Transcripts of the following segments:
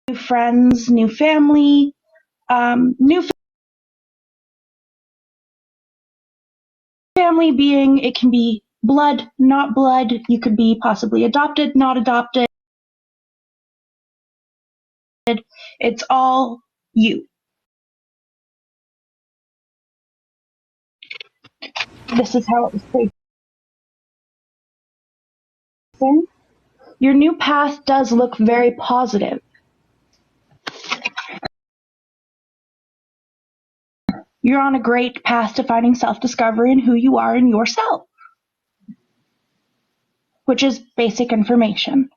new friends, new family, new family being, it can be blood, not blood. You could be possibly adopted, not adopted. It's all you. This is how it was facing. Your new path does look very positive. You're on a great path to finding self-discovery and who you are in yourself, which is basic information.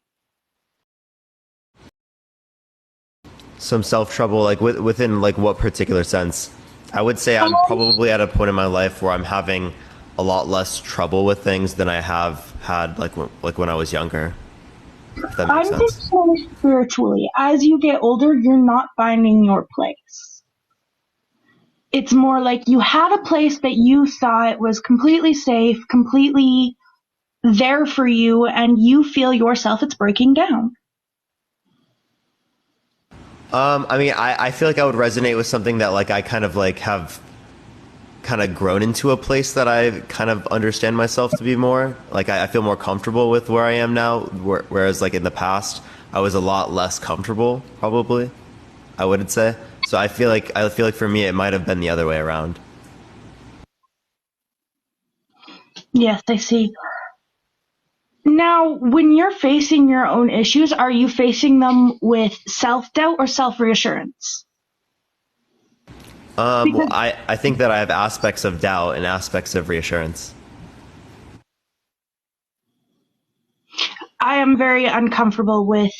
Some self-trouble, like within like what particular sense? I would say I'm probably at a point in my life where I'm having a lot less trouble with things than I have had like when I was younger. If that makes I'm sense. just saying spiritually. As you get older, you're not finding your place. It's more like you had a place that you saw it was completely safe, completely there for you, and you feel yourself it's breaking down. I mean, I feel like I would resonate with something that like I kind of like have kind of grown into a place that I kind of understand myself to be more. Like I feel more comfortable with where I am now, whereas like in the past, I was a lot less comfortable, probably, I would say. So I feel like for me, it might have been the other way around. Yes, I see. Now, when you're facing your own issues, are you facing them with self-doubt or self-reassurance? Well, Because I think that I have aspects of doubt and aspects of reassurance. I am very uncomfortable with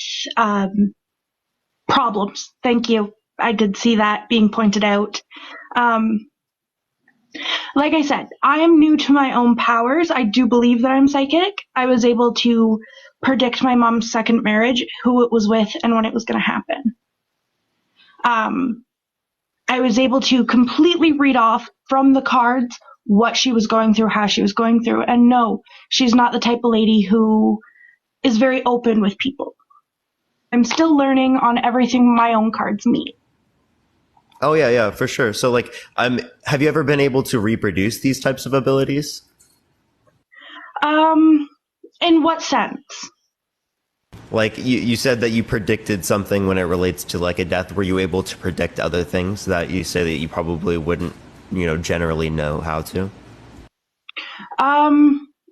problems. Thank you. I did see that being pointed out. Um, like I said, I am new to my own powers. I do believe that I'm psychic. I was able to predict my mom's second marriage, who it was with, and when it was going to happen. I was able to completely read off from the cards what she was going through, how she was going through. And no, she's not the type of lady who is very open with people. I'm still learning on everything my own cards mean. Oh yeah, yeah, for sure. So like, have you ever been able to reproduce these types of abilities? In what sense? Like you said that you predicted something when it relates to like a death. Were you able to predict other things that you say that you probably wouldn't, generally know how to?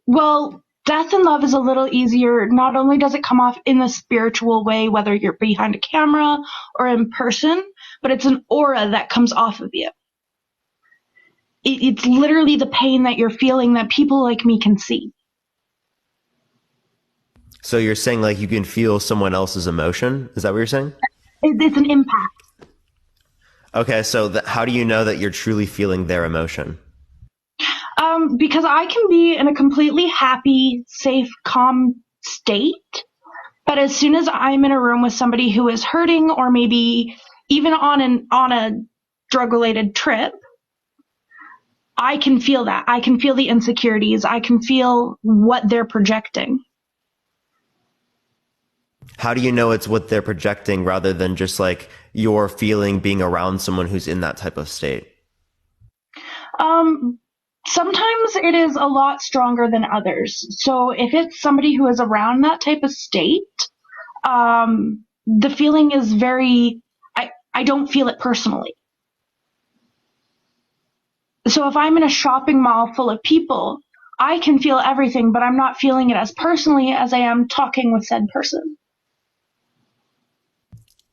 Well, death and love is a little easier. Not only does it come off in the spiritual way, whether you're behind a camera or in person, but it's an aura that comes off of you. It's literally the pain that you're feeling that people like me can see. So you're saying like you can feel someone else's emotion? Is that what you're saying? It's an impact. Okay, so how do you know that you're truly feeling their emotion? Because I can be in a completely happy, safe, calm state, but as soon as I'm in a room with somebody who is hurting or maybe even on a drug-related trip, I can feel that. I can feel the insecurities. I can feel what they're projecting. How do you know it's what they're projecting rather than just like your feeling being around someone who's in that type of state? Sometimes it is a lot stronger than others. So if it's somebody who is around that type of state, the feeling is I don't feel it personally. So if I'm in a shopping mall full of people, I can feel everything, but I'm not feeling it as personally as I am talking with said person.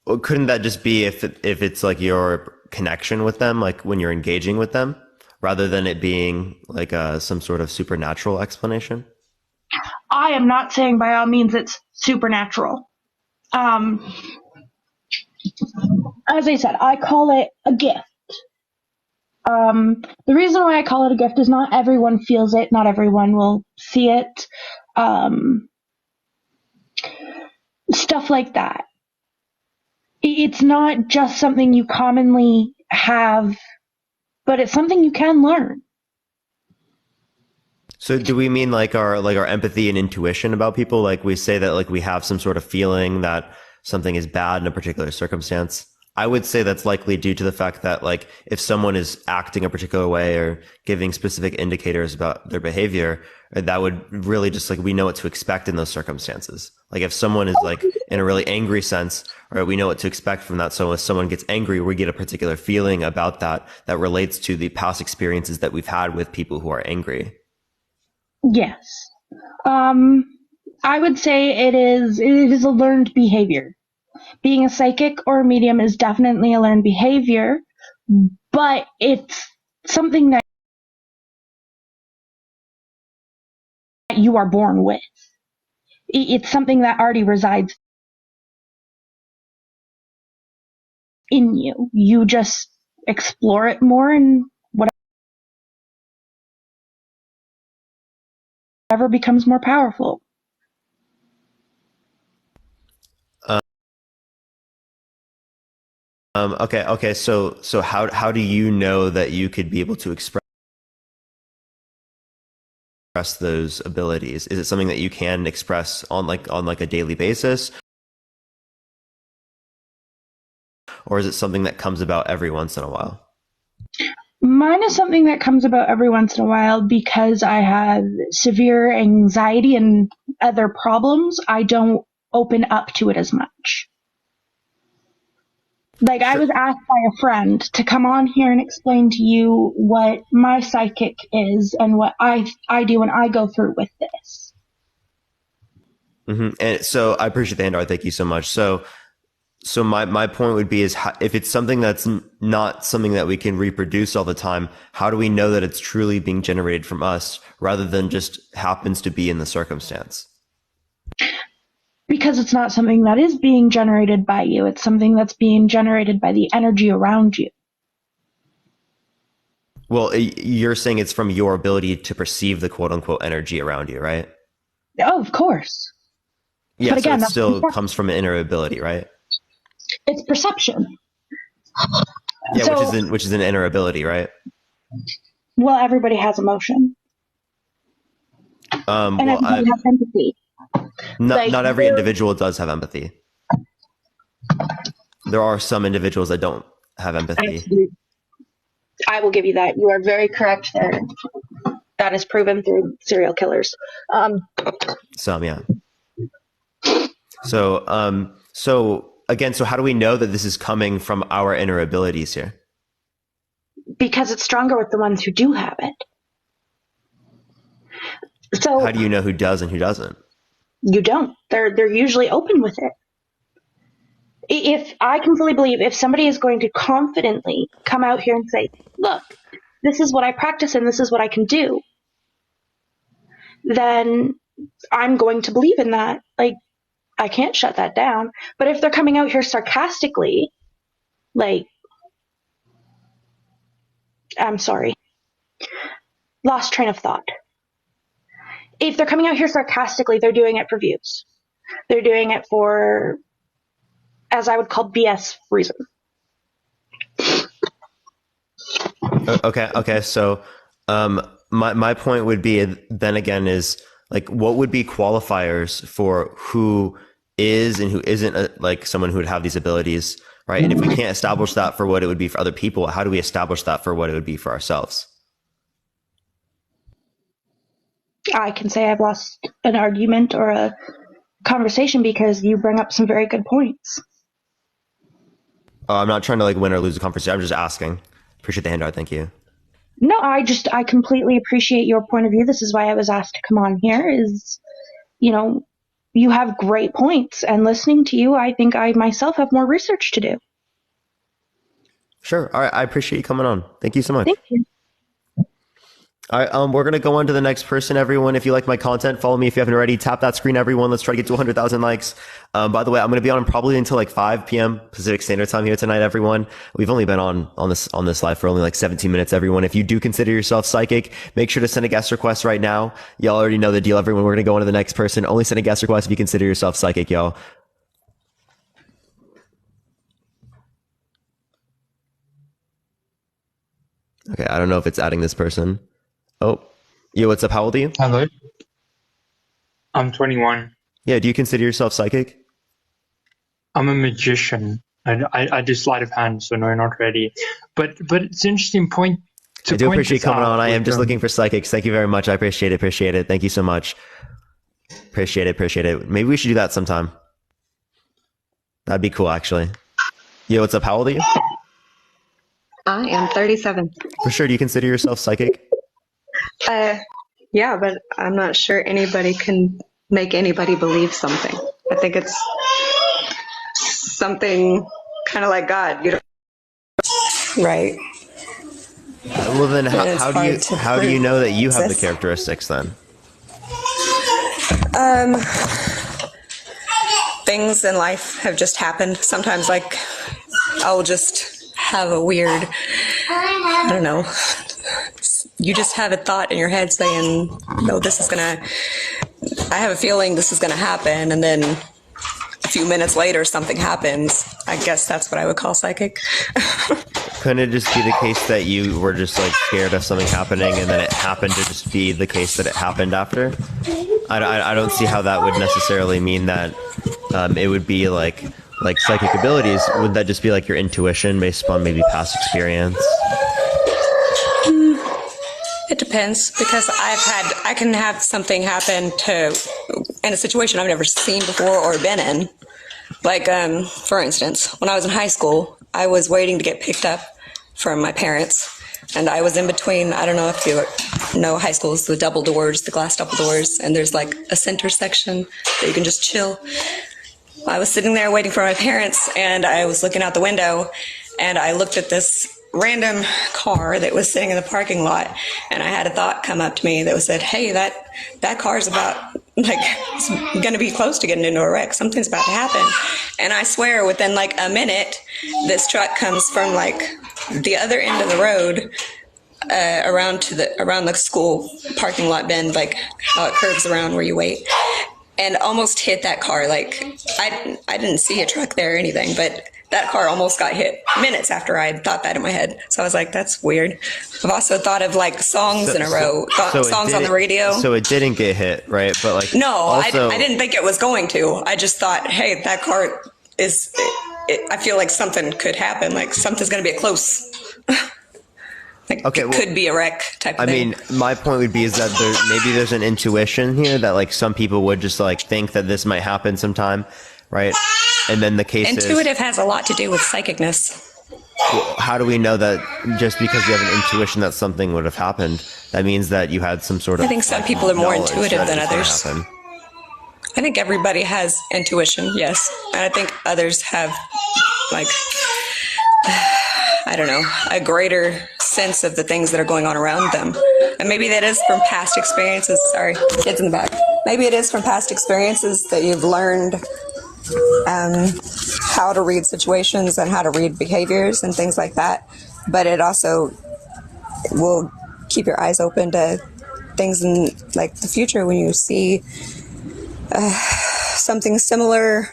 Well, couldn't that just be if it's like your connection with them, like when you're engaging with them, rather than it being like some sort of supernatural explanation? I am not saying by all means it's supernatural. As I said, I call it a gift. The reason why I call it a gift is not everyone feels it, not everyone will see it, stuff like that. It's not just something you commonly have, but it's something you can learn. So do we mean like our empathy and intuition about people? Like we say that like we have some sort of feeling that something is bad in a particular circumstance. I would say that's likely due to the fact that like if someone is acting a particular way or giving specific indicators about their behavior, that would really just like we know what to expect in those circumstances. Like if someone is like in a really angry sense, or we know what to expect from that. So if someone gets angry, we get a particular feeling about that that relates to the past experiences that we've had with people who are angry. Yes. I would say it is a learned behavior. Being a psychic or a medium is definitely a learned behavior, but it's something that you are born with. It's something that already resides in you. You just explore it more and whatever becomes more powerful. Okay. So how do you know that you could be able to express those abilities? Is it something that you can express on like a daily basis, or is it something that comes about every once in a while? Mine is something that comes about every once in a while because I have severe anxiety and other problems. I don't open up to it as much. Like, I was asked by a friend to come on here and explain to you what my psychic is and what I do when I go through with this. Mm-hmm. And so I appreciate the hand art. Thank you so much. So my point would be is if it's something that's not something that we can reproduce all the time, how do we know that it's truly being generated from us rather than just happens to be in the circumstance? Because it's not something that is being generated by you. It's something that's being generated by the energy around you. Well, you're saying it's from your ability to perceive the quote unquote energy around you, right? Oh, of course. Yeah, but again, so it still comes from an inner ability, right? It's perception. Yeah, which is an inner ability, right? Well, everybody has emotion. And everybody has empathy. Not every individual does have empathy. There are some individuals that don't have empathy. I will give you that. You are very correct there. That is proven through serial killers. Some, yeah. So again, so how do we know that this is coming from our inner abilities here? Because it's stronger with the ones who do have it. So how do you know who does and who doesn't? You don't. They're usually open with it. If I can fully believe if somebody is going to confidently come out here and say, look, this is what I practice and this is what I can do, then I'm going to believe in that. Like, I can't shut that down. But if they're coming out here sarcastically, like, I'm sorry, lost train of thought. If they're coming out here sarcastically, they're doing it for views. They're doing it for, as I would call, BS reason. Okay. So, my point would be then again is like, what would be qualifiers for who is and who isn't like someone who would have these abilities, right? And if we can't establish that for what it would be for other people, how do we establish that for what it would be for ourselves? I can say I've lost an argument or a conversation because you bring up some very good points. Oh, I'm not trying to like win or lose a conversation. I'm just asking. Appreciate the handout. Thank you. No, I completely appreciate your point of view. This is why I was asked to come on here is, you have great points, and listening to you, I think I myself have more research to do. Sure. All right. I appreciate you coming on. Thank you so much. Thank you. All right, we're going to go on to the next person, everyone. If you like my content, follow me if you haven't already. Tap that screen, everyone. Let's try to get to 100,000 likes. By the way, I'm going to be on probably until like 5 p.m. Pacific Standard Time here tonight, everyone. We've only been on this live for only like 17 minutes, everyone. If you do consider yourself psychic, make sure to send a guest request right now. Y'all already know the deal, everyone. We're going to go on to the next person. Only send a guest request if you consider yourself psychic, y'all. Okay, I don't know if it's adding this person. Oh. Yo, what's up? How old are you? Hello. I'm 21. Yeah, do you consider yourself psychic? I'm a magician. I do sleight of hand, so no, not ready. But it's an interesting point to I do point appreciate this coming out on. I am with, just looking for psychics. Thank you very much. I appreciate it. Appreciate it. Thank you so much. Appreciate it. Maybe we should do that sometime. That'd be cool, actually. Yo, what's up? How old are you? I am 37. For sure. Do you consider yourself psychic? Yeah, but I'm not sure anybody can make anybody believe something. I think it's something kind of like God. You don't, right? Well, then how do you know that you have the characteristics then? Things in life have just happened. Sometimes, like, I'll just have a weird, I don't know. You just have a thought in your head saying, "No, I have a feeling this is gonna happen," and then a few minutes later, something happens. I guess that's what I would call psychic. Couldn't it just be the case that you were just like scared of something happening and then it happened to just be the case that it happened after? I don't see how that would necessarily mean that it would be like psychic abilities. Would that just be like your intuition based upon maybe past experience? It depends, because I can have something happen in a situation I've never seen before or been in. Like, for instance, when I was in high school, I was waiting to get picked up from my parents, and I was in between, I don't know if you know high school is the double doors, the glass double doors, and there's like a center section that you can just chill. I was sitting there waiting for my parents, and I was looking out the window, and I looked at this random car that was sitting in the parking lot, and I had a thought come up to me that said, "Hey, that car's about, like, it's going to be close to getting into a wreck. Something's about to happen." And I swear, within like a minute, this truck comes from like the other end of the road, around the school parking lot bend, like how it curves around where you wait, and almost hit that car. Like, I didn't see a truck there or anything, but that car almost got hit minutes after I had thought that in my head. So I was like, that's weird. I've also thought of like songs in a row, songs on the radio. So it didn't get hit, right? But like, no, also, I didn't think it was going to. I just thought, hey, that car is, I feel like something could happen. Like, something's going to be a close, like, okay, well, could be a wreck type of thing. I mean, my point would be is that maybe there's an intuition here that like some people would just like think that this might happen sometime, right? And then the case intuitive has a lot to do with psychicness. How do we know that just because you have an intuition that something would have happened, that means that you had some sort of... I think some people are more intuitive than others. I think everybody has intuition, yes. And I think others have, like, I don't know, a greater sense of the things that are going on around them. And maybe that is from past experiences. Sorry, kids in the back. Maybe it is from past experiences that you've learned how to read situations and how to read behaviors and things like that. But it also will keep your eyes open to things in like the future when you see something similar.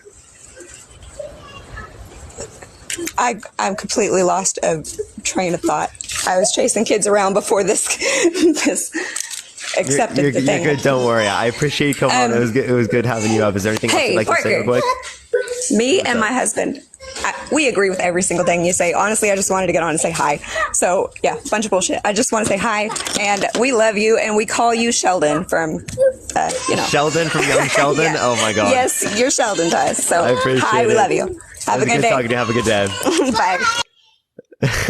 I'm completely lost a train of thought. I was chasing kids around before this accepted the thing. You're good. Don't worry. I appreciate you coming on. It was good having you up. Is there anything else you'd like to say real quick? Me and my husband, we agree with every single thing you say. Honestly, I just wanted to get on and say hi. So, yeah, bunch of bullshit. I just want to say hi, and we love you, and we call you Sheldon from, Sheldon from Young Sheldon? Yeah. Oh, my God. Yes, you're Sheldon to us. So, I appreciate hi, we love you. Have a good day. Talking to you. Have a good day. Bye.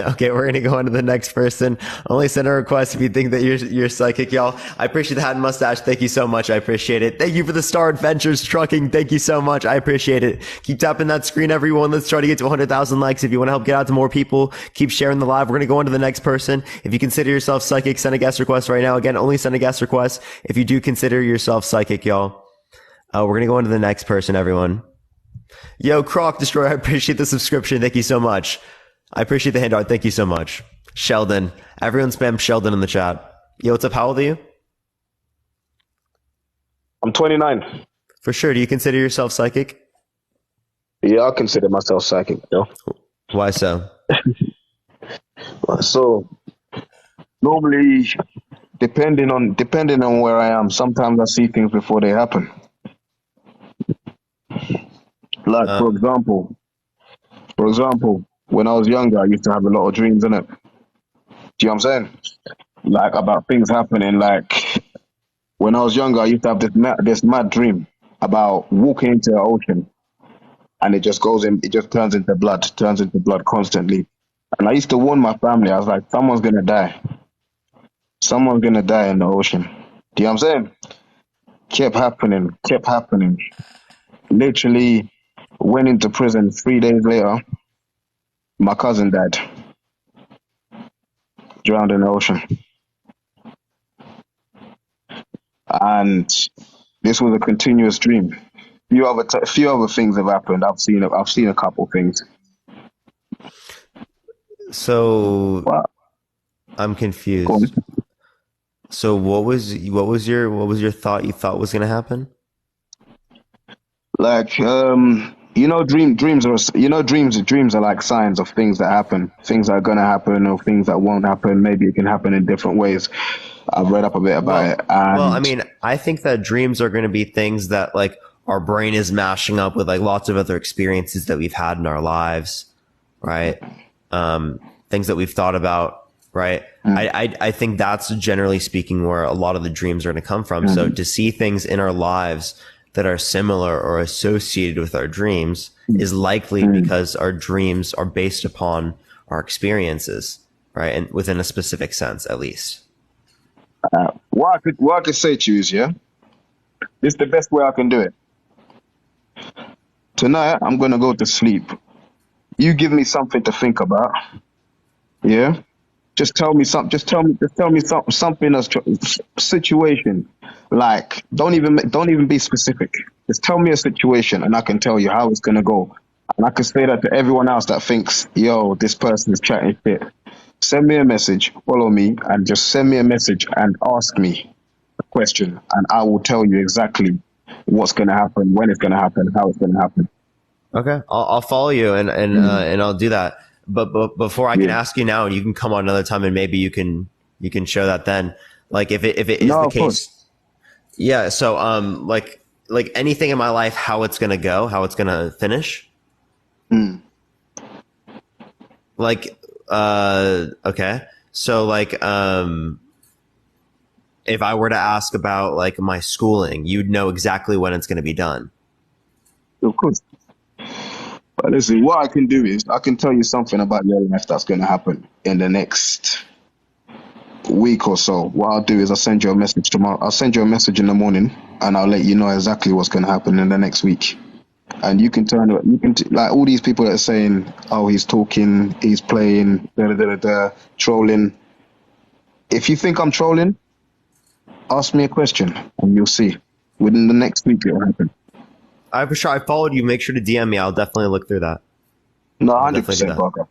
Okay, we're gonna go on to the next person. Only send a request if you think that you're psychic, y'all. I appreciate the hat and mustache. Thank you so much. I appreciate it. Thank you for the Star Adventures Trucking. Thank you so much. I appreciate it. Keep tapping that screen, everyone. Let's try to get to 100,000 likes. If you want to help get out to more people, keep sharing the live. We're gonna go on to the next person. If you consider yourself psychic, send a guest request right now. Again, only send a guest request if you do consider yourself psychic, y'all. We're gonna go on to the next person, everyone. Yo, Croc Destroyer, I appreciate the subscription. Thank you so much. I appreciate the handout. Thank you so much. Sheldon. Everyone spam Sheldon in the chat. Yo, what's up? How old are you? I'm 29. For sure. Do you consider yourself psychic? Yeah, I consider myself psychic, yo. Why so? So, normally, depending on where I am, sometimes I see things before they happen. Like for example, when I was younger, I used to have a lot of dreams in it. Do you know what I'm saying? Like about things happening. Like when I was younger, I used to have this mad dream about walking into the ocean, and it just goes in. It just turns into blood constantly. And I used to warn my family. I was like, someone's gonna die. Someone's gonna die in the ocean. Do you know what I'm saying? Kept happening. Literally went into prison 3 days later. My cousin died, drowned in the ocean. And this was a continuous dream. Few other things have happened. I've seen a couple things. So But I'm go confused. on. So what was your thought you thought was gonna happen? Like dreams are like signs of things that happen, things that are gonna happen or things that won't happen. Maybe it can happen in different ways. I've read up a bit about it, Well, I and mean, I think that dreams are going to be things that like our brain is mashing up with like lots of other experiences that we've had in our lives, right? Things that we've thought about, right? I think that's generally speaking where a lot of the dreams are going to come from. So to see things in our lives that are similar or associated with our dreams is likely because our dreams are based upon our experiences, right? And within a specific sense, at least. what I could say to you is, yeah, this is the best way I can do it. Tonight, I'm gonna go to sleep. You give me something to think about, yeah. Just tell me something that's situation. Like, don't even be specific. Just tell me a situation, and I can tell you how it's gonna go. And I can say that to everyone else that thinks, yo, this person is chatting shit. Send me a message, follow me, and just send me a message and ask me a question, and I will tell you exactly what's gonna happen, when it's gonna happen, how it's gonna happen. Okay, I'll follow you and I'll do that. But before I can Yeah. ask you now, and you can come on another time, and maybe you can show that then. Like if it is No, the of course. case, yeah. So like anything in my life, how it's gonna go, how it's gonna finish. Like okay. So like if I were to ask about like my schooling, you'd know exactly when it's gonna be done. Of course. But listen, what I can do is I can tell you something about your life that's going to happen in the next week or so. What I'll do is I'll send you a message tomorrow. I'll send you a message in the morning, and I'll let you know exactly what's going to happen in the next week. And you can like all these people that are saying, "Oh, he's talking, he's playing, trolling." If you think I'm trolling, ask me a question, and you'll see. Within the next week, it'll happen. I for sure I followed you. Make sure to DM me. I'll definitely look through that. No, I'll definitely do 100%, that. Parker. All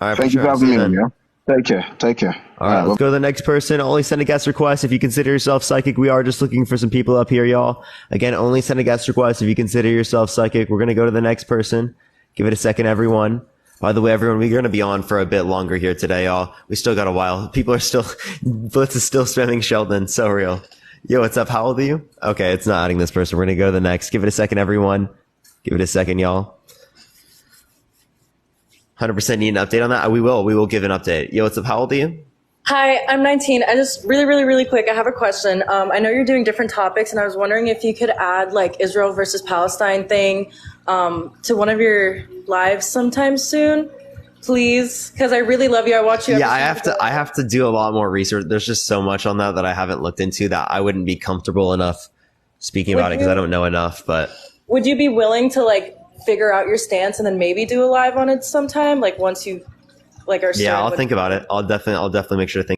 right, for Thank you sure. for See having you me on, then. yeah? Take care. Take care. All right, let's go to the next person. Only send a guest request if you consider yourself psychic. We are just looking for some people up here, y'all. Again, only send a guest request if you consider yourself psychic. We're going to go to the next person. Give it a second, everyone. By the way, everyone, we're going to be on for a bit longer here today, y'all. We still got a while. People are still, Blitz is still spamming Sheldon. So real. Yo, what's up? How old are you? Okay, it's not adding this person. We're going to go to the next. Give it a second, everyone. Give it a second, y'all. 100% need an update on that? We will give an update. Yo, what's up? How old are you? Hi, I'm 19. I just really quick, I have a question. I know you're doing different topics, and I was wondering if you could add like Israel versus Palestine thing to one of your lives sometime soon, please, because I really love you. I watch you. Yeah, I have to do a lot more research. There's just so much on that I haven't looked into that I wouldn't be comfortable enough speaking about it because I don't know enough. But would you be willing to like figure out your stance and then maybe do a live on it sometime, like once you like are yeah, I'll think about it. I'll definitely make sure to think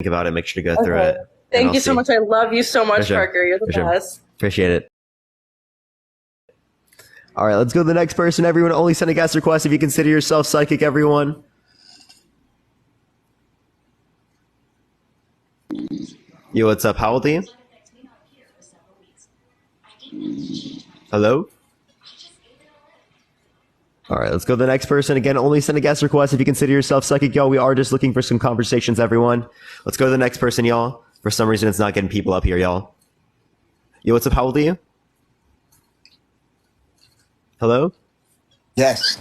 about it, make sure to go through it. Thank you so much. I love you so much, sure. Parker. You're the best. Appreciate it. All right, let's go to the next person. Everyone, only send a guest request if you consider yourself psychic, everyone. Yo, what's up? How old are you? Hello? All right, let's go to the next person. Again, only send a guest request if you consider yourself psychic, y'all. We are just looking for some conversations, everyone. Let's go to the next person, y'all. For some reason, it's not getting people up here, y'all. Yo, what's up? How old are you? Hello? Yes.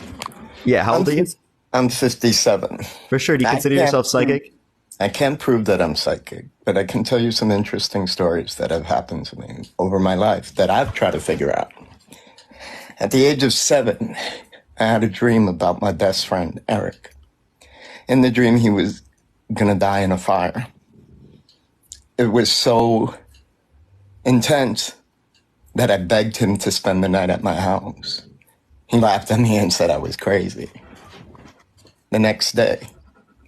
Yeah, how old are you? I'm 57. For sure. Do you I consider can't yourself psychic? I can't prove that I'm psychic, but I can tell you some interesting stories that have happened to me over my life that I've tried to figure out. At the age of 7, I had a dream about my best friend, Eric. In the dream, he was going to die in a fire. It was so intense that I begged him to spend the night at my house. He laughed at me and said I was crazy. The next day,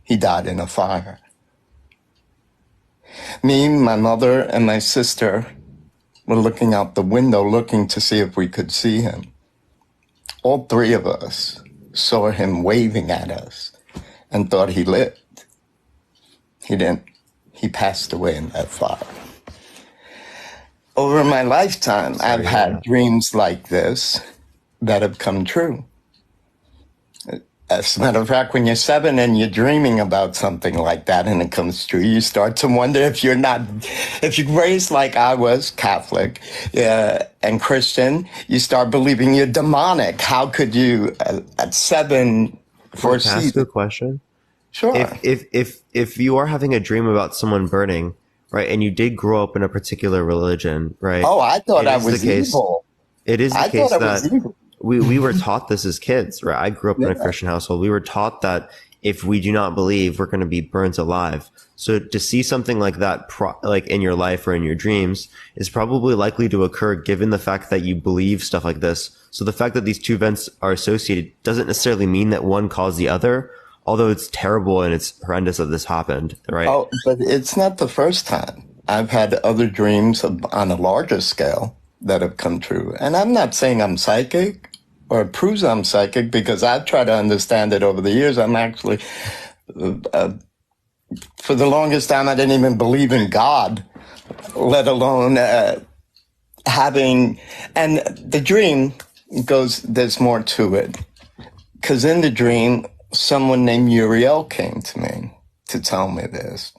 he died in a fire. Me, my mother, and my sister were looking out the window looking to see if we could see him. All 3 of us saw him waving at us and thought he lived. He didn't. He passed away in that fire. Over my lifetime, I've had dreams like this that have come true. As a matter of fact, when you're 7 and you're dreaming about something like that and it comes true, you start to wonder if you're raised like I was, Catholic and Christian, you start believing you're demonic. How could you, at 7, foresee? Can I ask you a question? Sure. If you are having a dream about someone burning, right, and you did grow up in a particular religion, right? Oh, I thought I It is was the case. evil. It is the I case thought I was that evil. we were taught this as kids, right? I grew up in a Christian household. We were taught that if we do not believe, we're going to be burnt alive. So to see something like that, like in your life or in your dreams, is probably likely to occur given the fact that you believe stuff like this. So the fact that these 2 events are associated doesn't necessarily mean that one caused the other, although it's terrible and it's horrendous that this happened, right? Oh, but it's not the first time. I've had other dreams on a larger scale that have come true. And I'm not saying I'm psychic or proves I'm psychic because I've tried to understand it over the years. I'm actually, for the longest time, I didn't even believe in God, let alone having, and the dream goes, there's more to it. Because in the dream, someone named Uriel came to me to tell me this.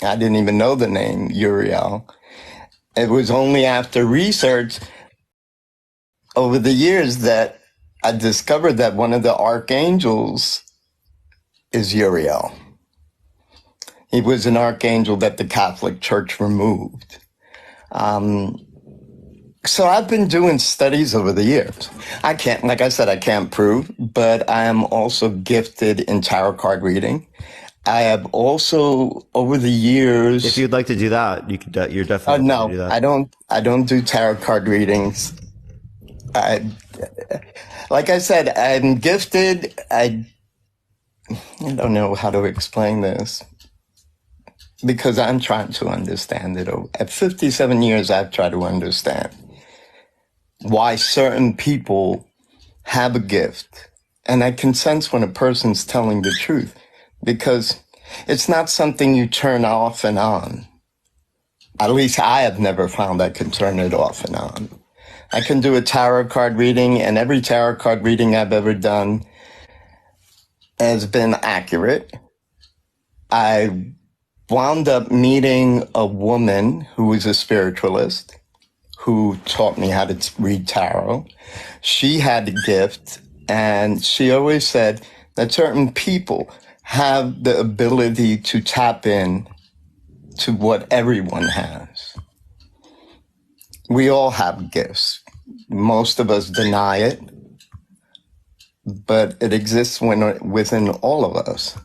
I didn't even know the name Uriel. It was only after research over the years that I discovered that one of the archangels is Uriel. He was an archangel that the Catholic Church removed. So I've been doing studies over the years. I can't, like I said, I can't prove, but I am also gifted in tarot card reading. I have also, over the years. If you'd like to do that, you could. You're definitely. No, to do that. I don't do tarot card readings. Like I said, I'm gifted. I don't know how to explain this because I'm trying to understand it. At 57 years, I've tried to understand why certain people have a gift. And I can sense when a person's telling the truth because it's not something you turn off and on. At least I have never found I can turn it off and on. I can do a tarot card reading, and every tarot card reading I've ever done has been accurate. I wound up meeting a woman who was a spiritualist who taught me how to read tarot. She had a gift, and she always said that certain people have the ability to tap in to what everyone has. We all have gifts. Most of us deny it, but it exists within all of us.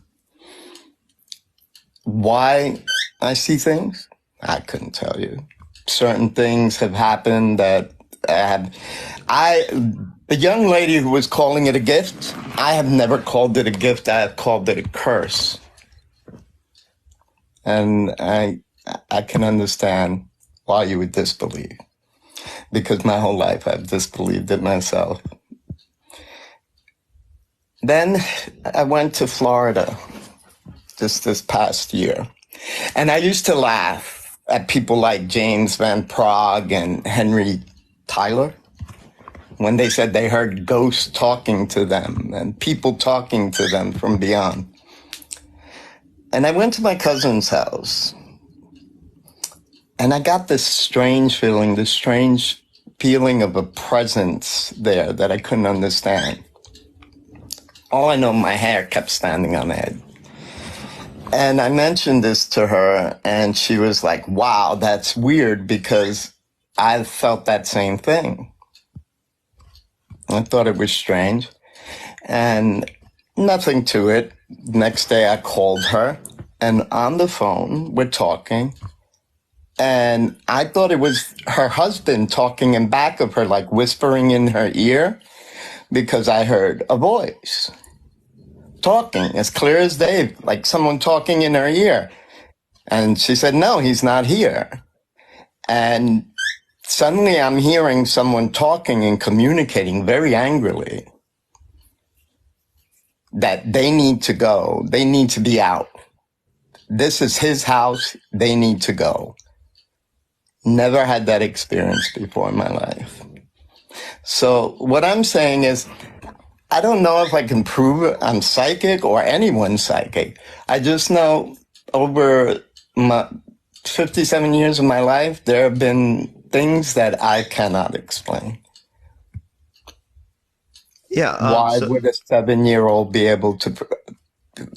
Why I see things? I couldn't tell you. Certain things have happened that the young lady who was calling it a gift, I have never called it a gift. I have called it a curse. And I can understand why you would disbelieve. Because my whole life I've disbelieved it myself. Then I went to Florida just this past year. And I used to laugh at people like James Van Prague and Henry Tyler when they said they heard ghosts talking to them and people talking to them from beyond. And I went to my cousin's house and I got this strange feeling, this strange feeling of a presence there that I couldn't understand. All I know, my hair kept standing on end. And I mentioned this to her, and she was like, wow, that's weird, because I felt that same thing. I thought it was strange, and nothing to it. Next day I called her, and on the phone, we're talking, and I thought it was her husband talking in back of her, like whispering in her ear, because I heard a voice talking as clear as day, like someone talking in her ear. And she said, no, he's not here. And suddenly I'm hearing someone talking and communicating very angrily that they need to go. They need to be out. This is his house. They need to go. Never had that experience before in my life. So what I'm saying is, I don't know if I can prove I'm psychic or anyone's psychic. I just know over my 57 years of my life, there have been things that I cannot explain. Yeah. Why would a 7-year-old be able to?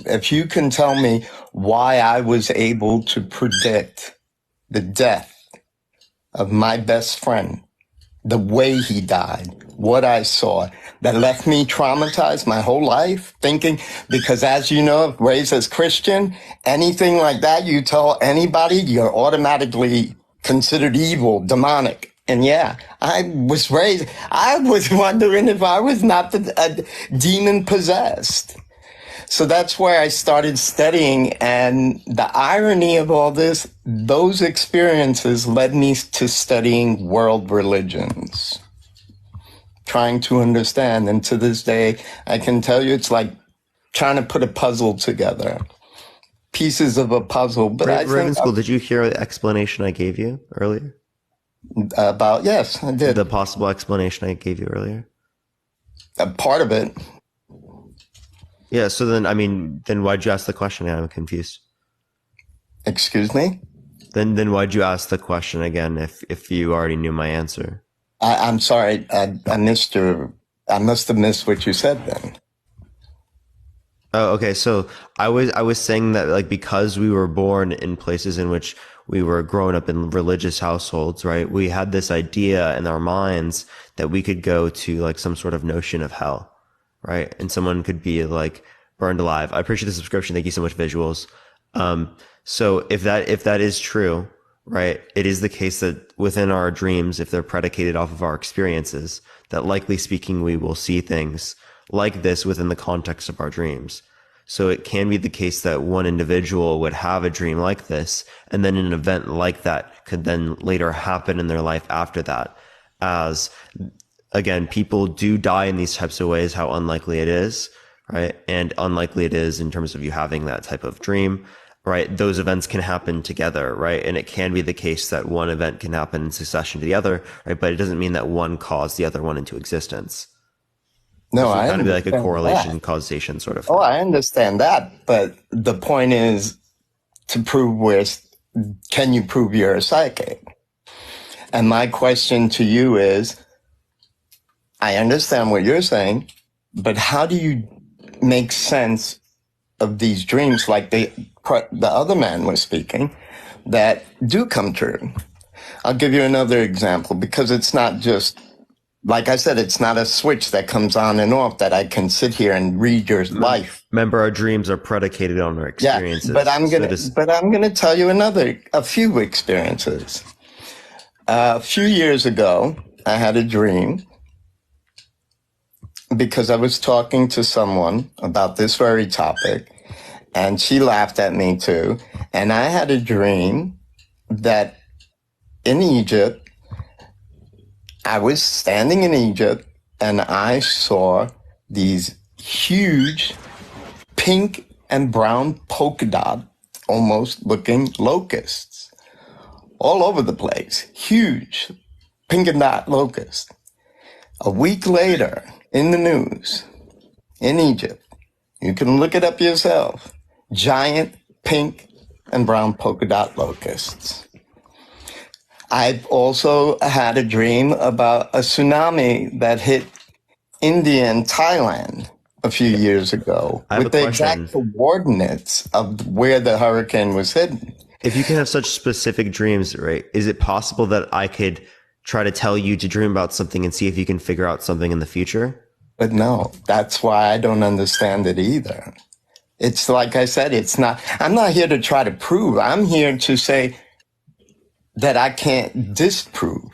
If you can tell me why I was able to predict the death of my best friend, the way he died, what I saw, that left me traumatized my whole life, thinking, because as you know, raised as Christian, anything like that you tell anybody, you're automatically considered evil, demonic. And yeah, I was wondering if I was not a demon possessed. So that's where I started studying. And the irony of all this, those experiences led me to studying world religions, trying to understand. And to this day, I can tell you it's like trying to put a puzzle together, pieces of a puzzle. But I Raven think School, did you hear the explanation I gave you earlier? Yes, I did. The possible explanation I gave you earlier? A part of it. Yeah, so then why'd you ask the question? I'm confused. Excuse me? Then why'd you ask the question again if you already knew my answer? I'm sorry, I missed I must have missed what you said then. Oh, okay. So I was saying that, like, because we were born in places in which we were growing up in religious households, right? We had this idea in our minds that we could go to like some sort of notion of hell, right? And someone could be like burned alive. I appreciate the subscription. Thank you so much, visuals. So if that is true, right, it is the case that within our dreams, if they're predicated off of our experiences, that likely speaking, we will see things like this within the context of our dreams. So it can be the case that one individual would have a dream like this, and then an event like that could then later happen in their life after that. As, again, people do die in these types of ways, how unlikely it is, right? And unlikely it is in terms of you having that type of dream, right? Those events can happen together, right? And it can be the case that one event can happen in succession to the other, right? But it doesn't mean that one caused the other one into existence. No, I kind of be like a understand correlation, that. causation sort of thing. Oh, I understand that. But the point is to prove can you prove you're a psychic? And my question to you is, I understand what you're saying, but how do you make sense of these dreams like the other man was speaking that do come true? I'll give you another example, because it's not just, like I said, it's not a switch that comes on and off that I can sit here and read your life. Remember, our dreams are predicated on our experiences. Yeah, but I'm gonna tell you a few experiences. A few years ago, I had a dream because I was talking to someone about this very topic, and she laughed at me too. And I had a dream that in Egypt, I was standing in Egypt and I saw these huge pink and brown polka dot almost looking locusts all over the place. Huge pink and dot locusts. A week later in the news in Egypt, you can look it up yourself, giant pink and brown polka dot locusts. I've also had a dream about a tsunami that hit India and Thailand a few years ago I have with a the question. exact coordinates of where the hurricane was hidden. If you can have such specific dreams, right, is it possible that I could try to tell you to dream about something and see if you can figure out something in the future? But no, that's why I don't understand it either. It's like I said, I'm not here to try to prove. I'm here to say that I can't disprove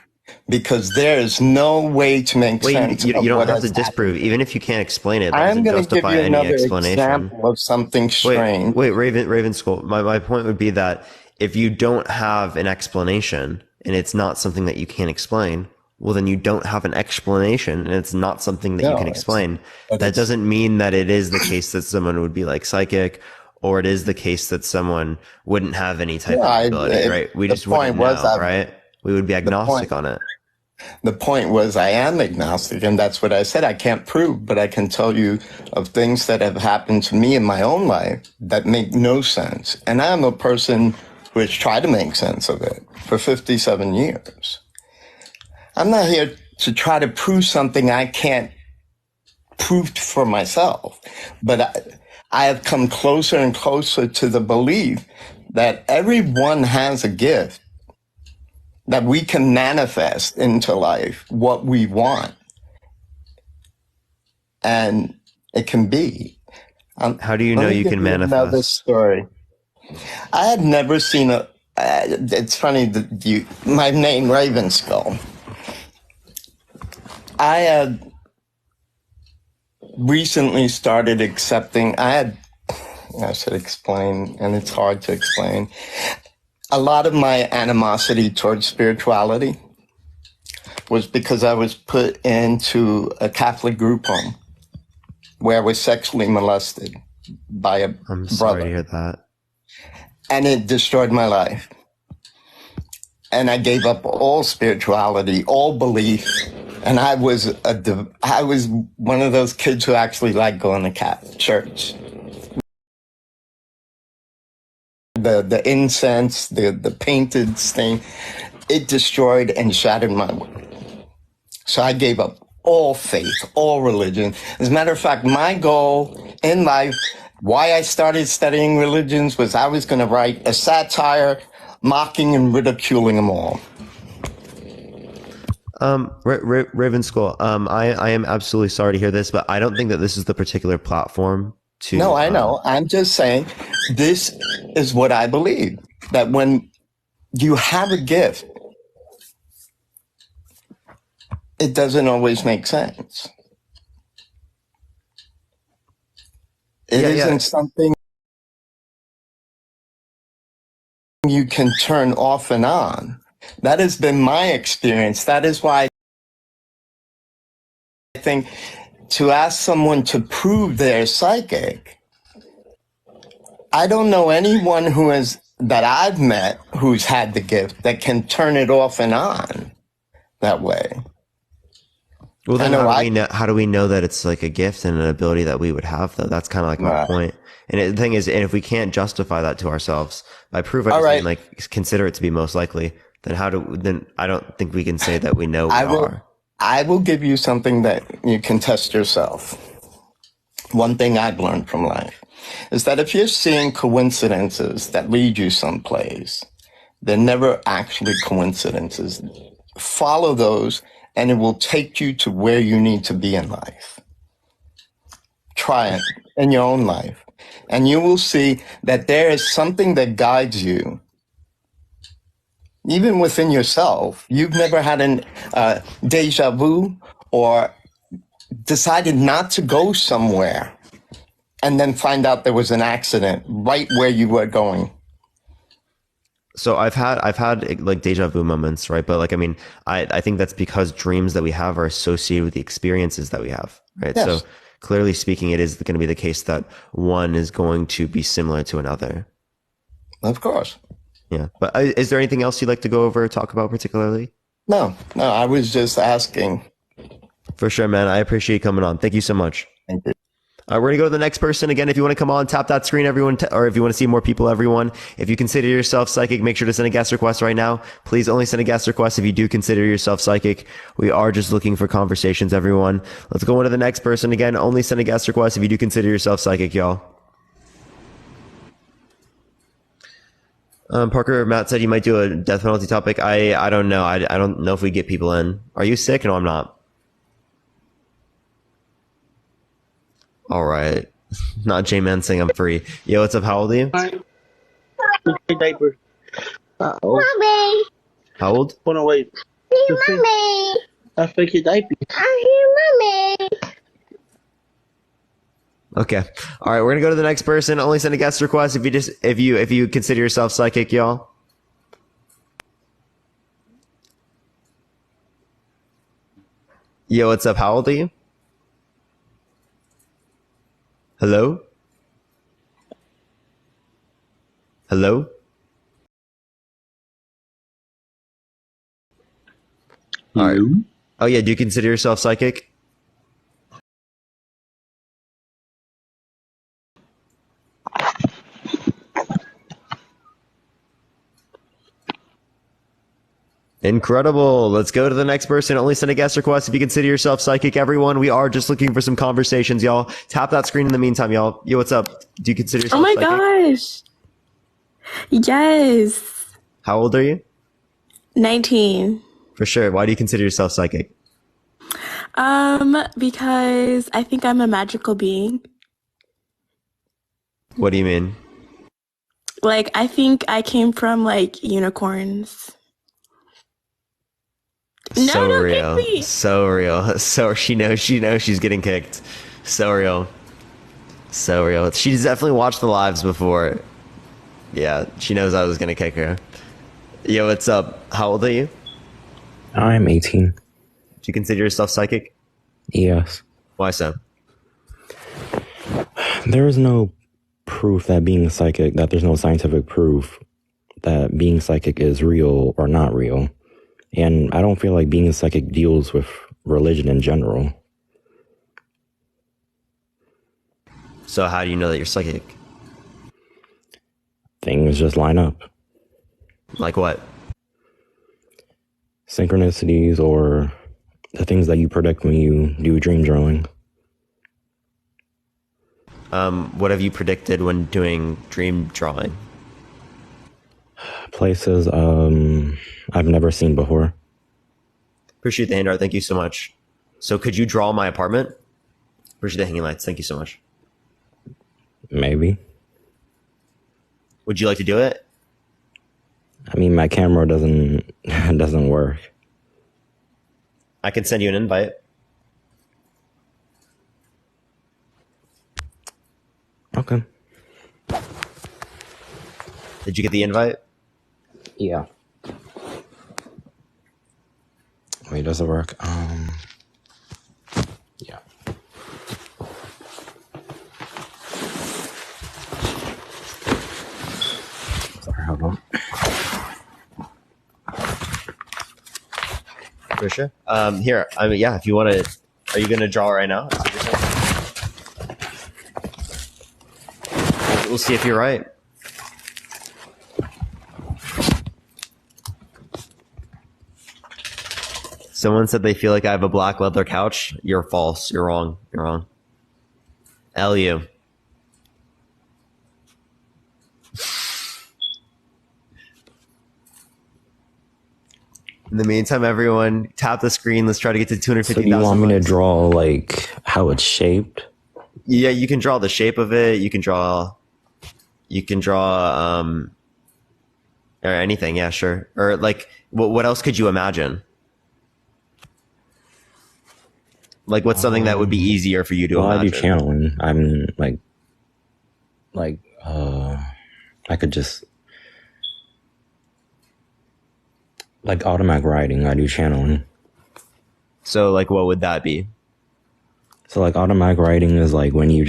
because there is no way to make sense You of don't what have to has disprove. happened. Even if you can't explain it, that I'm doesn't going to give justify you any another explanation. example of something strange. Raven School. My point would be that if you don't have an explanation and it's not something that you can't explain, well, then you don't have an explanation and it's not something that you No, can explain. but That it's doesn't mean that it is the case that someone would be like psychic, or it is the case that someone wouldn't have any type of ability, right? We the just wouldn't point was know, right? We would be agnostic on it. the point was I am agnostic, and that's what I said. I can't prove, but I can tell you of things that have happened to me in my own life that make no sense. And I'm a person who has tried to make sense of it for 57 years. I'm not here to try to prove something I can't prove for myself, but I have come closer and closer to the belief that everyone has a gift that we can manifest into life what we want. And it can be. How do you know Let me you give can another manifest? story. I had never seen it's funny that my name, Ravenskull. I had recently started accepting, I should explain, and it's hard to explain. A lot of my animosity towards spirituality was because I was put into a Catholic group home where I was sexually molested by a I'm brother. sorry to hear that. And it destroyed my life. And I gave up all spirituality, all belief. And I was one of those kids who actually liked going to church. The incense, the painted stain, it destroyed and shattered my world. So I gave up all faith, all religion. As a matter of fact, my goal in life, why I started studying religions, was I was going to write a satire mocking and ridiculing them all. Raven School, I am absolutely sorry to hear this, but I don't think that this is the particular platform to. No, I know. I'm just saying this is what I believe, that when you have a gift, it doesn't always make sense. It isn't something you can turn off and on. That has been my experience. That is why I think to ask someone to prove they're psychic, I don't know anyone that I've met who's had the gift that can turn it off and on that way. Well, then how do we know that it's like a gift and an ability that we would have, though? That's kind of like my point. And the thing is, and if we can't justify that to ourselves by proof, like consider it to be most likely, then I don't think we can say that we know we are. I will give you something that you can test yourself. One thing I've learned from life is that if you're seeing coincidences that lead you someplace, they're never actually coincidences. Follow those, and it will take you to where you need to be in life. Try it in your own life, and you will see that there is something that guides you. Even within yourself, you've never had a deja vu or decided not to go somewhere and then find out there was an accident right where you were going. So I've had like deja vu moments, right? But like, I mean, I think that's because dreams that we have are associated with the experiences that we have, right? Yes. So clearly speaking, it is going to be the case that one is going to be similar to another. Of course. Yeah. But is there anything else you'd like to go over or talk about particularly? No, I was just asking. For sure, man. I appreciate you coming on. Thank you so much. Thank you. We're going to go to the next person. Again, if you want to come on, tap that screen, everyone, or if you want to see more people, everyone. If you consider yourself psychic, make sure to send a guest request right now. Please only send a guest request if you do consider yourself psychic. We are just looking for conversations, everyone. Let's go on to the next person. Again, only send a guest request if you do consider yourself psychic, y'all. Parker, Matt said you might do a death penalty topic. I don't know. I don't know if we get people in. Are you sick? No, I'm not. All right. Not J-Man saying I'm free. Yo, what's up? How old are you? Diaper. Mommy. How old? Hold on, wait. Hey, mommy. I fake your diaper. I hear mommy. Okay. All right. We're gonna go to the next person. Only send a guest request if you consider yourself psychic, y'all. Yo, what's up? How old are you? Hello? Hello? All right. Oh yeah. Do you consider yourself psychic? Incredible. Let's go to the next person. Only send a guest request if you consider yourself psychic, everyone. We are just looking for some conversations, y'all. Tap that screen in the meantime, y'all. Yo, what's up? Do you consider yourself psychic? Oh my gosh. Yes. How old are you? 19. For sure. Why do you consider yourself psychic? Because I think I'm a magical being. What do you mean? Like, I think I came from, like, unicorns. No, So don't real. kick me. So real. So she knows she's getting kicked. So real. So real. She's definitely watched the lives before. Yeah, she knows I was gonna kick her. Yo, what's up? How old are you? I'm 18. Do you consider yourself psychic? Yes. Why so? There is no proof that being psychic, that there's no scientific proof that being psychic is real or not real. And I don't feel like being psychic deals with religion in general. So how do you know that you're psychic? Things just line up. Like what? Synchronicities or the things that you predict when you do dream drawing. What have you predicted when doing dream drawing? Places I've never seen before. Appreciate the hand art. Thank you so much. So could you draw my apartment? Appreciate the hanging lights. Thank you so much. Maybe. Would you like to do it? I mean, my camera doesn't work. I can send you an invite. Okay. Did you get the invite? Yeah. Wait, does it work? Yeah. Sorry, hold on. For sure. Here, I mean, yeah, if you want to, are you going to draw right now? We'll see if you're right. Someone said they feel like I have a black leather couch. You're false. You're wrong. You're wrong. LU. In the meantime, everyone, tap the screen. Let's try to get to 250,000. So you want me to draw, like, how it's shaped? Yeah, you can draw the shape of it. You can draw, or anything. Yeah, sure. Or like, what else could you imagine? Like, what's something that would be easier for you to imagine? I do channeling. I'm I could just, like, automatic writing. I do channeling. So, like, what would that be? So, like, automatic writing is like when you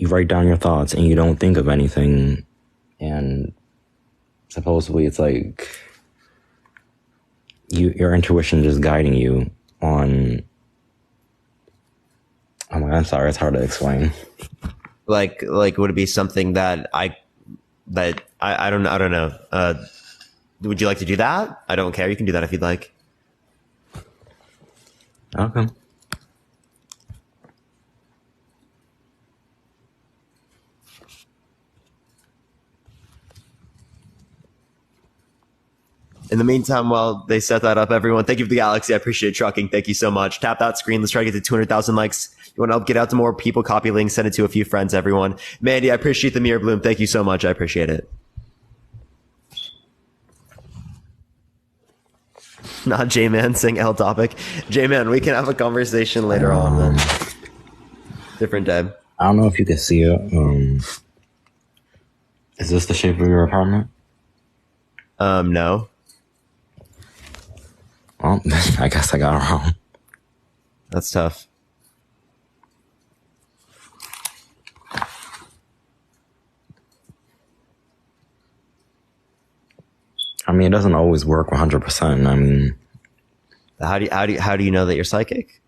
write down your thoughts and you don't think of anything, and supposedly it's like your intuition just guiding you on, oh my I'm sorry, it's hard to explain. Like would it be something that I don't know. Would you like to do that? I don't care. You can do that if you'd like. Okay. In the meantime, while they set that up, everyone, thank you for the galaxy. I appreciate trucking. Thank you so much. Tap that screen. Let's try to get to 200,000 likes. You want to help get out to more people? Copy links, send it to a few friends, everyone. Mandy, I appreciate the mirror bloom. Thank you so much. I appreciate it. Not J-Man saying L topic. J-Man, we can have a conversation later on then. Different day. I don't know if you can see it. Is this the shape of your apartment? No. Well, I guess I got it wrong. That's tough. I mean, it doesn't always work 100%. I mean, how do you know that you're psychic?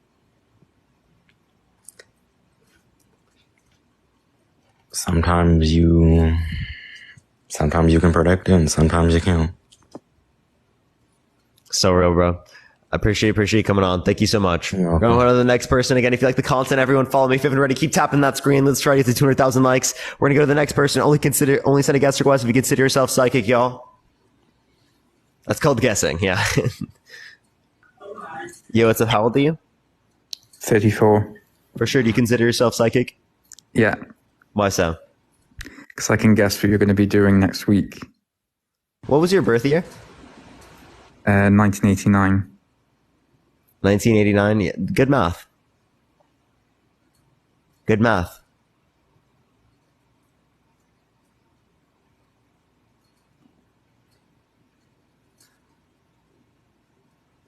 Sometimes you can predict it, and sometimes you can't. So real, bro. I appreciate you coming on. Thank you so much. We're going to go to the next person. Again, if you like the content, everyone follow me. If you haven't already, keep tapping that screen. Let's try to get to 200,000 likes. We're going to go to the next person. Only send a guest request if you consider yourself psychic, y'all. That's called guessing, yeah. Yo, what's up? How old are you? 34. For sure. Do you consider yourself psychic? Yeah. Why so? Because I can guess what you're going to be doing next week. What was your birth year? 1989. 1989. Yeah. Good math. Good math.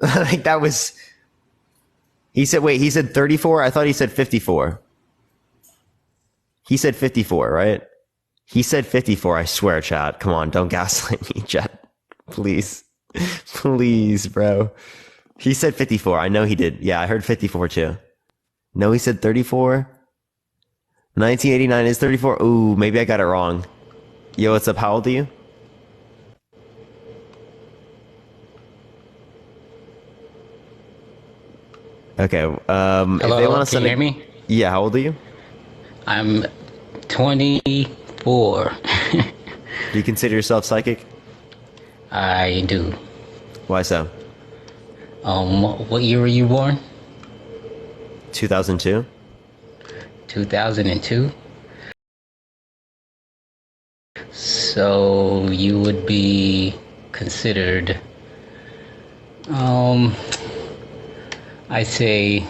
Like that was. He said 34? I thought he said 54. He said 54, right? He said 54, I swear, chat. Come on, don't gaslight me, chat. Please. Please, bro. He said 54. I know he did. Yeah, I heard 54 too. No, he said 34. 1989 is 34. Ooh, maybe I got it wrong. Yo, what's up? How old are you? Okay. Hello, if they want to can you hear me? Yeah, how old are you? I'm 24. Do you consider yourself psychic? I do. Why so? What year were you born? 2002. 2002. So you would be considered, I say,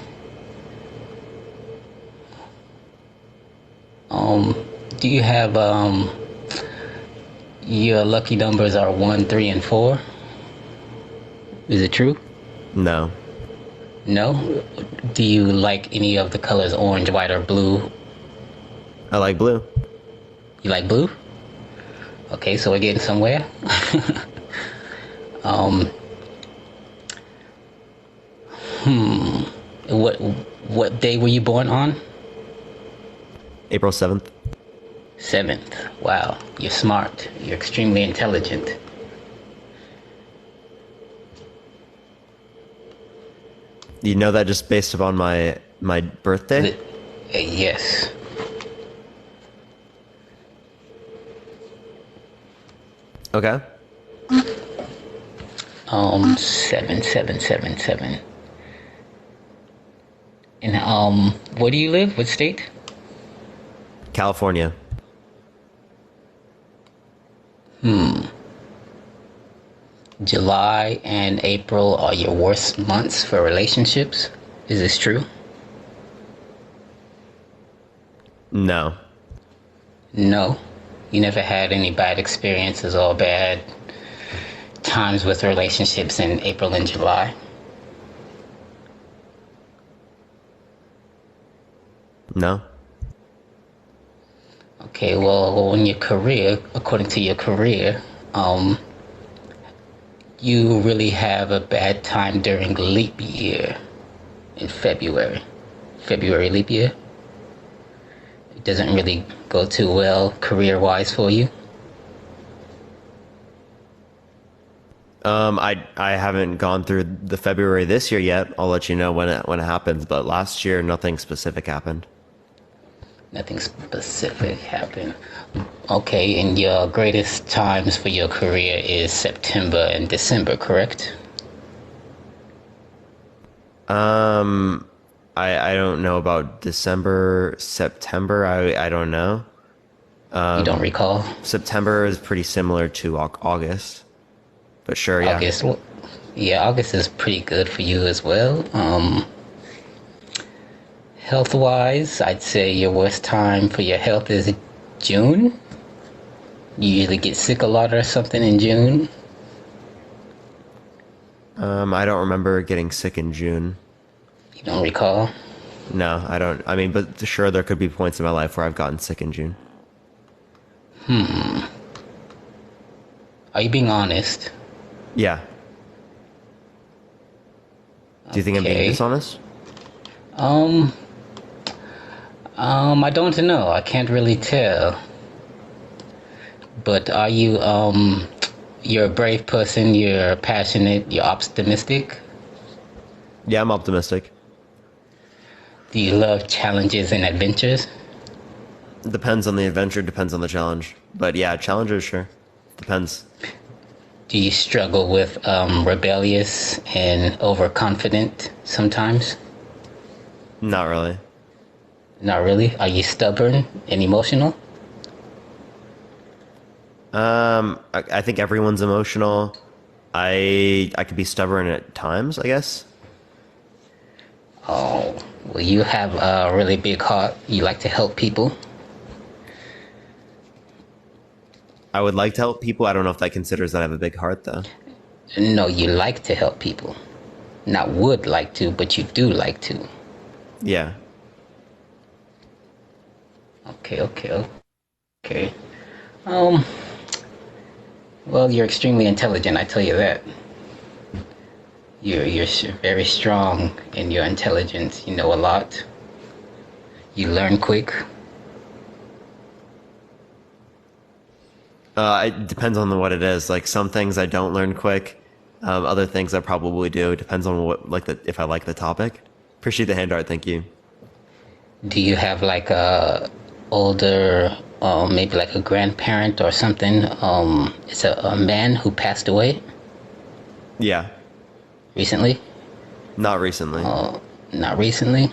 do you have, your lucky numbers are 1, 3, and 4? Is it true? No. No? Do you like any of the colors orange, white, or blue? I like blue. You like blue? Okay, so we're getting somewhere. What day were you born on? April 7th. 7th. Wow, you're smart. You're extremely intelligent. You know that just based upon my birthday? Yes. Okay. 7. And where do you live? What state? California. July and April are your worst months for relationships. Is this true? No. No. You never had any bad experiences or bad times with relationships in April and July? No. Okay, well, in your career, according to your career, you really have a bad time during leap year in February. February leap year? It doesn't really go too well career-wise for you? I haven't gone through the February this year yet. I'll let you know when it happens. But last year, nothing specific happened. Nothing specific happened. Okay, and your greatest times for your career is September and December, correct? I don't know about December, September. I don't know. You don't recall? September is pretty similar to August. But sure, yeah. August, yeah, August is pretty good for you as well. Health-wise, I'd say your worst time for your health is June. You usually get sick a lot or something in June. I don't remember getting sick in June. You don't recall? No, I don't. I mean, but sure, there could be points in my life where I've gotten sick in June. Are you being honest? Yeah. Do you think I'm being Okay. dishonest? I don't know. I can't really tell. But are you, you're a brave person, you're passionate, you're optimistic? Yeah, I'm optimistic. Do you love challenges and adventures? Depends on the adventure, depends on the challenge. But yeah, challenges, sure. Depends. Do you struggle with rebellious and overconfident sometimes? Not really. Not really? Are you stubborn and emotional? I think everyone's emotional. I could be stubborn at times, I guess. Oh, well, you have a really big heart. You like to help people. I would like to help people. I don't know if that considers that I have a big heart, though. No, you like to help people. Not would like to, but you do like to. Yeah. Okay. Well, you're extremely intelligent, I tell you that. You're very strong in your intelligence. You know a lot. You learn quick. It depends on what it is. Like some things I don't learn quick. Other things I probably do. It depends on if I like the topic. Appreciate the hand art. Thank you. Do you have like a older, maybe like a grandparent or something? It's a man who passed away Yeah. recently. Not recently. Not recently.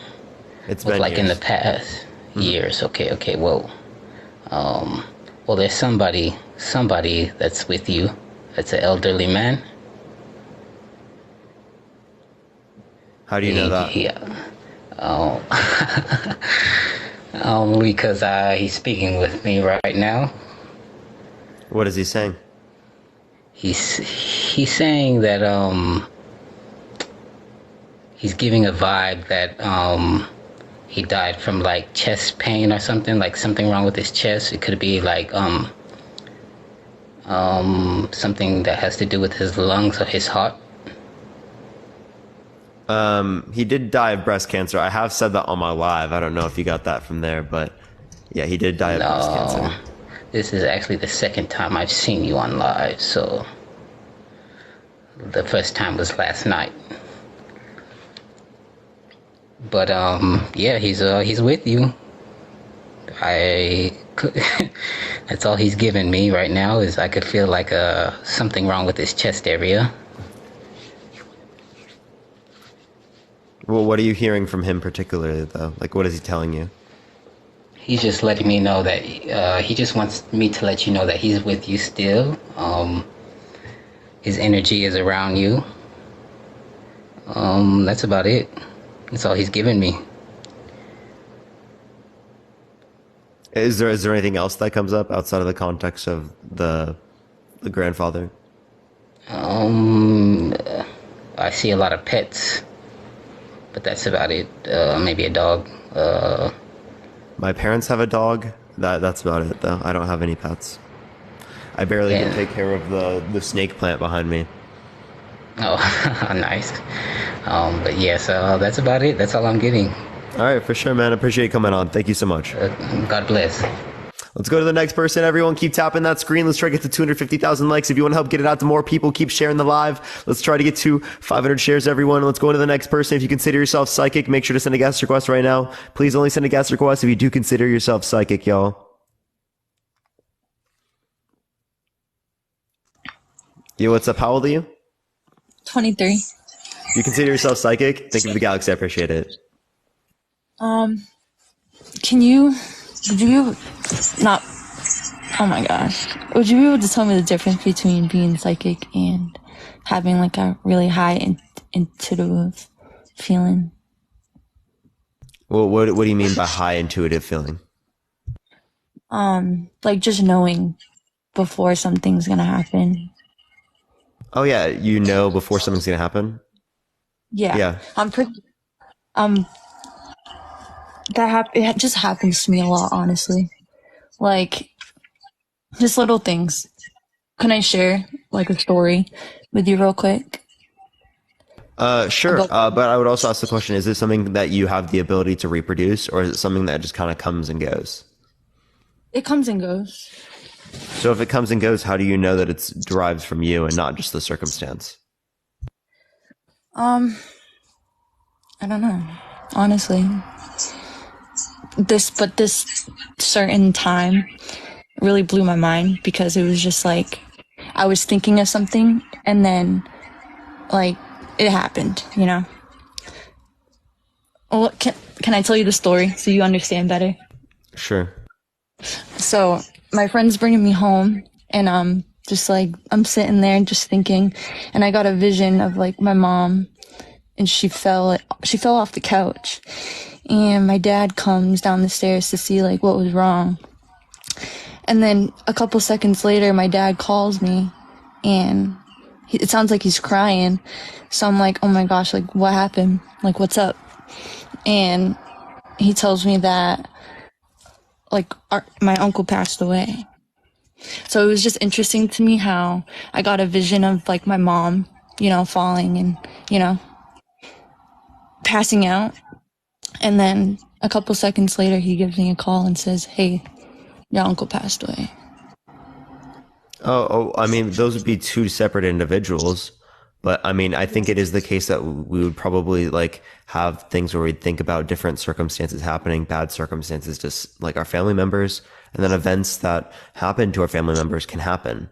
It's But been like in the years. past years. Okay. Well, there's somebody that's with you. That's an elderly man. How do you know that? Yeah. Because he's speaking with me right now. What is he saying? He's saying that he's giving a vibe that he died from like chest pain or something, like something wrong with his chest. It could be like something that has to do with his lungs or his heart. He did die of breast cancer. I have said that on my live. I don't know if you got that from there, but yeah, he did die of breast cancer. This is actually the second time I've seen you on live, so the first time was last night. But yeah, he's with you. That's all he's given me right now is I could feel like something wrong with his chest area. Well, what are you hearing from him particularly, though? Like, what is he telling you? He's just letting me know that he just wants me to let you know that he's with you still. His energy is around you. That's about it. That's all he's given me. Is there anything else that comes up outside of the context of the grandfather? I see a lot of pets, but that's about it. Maybe a dog. My parents have a dog. That's about it, though. I don't have any pets. I barely can take care of the snake plant behind me. Oh, nice. But yeah, so that's about it. That's all I'm getting. All right, for sure, man. Appreciate you coming on. Thank you so much. God bless. Let's go to the next person. Everyone keep tapping that screen. Let's try to get to 250,000 likes. If you want to help get it out to more people, keep sharing the live. Let's try to get to 500 shares, everyone. Let's go into the next person. If you consider yourself psychic, make sure to send a guest request right now. Please only send a guest request if you do consider yourself psychic, y'all. Yo, what's up? How old are you? 23. You consider yourself psychic? Thank you for the galaxy. I appreciate it. Would you not, oh my gosh. Would you be able to tell me the difference between being psychic and having like a really high intuitive feeling? Well, what do you mean by high intuitive feeling? Like just knowing before something's gonna happen. Oh yeah, you know before something's gonna happen? Yeah. Yeah. I'm pretty, it just happens to me a lot, honestly. Like, just little things. Can I share, like, a story with you real quick? Sure. But I would also ask the question, is this something that you have the ability to reproduce, or is it something that just kind of comes and goes? It comes and goes. So if it comes and goes, how do you know that it's derived from you and not just the circumstance? I don't know, honestly. This certain time really blew my mind because it was just like I was thinking of something and then like it happened, you know. Well, can I tell you the story so you understand better? Sure. So my friend's bringing me home and just like I'm sitting there and just thinking, and I got a vision of like my mom and she fell off the couch. And my dad comes down the stairs to see like what was wrong. And then a couple seconds later, my dad calls me and it sounds like he's crying. So I'm like, oh my gosh, like what happened? Like what's up? And he tells me that like my uncle passed away. So it was just interesting to me how I got a vision of like my mom, you know, falling and, you know, passing out. And then a couple seconds later, he gives me a call and says, hey, your uncle passed away. Oh, I mean, those would be two separate individuals. But I mean, I think it is the case that we would probably like have things where we'd think about different circumstances happening, bad circumstances, just like our family members, and then events that happen to our family members can happen.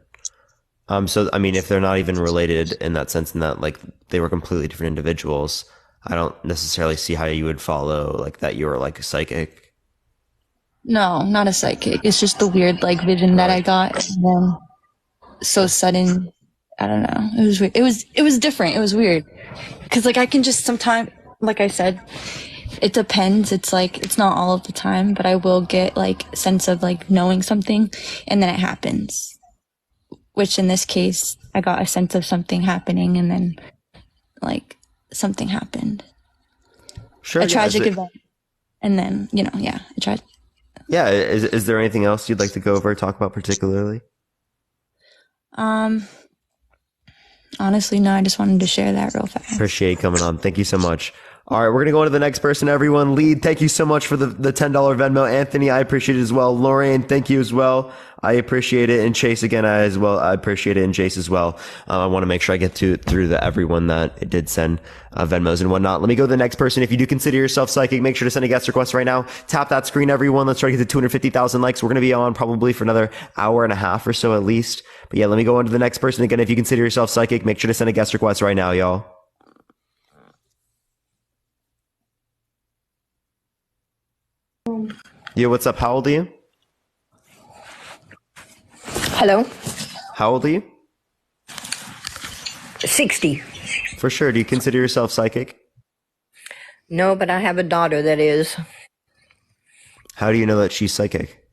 So, I mean, if they're not even related in that sense, in that like they were completely different individuals, I don't necessarily see how you would follow like that you were like a psychic. No, not a psychic. It's just the weird like vision that I got, and then so sudden. I don't know. It was weird. It was different. It was weird because like I can just sometimes, like I said, it depends. It's like it's not all of the time, but I will get like a sense of like knowing something, and then it happens. Which in this case, I got a sense of something happening, and then like something happened. Sure. A tragic event. And then, you know, yeah, I tried. Yeah. Is there anything else you'd like to go over, talk about particularly? Honestly, no, I just wanted to share that real fast. Appreciate you coming on. Thank you so much. All right, we're going to go on to the next person, everyone. Lead, thank you so much for the $10 Venmo. Anthony, I appreciate it as well. Lorraine, thank you as well. I appreciate it. And Chase, again, I appreciate it. And Chase as well. I want to make sure I get through everyone that did send Venmos and whatnot. Let me go to the next person. If you do consider yourself psychic, make sure to send a guest request right now. Tap that screen, everyone. Let's try to get to 250,000 likes. We're going to be on probably for another hour and a half or so at least. But yeah, let me go on to the next person. Again, if you consider yourself psychic, make sure to send a guest request right now, y'all. Yeah, what's up? How old are you? Hello? How old are you? 60. For sure. Do you consider yourself psychic? No, but I have a daughter that is. How do you know that she's psychic?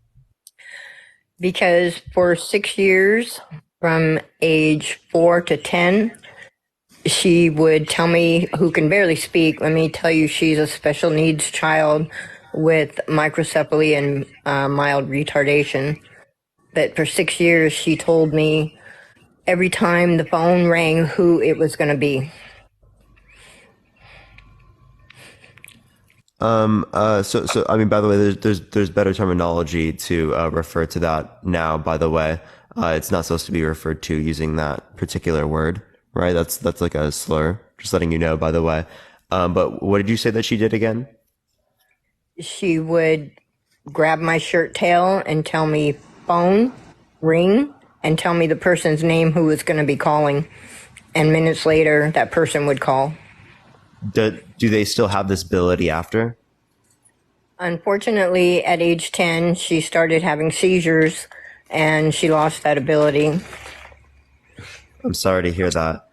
Because for 6 years, from age 4 to 10, she would tell me, who can barely speak, let me tell you, she's a special needs child with microcephaly and mild retardation. But for 6 years, she told me every time the phone rang who it was going to be. So I mean, by the way, there's better terminology to refer to that now. By the way, it's not supposed to be referred to using that particular word, right? That's like a slur. Just letting you know, by the way. But what did you say that she did again? She would grab my shirt tail and tell me phone, ring, and tell me the person's name who was going to be calling. And minutes later, that person would call. Do they still have this ability after? Unfortunately, at age 10, she started having seizures and she lost that ability. I'm sorry to hear that.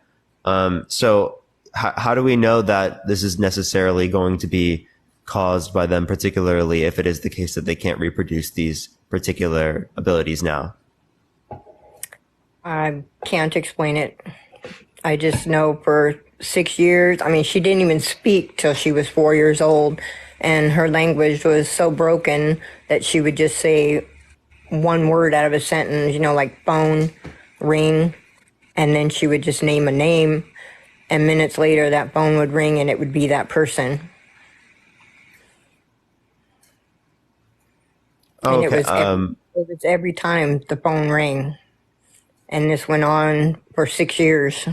So how do we know that this is necessarily going to be caused by them, particularly if it is the case that they can't reproduce these particular abilities now? I can't explain it. I just know for 6 years, I mean, she didn't even speak till she was 4 years old, and her language was so broken that she would just say one word out of a sentence, like phone, ring, and then she would just name a name, and minutes later that phone would ring and it would be that person. Oh, And okay. it was every time the phone rang. And this went on for 6 years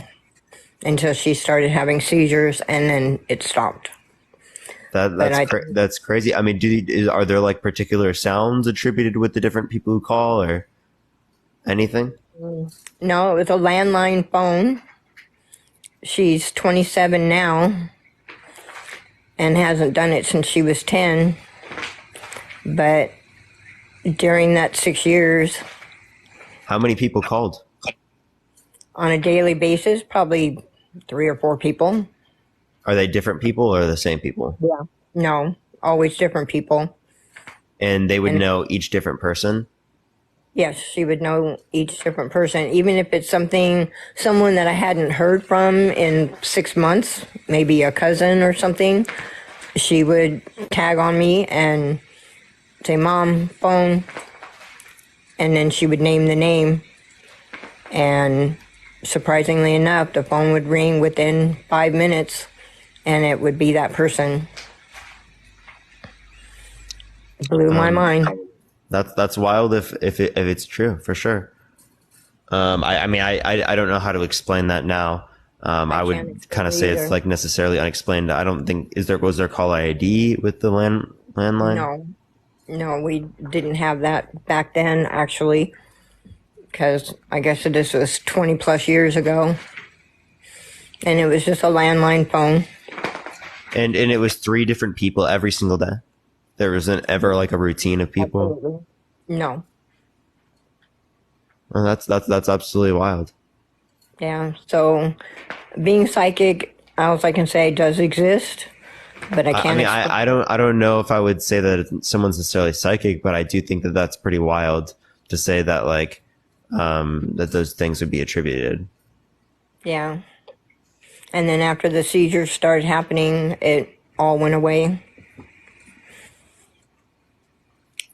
until she started having seizures, and then it stopped. That's crazy. I mean, are there like particular sounds attributed with the different people who call or anything? No, it was a landline phone. She's 27 now and hasn't done it since she was 10. But during that 6 years, How many people called? on a daily basis, probably 3 or 4 people. Are they different people or the same people? Yeah. No, always different people. And they would know each different person? Yes, she would know each different person, even if it's someone that I hadn't heard from in 6 months, maybe a cousin or something. She would tag on me and say, "Mom, phone," and then she would name the name. And surprisingly enough, the phone would ring within 5 minutes, and it would be that person. It blew my mind. That's wild if it's true, for sure. I mean, I don't know how to explain that now. I would kind of say it's like necessarily unexplained. I don't think, was there caller ID with the landline? No, we didn't have that back then, actually, because I guess this was 20 plus years ago, and it was just a landline phone. And it was 3 different people every single day. There wasn't ever like a routine of people. Absolutely. No. Well, that's absolutely wild. Yeah. So, being psychic, all I can say, does exist, but I can't. I don't know if I would say that someone's necessarily psychic, but I do think that that's pretty wild to say that like that those things would be attributed. Yeah. And then after the seizures started happening, it all went away.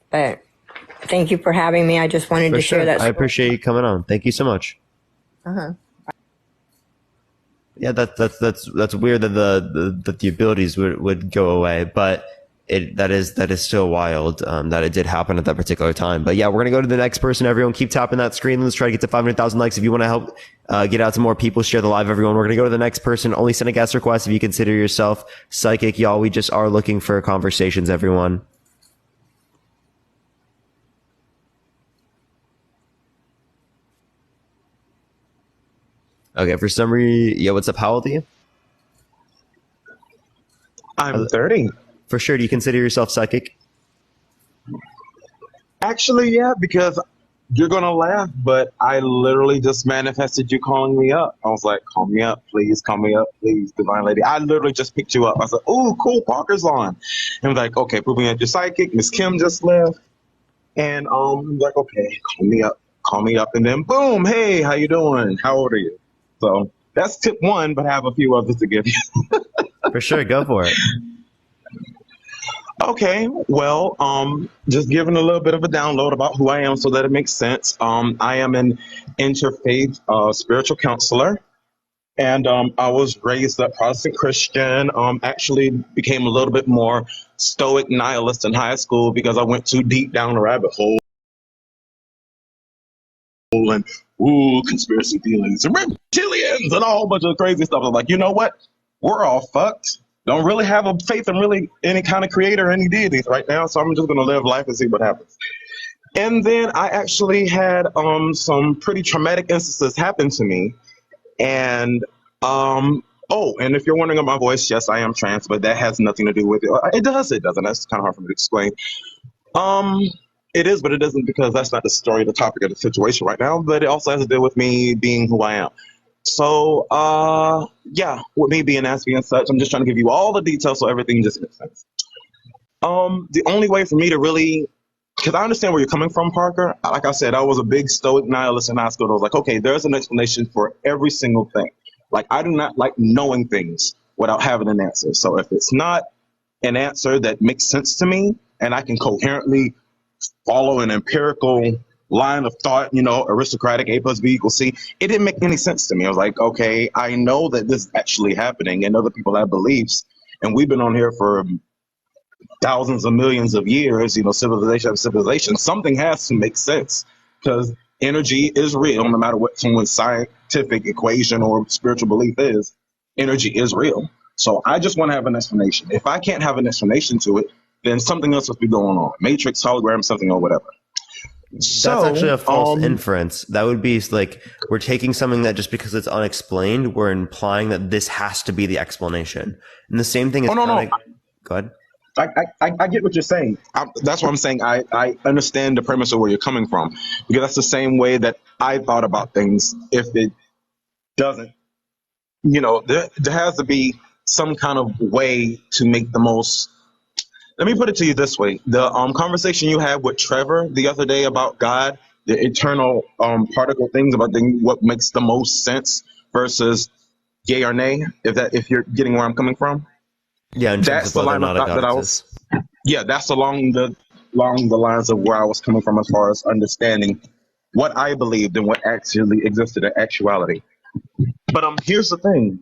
But thank you for having me. I just wanted to share that story. I appreciate you coming on. Thank you so much. Uh-huh. Yeah, that's weird that the abilities would go away, but that is still wild that it did happen at that particular time. But yeah, we're gonna go to the next person. Everyone, keep tapping that screen. Let's try to get to 500,000 likes. If you want to help get out to more people, share the live. Everyone, we're gonna go to the next person. Only send a guest request if you consider yourself psychic, y'all. We just are looking for conversations. Everyone. Okay, for some reason, yeah. What's up? How old are you? I'm 30. For sure. Do you consider yourself psychic? Actually, yeah, because you're going to laugh, but I literally just manifested you calling me up. I was like, call me up, please, divine lady. I literally just picked you up. I said, oh, cool, Parker's on. And I was like, okay, proving that you're psychic. Miss Kim just left. And I'm like, okay, call me up. And then boom, hey, how you doing? How old are you? So that's tip 1, but I have a few others to give you. For sure, go for it. Okay, well, just giving a little bit of a download about who I am so that it makes sense. I am an interfaith spiritual counselor. And I was raised a Protestant Christian. Actually became a little bit more stoic nihilist in high school because I went too deep down the rabbit hole and conspiracy theories and reptilians and a whole bunch of crazy stuff. I'm like, you know what? We're all fucked. Don't really have a faith in really any kind of creator or any deities right now. So I'm just gonna live life and see what happens. And then I actually had some pretty traumatic instances happen to me. And and if you're wondering about my voice, yes, I am trans, but that has nothing to do with it. It doesn't. That's kind of hard for me to explain. It is, but it isn't, because that's not the story, the topic of the situation right now. But it also has to do with me being who I am. So, with me being Aspie and such, I'm just trying to give you all the details so everything just makes sense. The only way for me to really, because I understand where you're coming from, Parker. Like I said, I was a big stoic nihilist in high school. I was like, okay, there's an explanation for every single thing. Like, I do not like knowing things without having an answer. So if it's not an answer that makes sense to me and I can coherently follow an empirical line of thought, aristocratic A plus B equals C, it didn't make any sense to me. I was like, okay, I know that this is actually happening and other people have beliefs. And we've been on here for thousands of millions of years, civilization after civilization. Something has to make sense, because energy is real, no matter what someone's scientific equation or spiritual belief is. Energy is real. So I just want to have an explanation. If I can't have an explanation to it, then something else must be going on. Matrix, hologram, something or whatever. That's actually a false inference. That would be like, we're taking something that just because it's unexplained, we're implying that this has to be the explanation. And the same thing is... no. Go ahead. I get what you're saying. That's what I'm saying. I understand the premise of where you're coming from, because that's the same way that I thought about things. If it doesn't, there has to be some kind of way to make the most. Let me put it to you this way. The conversation you had with Trevor the other day about God, the eternal particle things, about what makes the most sense versus yay or nay, if you're getting where I'm coming from. Yeah, that's the line of thought that I was. Yeah, that's along the lines of where I was coming from as far as understanding what I believed and what actually existed in actuality. But here's the thing: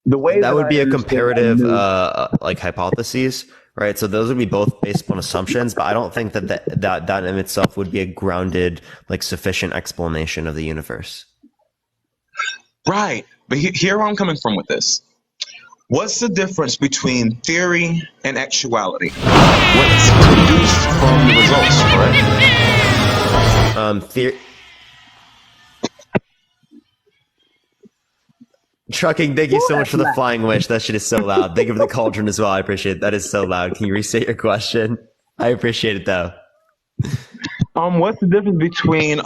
the way that would be a comparative like hypotheses, right? So those would be both based on assumptions, but I don't think that in itself would be a grounded, sufficient explanation of the universe. Right, but here I'm coming from with this. What's the difference between theory and actuality? What's produced from the results, correct? Trucking, thank you so much for the flying wish. That shit is so loud. Thank you for the cauldron as well. I appreciate it. That is so loud. Can you restate your question? I appreciate it though. What's the difference between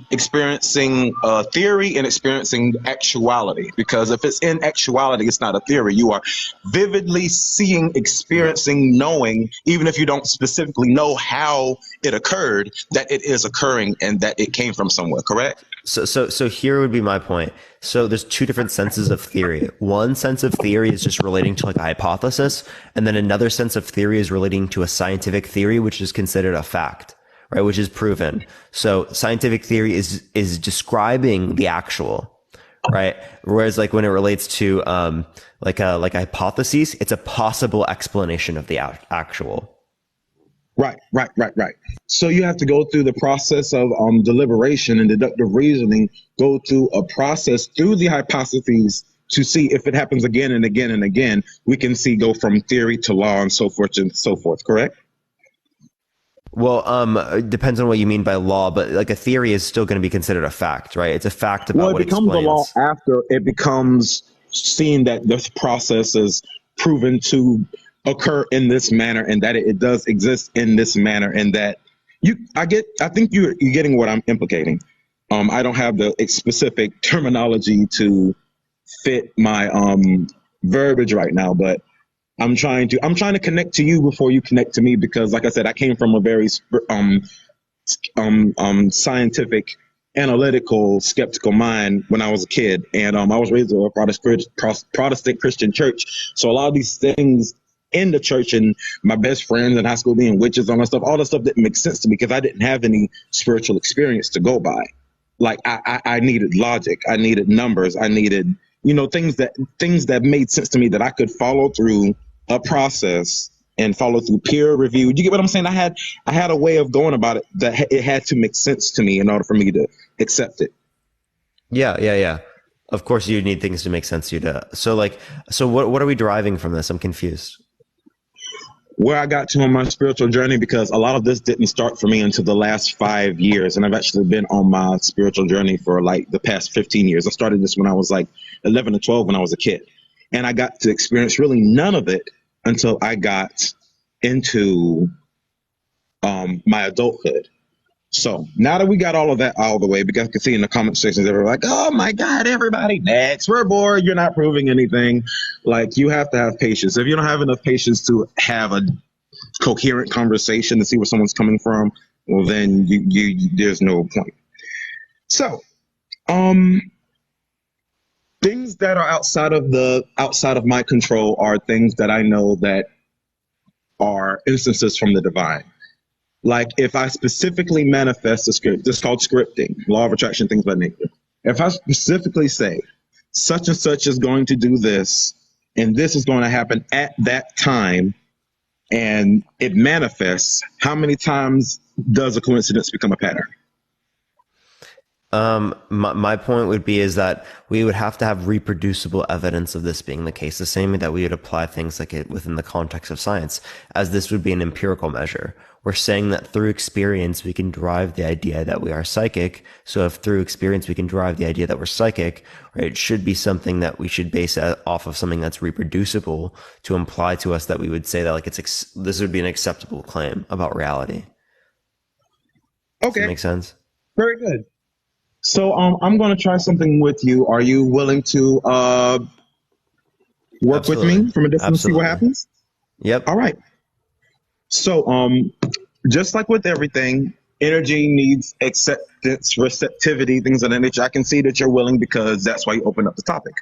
experiencing theory and experiencing actuality? Because if it's in actuality, it's not a theory. You are vividly seeing, experiencing, knowing, even if you don't specifically know how it occurred, that it is occurring and that it came from somewhere, correct? So here would be my point. So there's two different senses of theory. One sense of theory is just relating to a hypothesis, and then another sense of theory is relating to a scientific theory, which is considered a fact. Right, which is proven. So scientific theory is describing the actual, right? Whereas when it relates to like a hypothesis, it's a possible explanation of the actual. Right. So you have to go through the process of deliberation and deductive reasoning, go through a process through the hypotheses to see if it happens again and again and again. We can go from theory to law and so forth, correct? Well, it depends on what you mean by law, but a theory is still going to be considered a fact, right? It's a fact about what it explains. Well, it becomes a law after it becomes seen that this process is proven to occur in this manner, and that it does exist in this manner, and that I think you're getting what I'm implicating. I don't have the specific terminology to fit my verbiage right now, but I'm trying to connect to you before you connect to me, because like I said, I came from a very scientific, analytical, skeptical mind when I was a kid, and I was raised in a Protestant Christian church. So a lot of these things in the church and my best friends in high school being witches, all that stuff didn't make sense to me because I didn't have any spiritual experience to go by. like I needed logic, I needed numbers, I needed, things that made sense to me, that I could follow through a process and follow through peer review. You get what I'm saying? I had a way of going about it that it had to make sense to me in order for me to accept it. Yeah. Of course, you need things to make sense to you. So what are we deriving from this? I'm confused. Where I got to on my spiritual journey, because a lot of this didn't start for me until the last 5 years. And I've actually been on my spiritual journey for like the past 15 years. I started this when I was like 11 or 12 when I was a kid. And I got to experience really none of it until I got into my adulthood. So now that we got all of that out of the way, because I can see in the comment sections, they're like, oh my God, everybody, next, we're bored. You're not proving anything. Like, you have to have patience. If you don't have enough patience to have a coherent conversation to see where someone's coming from, well, then you there's no point. So, things that are outside of my control are things that I know that are instances from the divine. Like, if I specifically manifest a script, this is called scripting, law of attraction, things like nature. If I specifically say such and such is going to do this, and this is going to happen at that time, and it manifests, how many times does a coincidence become a pattern? My point would be is that we would have to have reproducible evidence of this being the case, the same way that we would apply things like it within the context of science, as this would be an empirical measure. We're saying that through experience, we can derive the idea that we are psychic. So if through experience, we can derive the idea that we're psychic, right, it should be something that we should base off of something that's reproducible to imply to us that we would say that like this would be an acceptable claim about reality. Okay. Does that make sense? Very good. So I'm going to try something with you. Are you willing to work Absolutely. with me from a distance and see what happens? Yep. All right. So just like with everything, energy needs acceptance, receptivity, things of that nature. I can see that you're willing because that's why you opened up the topic.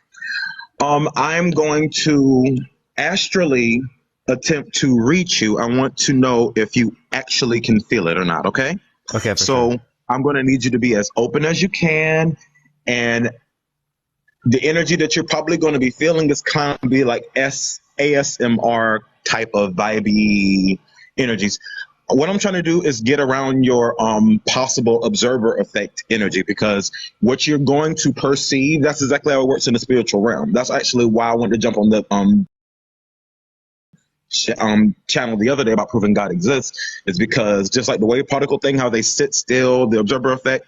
I'm going to astrally attempt to reach you. I want to know if you actually can feel it or not, okay? Okay. So sure. I'm going to need you to be as open as you can. And the energy that you're probably going to be feeling is kind of be like ASMR type of vibey energies. What I'm trying to do is get around your possible observer effect energy, because what you're going to perceive, that's exactly how it works in the spiritual realm. That's actually why I wanted to jump on the channel the other day about proving God exists, is because just like the wave particle thing, how they sit still, the observer effect,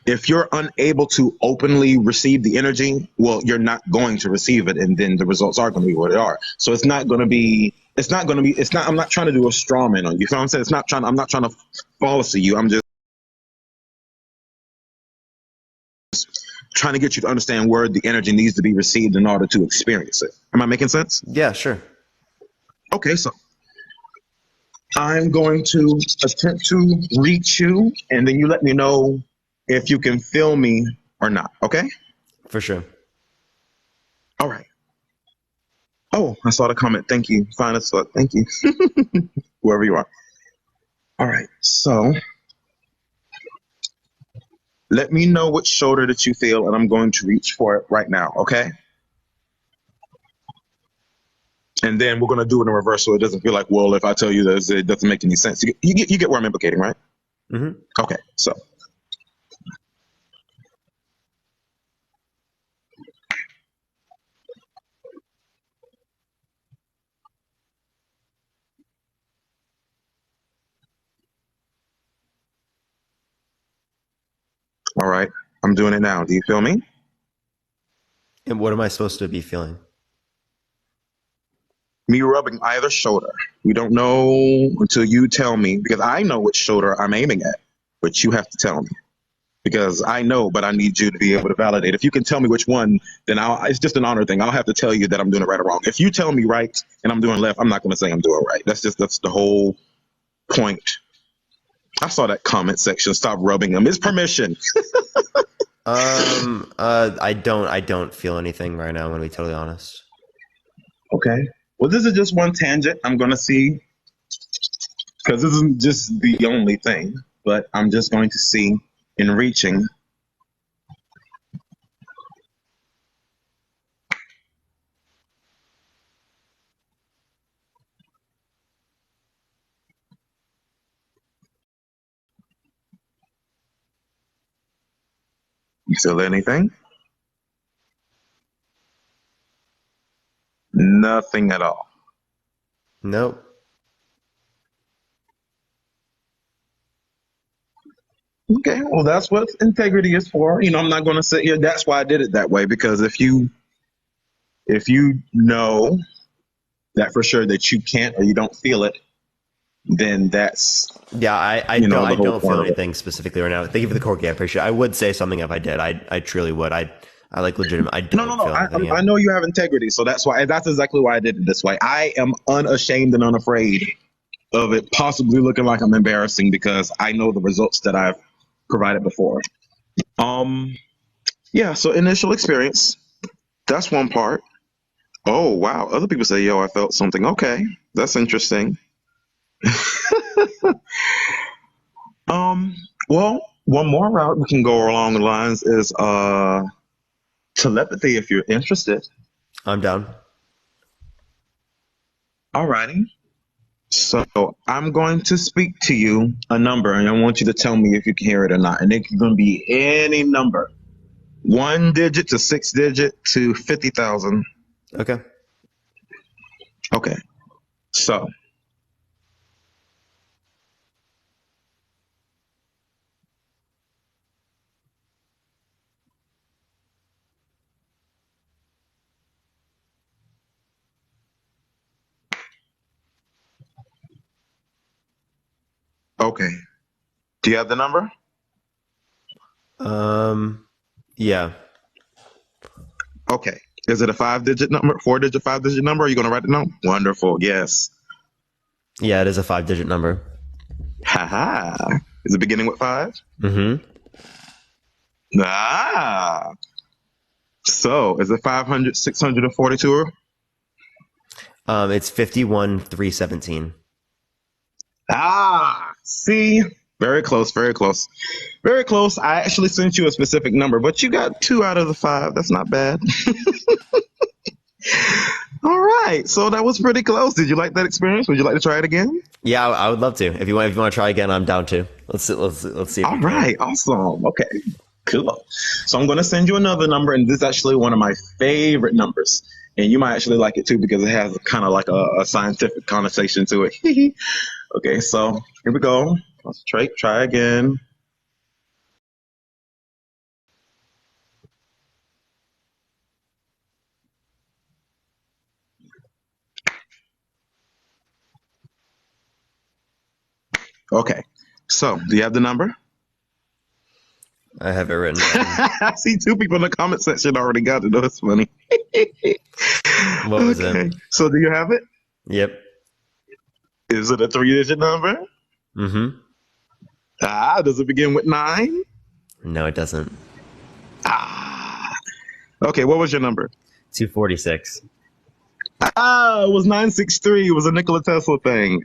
if you're unable to openly receive the energy, well, you're not going to receive it, and then the results are going to be what they are. So I'm not trying to do a straw man on you. You know what I'm saying? I'm not trying to fallacy you. I'm just trying to get you to understand where the energy needs to be received in order to experience it. Am I making sense? Yeah, sure. Okay, so I'm going to attempt to reach you, and then you let me know if you can feel me or not, okay? For sure. All right. Oh, I saw the comment. Thank you. Fine as fuck. Thank you. Whoever you are. All right, so let me know which shoulder that you feel, and I'm going to reach for it right now, okay? And then we're going to do it in reverse, so it doesn't feel like, well, if I tell you this, it doesn't make any sense. You get where I'm implicating, right? Mm-hmm. Okay, so. All right, I'm doing it now. Do you feel me? And what am I supposed to be feeling? Me rubbing either shoulder. We don't know until you tell me, because I know which shoulder I'm aiming at, but you have to tell me. Because I know, but I need you to be able to validate. If you can tell me which one, then it's just an honor thing. I'll have to tell you that I'm doing it right or wrong. If you tell me right and I'm doing left, I'm not going to say I'm doing right. That's the whole point. I saw that comment section. Stop rubbing them. It's permission. I don't feel anything right now. I'm going to be totally honest. Okay. Well, this is just one tangent. I'm going to see, because this isn't just the only thing, but I'm just going to see in reaching feel anything? Nothing at all. Nope. Okay, well, that's what integrity is for. I'm not going to sit here. That's why I did it that way, because if you know that for sure that you can't or you don't feel it, then that's I the don't whole feel point of it. anything specifically right now. Thank you for the corky. I appreciate it. I would say something if I did. I truly would. I like legitimate. I don't No. feel anything yet. I know you have integrity, so that's exactly why I did it this way. I am unashamed and unafraid of it possibly looking like I'm embarrassing, because I know the results that I've provided before. Yeah, so initial experience, that's one part. Oh, wow. Other people say, yo, I felt something. Okay, that's interesting. Well, one more route we can go along the lines is telepathy, if you're interested. I'm down. Alrighty. So I'm going to speak to you a number, and I want you to tell me if you can hear it or not. And it's going to be any number, 1 digit to 6 digit to 50,000. Okay. Okay. So okay. Do you have the number? Yeah. Okay. Is it a 5-digit number, 4-digit, 5-digit number? Are you going to write it down? Wonderful. Yes. Yeah, it is a 5-digit number. Haha. Is it beginning with 5? Mm-hmm. Ah. So is it 500, 642? It's 51,317. Ah, see, very close, very close, very close. I actually sent you a specific number, but you got 2 out of the 5. That's not bad. All right, so that was pretty close. Did you like that experience? Would you like to try it again? Yeah, I would love to. If you want to try again, I'm down too. Let's see. All right, awesome. Okay, cool. So I'm going to send you another number, and this is actually one of my favorite numbers. And you might actually like it too, because it has kind of like a scientific connotation to it. Okay, so here we go. Let's try again. Okay, so do you have the number? I have it written. I see 2 people in the comment section already got it. That's funny. What was it? So do you have it? Yep. Is it a 3-digit number? Mm-hmm. Does it begin with 9? No, it doesn't. Okay, what was your number? 246. It was 963. It was a Nikola Tesla thing.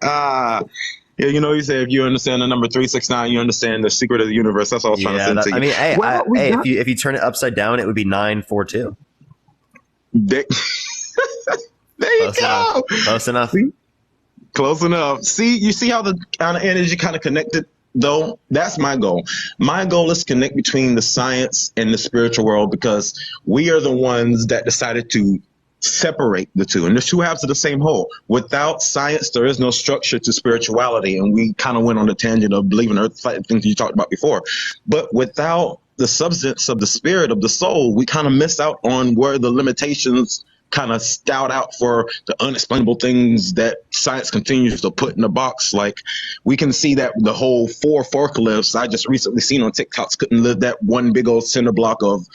Yeah, you say if you understand the number 369, you understand the secret of the universe. That's all I was trying to send to you. I mean, hey, if you turn it upside down, it would be 942. There you go. Close enough. See? Close enough. See, you see how the kind of energy kind of connected, though? That's my goal. My goal is to connect between the science and the spiritual world, because we are the ones that decided to separate the two. And the two halves of the same whole. Without science, there is no structure to spirituality. And we kind of went on the tangent of believing earth, things you talked about before. But without the substance of the spirit of the soul, we kind of miss out on where the limitations kind of stout out for the unexplainable things that science continues to put in a box. Like, we can see that the whole 4 forklifts I just recently seen on TikToks couldn't lift that one big old cinder block of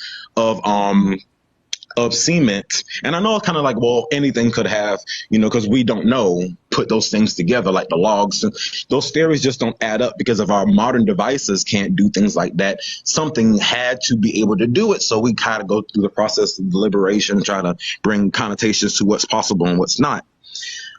cement. And I know it's kind of like, well, anything could have, because we don't know, put those things together, like the logs. And those theories just don't add up, because if our modern devices can't do things like that, something had to be able to do it. So we kind of go through the process of deliberation, try to bring connotations to what's possible and what's not.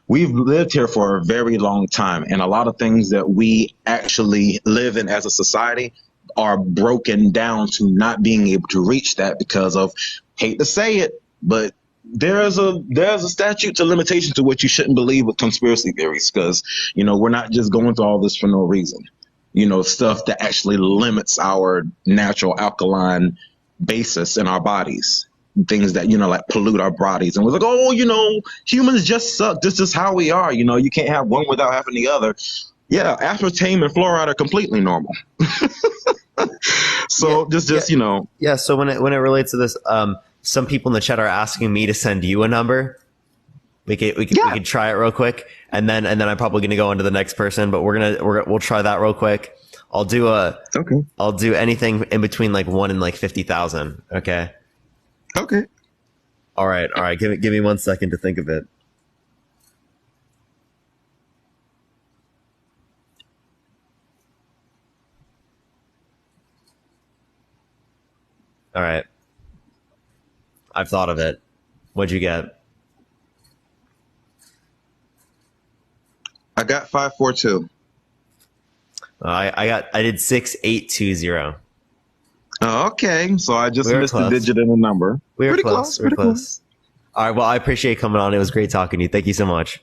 We've lived here for a very long time, and a lot of things that we actually live in as a society are broken down to not being able to reach that because of, hate to say it, but there's a statute to limitation to what you shouldn't believe with conspiracy theories, because we're not just going through all this for no reason. Stuff that actually limits our natural alkaline basis in our bodies. Things that, like pollute our bodies. And we're like, oh, humans just suck. This is how we are. You can't have one without having the other. Yeah, aspartame and fluoride are completely normal. So Yeah, so when it relates to this, some people in the chat are asking me to send you a number. We could try it real quick, and then I'm probably gonna go on to the next person, but we'll try that real quick. I'll do anything in between like 1 and like 50,000. Okay. Okay. All right. Give me 1 second to think of it. All right. I've thought of it. What'd you get? I got 542. I did 6820. Oh, okay. So I just missed close. a digit in the number. We were Pretty close. Pretty close. All right. Well, I appreciate you coming on. It was great talking to you. Thank you so much.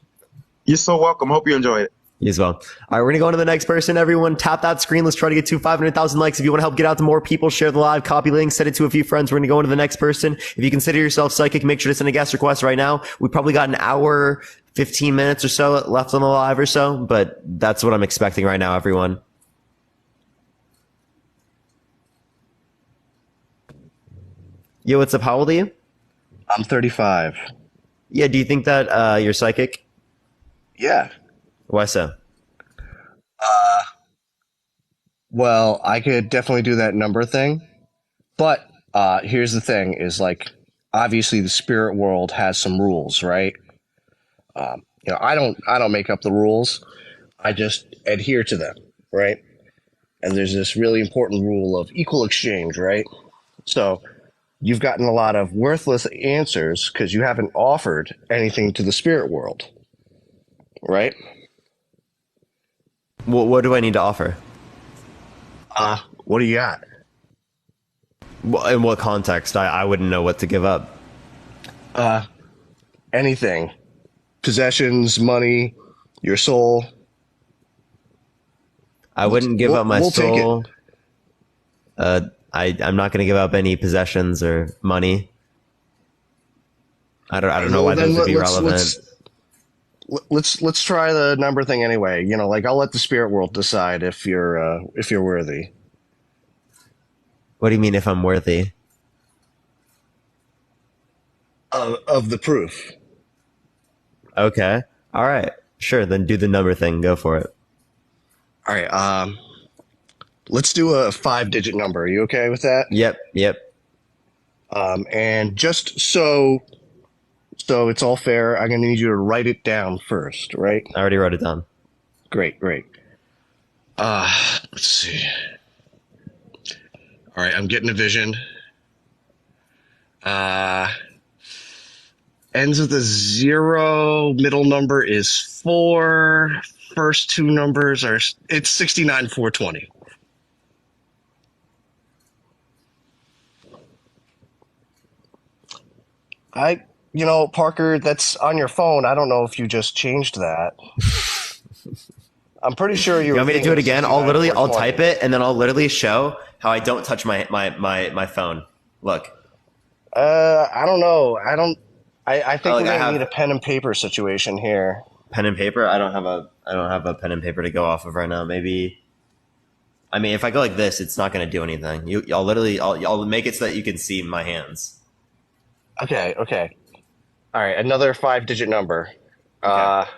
You're so welcome. Hope you enjoy it. You as well. All right, we're going to go on to the next person. Everyone, tap that screen. Let's try to get to 500,000 likes. If you want to help get out to more people, share the live, copy link, send it to a few friends. We're going to go on to the next person. If you consider yourself psychic, make sure to send a guest request right now. We probably got an hour, 15 minutes or so left on the live or so, but that's what I'm expecting right now, everyone. Yo, what's up? How old are you? I'm 35. Yeah, do you think that you're psychic? Yeah. Why so? Well, I could definitely do that number thing, but here's the thing: is like obviously the spirit world has some rules, right? I don't make up the rules; I just adhere to them, right? And there's this really important rule of equal exchange, right? So you've gotten a lot of worthless answers because you haven't offered anything to the spirit world, right? What do I need to offer? What do you got? In what context? I wouldn't know what to give up. Anything. Possessions, money, your soul. I wouldn't give up my soul. Take it. I'm not going to give up any possessions or money. I don't know why those would be relevant. Let's try the number thing anyway. Like I'll let the spirit world decide if you're worthy. What do you mean if I'm worthy? Of the proof. Okay. All right. Sure. Then do the number thing. Go for it. All right. Let's do a 5-digit number. Are you okay with that? Yep. And just so it's all fair, I'm going to need you to write it down first, right? I already wrote it down. Great. Let's see. All right, I'm getting a vision. Ends with a 0, middle number is 4, first two numbers it's 69420. Parker, that's on your phone. I don't know if you just changed that. I'm pretty sure you want me to do it again? I'll type it and then I'll literally show how I don't touch my phone. Look. I don't know. I think we're gonna need a pen and paper situation here. Pen and paper? I don't have a pen and paper to go off of right now. Maybe. I mean, if I go like this, it's not gonna do anything. I'll make it so that you can see my hands. Okay. All right, another 5-digit number. Okay.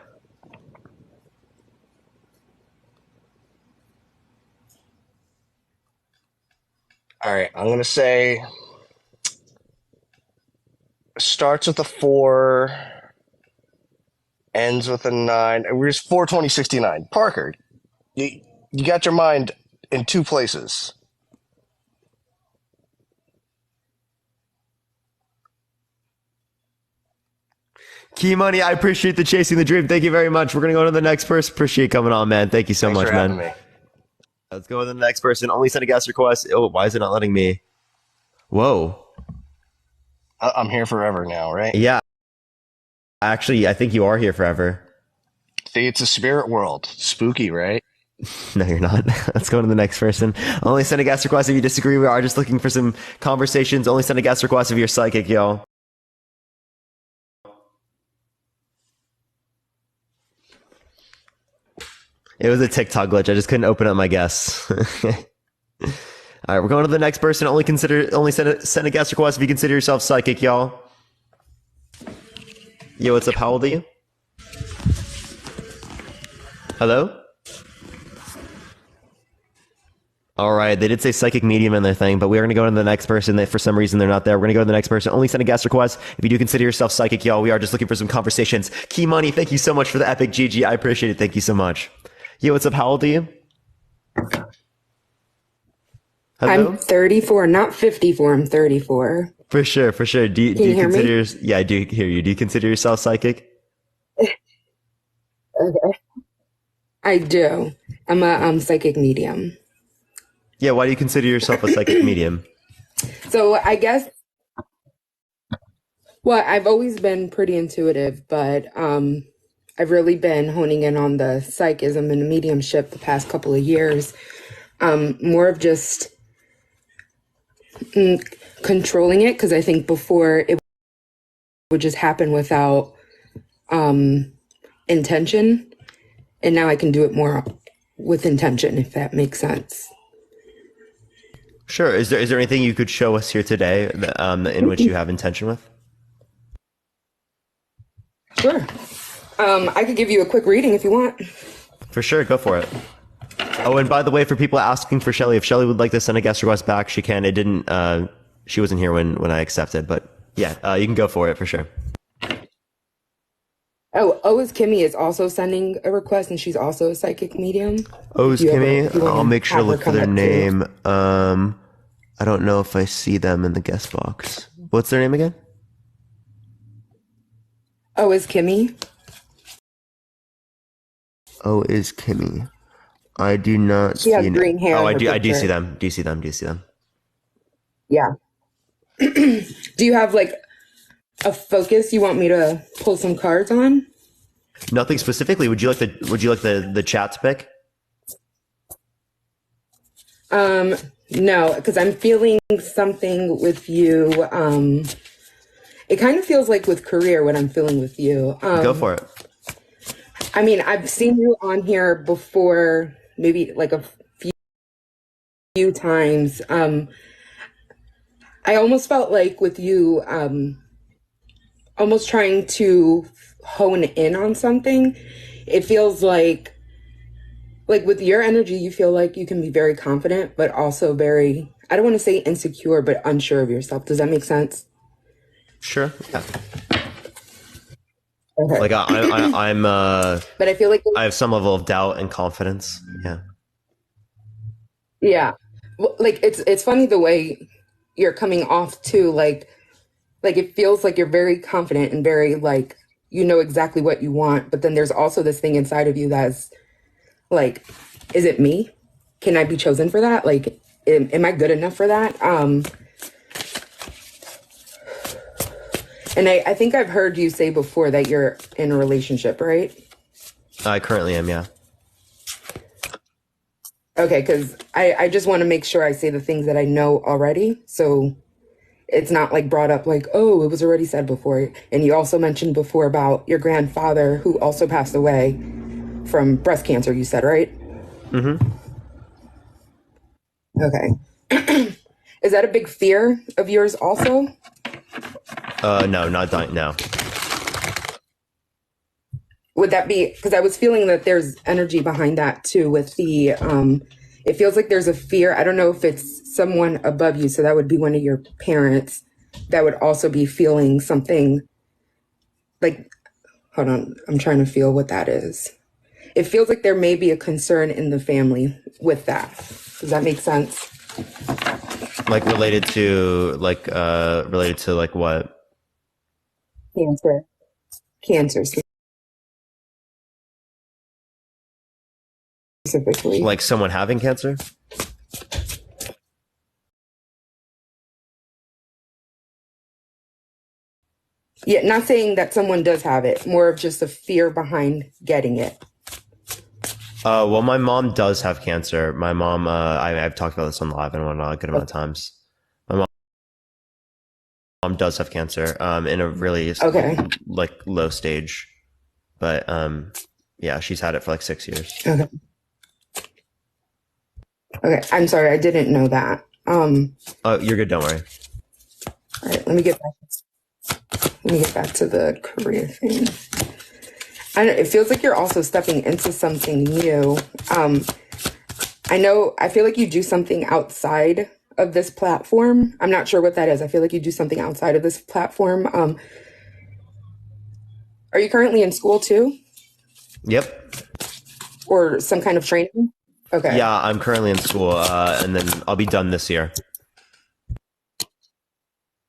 All right, I'm gonna say starts with a 4, ends with a 9. We're just 42069. Parker, you got your mind in two places. Key Money, I appreciate the chasing the dream. Thank you very much. We're gonna go to the next person. Appreciate you coming on, man. Thank you so much, man. Me. Let's go to the next person. Only send a guest request. Oh, why is it not letting me? Whoa. I'm here forever now, right? Yeah. Actually, I think you are here forever. See, it's a spirit world. Spooky, right? No, you're not. Let's go to the next person. Only send a guest request if you disagree. We are just looking for some conversations. Only send a guest request if you're psychic, y'all. It was a TikTok glitch. I just couldn't open up my guess. All right, we're going to the next person. Only send a guest request if you consider yourself psychic, y'all. Yo, what's up? How old are you? Hello? All right, they did say psychic medium in their thing, but we're going to go to the next person. That for some reason they're not there. We're going to go to the next person. Only send a guest request if you do consider yourself psychic, y'all. We are just looking for some conversations. Key Money, thank you so much for the epic GG. I appreciate it. Thank you so much. Yo, what's up? How old are you? Hello? I'm 34, not 54. I'm 34. For sure. Do you hear me? consider? Yeah, I do hear you. Do you consider yourself psychic? Okay. I do. I'm a psychic medium. Yeah, why do you consider yourself a psychic medium? So I guess, well, I've always been pretty intuitive, but I've really been honing in on the psychism and the mediumship the past couple of years. More of just controlling it, because I think before it would just happen without intention, and now I can do it more with intention, if that makes sense. Sure. Is there anything you could show us here today in which you have intention with? Sure. I could give you a quick reading if you want. For sure, go for it. Oh, and by the way, for people asking for Shelly, if Shelly would like to send a guest request back, she can. It didn't. She wasn't here when I accepted, but yeah, you can go for it for sure. Oh, is Kimmy is also sending a request, and she's also a psychic medium. Oh, is Kimmy? I'll make sure to look for their come up name. I don't know if I see them in the guest box. What's their name again? Oh, is Kimmy? Oh, is Kimmy? I do not She see. has green hair Oh, in I her do. I do picture. see them. Do you see them? Do you see them? Yeah. Do you have like a focus you want me to pull some cards on? Nothing specifically. Would you like the chat to pick? No, because I'm feeling something with you. It kind of feels like with career what I'm feeling with you. Go for it. I mean, I've seen you on here before, maybe like a few times. I almost felt like with you, almost trying to hone in on something. It feels like with your energy, you feel like you can be very confident, but also very, I don't want to say insecure, but unsure of yourself. Does that make sense? Sure. Yeah. Okay. Like I'm. But I feel like I have some level of doubt and confidence. Yeah. yeah. Well, like it's funny the way you're coming off too. Like it feels like you're very confident and very like you know exactly what you want, but then there's also this thing inside of you that's like, is it me? Can I be chosen for that? Like, am I good enough for that? And I think I've heard you say before that you're in a relationship, right? I currently am, yeah. Okay, because I just want to make sure I say the things that I know already. So it's not like brought up like, oh, it was already said before. And you also mentioned before about your grandfather who also passed away from breast cancer, you said, right? Mm-hmm. Okay. Is that a big fear of yours also? No, not dying. No. Would that be, because I was feeling that there's energy behind that too with the, it feels like there's a fear. I don't know if it's someone above you, so that would be one of your parents that would also be feeling something like, hold on, I'm trying to feel what that is. It feels like there may be a concern in the family with that. Does that make sense? Like related to what? Cancer specifically. Like someone having cancer? Yeah, not saying that someone does have it, more of just a fear behind getting it. Well, my mom does have cancer. My mom, I've talked about this on live and whatnot a good amount of times. My mom does have cancer, in a really like low stage, but yeah, she's had it for like 6 years. Okay. Okay. I'm sorry, I didn't know that. Oh, you're good. Don't worry. All right. Let me get back to the career thing. It feels like you're also stepping into something new. I feel like you do something outside of this platform. I'm not sure what that is. I feel like you do something outside of this platform. Are you currently in school too? Yep. Or some kind of training? Okay. Yeah, I'm currently in school, and then I'll be done this year.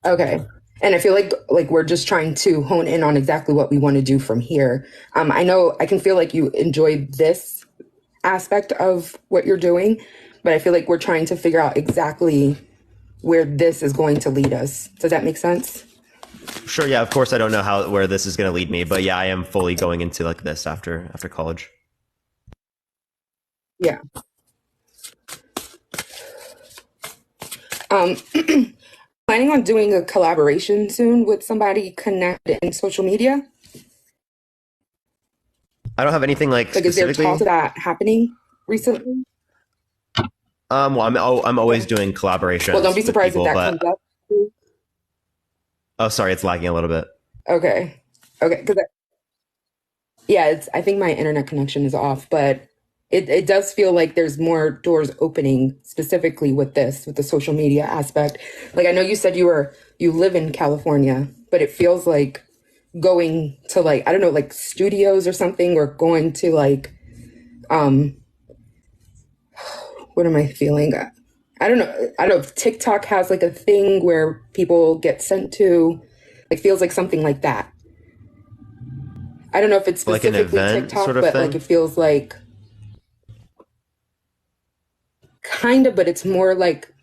Okay. And I feel like we're just trying to hone in on exactly what we want to do from here. I know I can feel like you enjoy this aspect of what you're doing, but I feel like we're trying to figure out exactly where this is going to lead us. Does that make sense? Sure. Yeah. Of course, I don't know where this is going to lead me, but yeah, I am fully going into like this after college. Yeah. Planning on doing a collaboration soon with somebody connected in social media? I don't have anything like Is there specifically. talk of that happening recently? Well, I'm always doing collaborations. Well, don't be surprised with people, if that comes up. Oh, sorry, it's lagging a little bit. Okay. Because I think my internet connection is off, but it does feel like there's more doors opening specifically with the social media aspect. Like, I know you said you live in California, but it feels like going to like, I don't know, like studios or something, or going to like, what am I feeling? I don't know if TikTok has like a thing where people get sent to, like, feels like something like that. I don't know if it's specifically like an event TikTok, sort of but thing? like it feels like kind of, but it's more like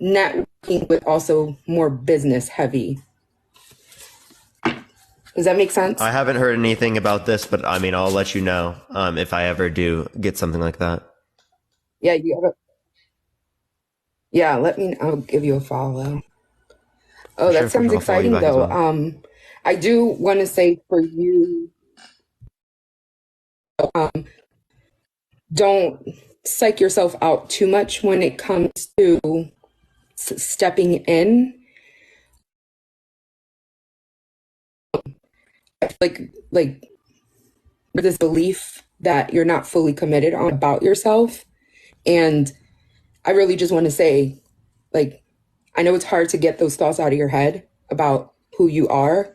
networking with also more business heavy. Does that make sense? I haven't heard anything about this, but I mean, I'll let you know if I ever do get something like that. Yeah, I'll give you a follow. Oh, that sounds I'll follow you exciting back as though. well. I do want to say for you, don't psych yourself out too much when it comes to stepping in. Like this belief that you're not fully committed on about yourself. And I really just want to say, like, I know it's hard to get those thoughts out of your head about who you are,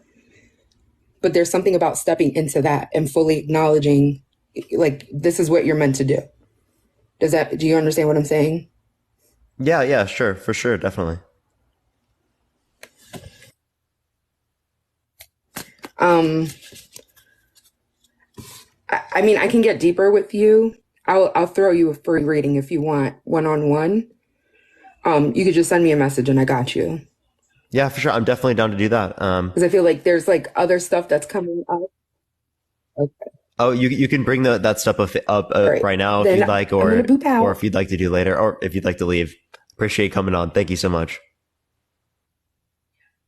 but there's something about stepping into that and fully acknowledging, like, this is what you're meant to do. Do you understand what I'm saying? Yeah, sure, for sure, definitely. I mean, I can get deeper with you. I'll throw you a free reading if you want, one-on-one. You could just send me a message and I got you. Yeah, for sure. I'm definitely down to do that. Because I feel like there's like other stuff that's coming up. Okay. Oh, you can bring that stuff up right now if you'd like, or if you'd like to do later, or if you'd like to leave. Appreciate you coming on. Thank you so much.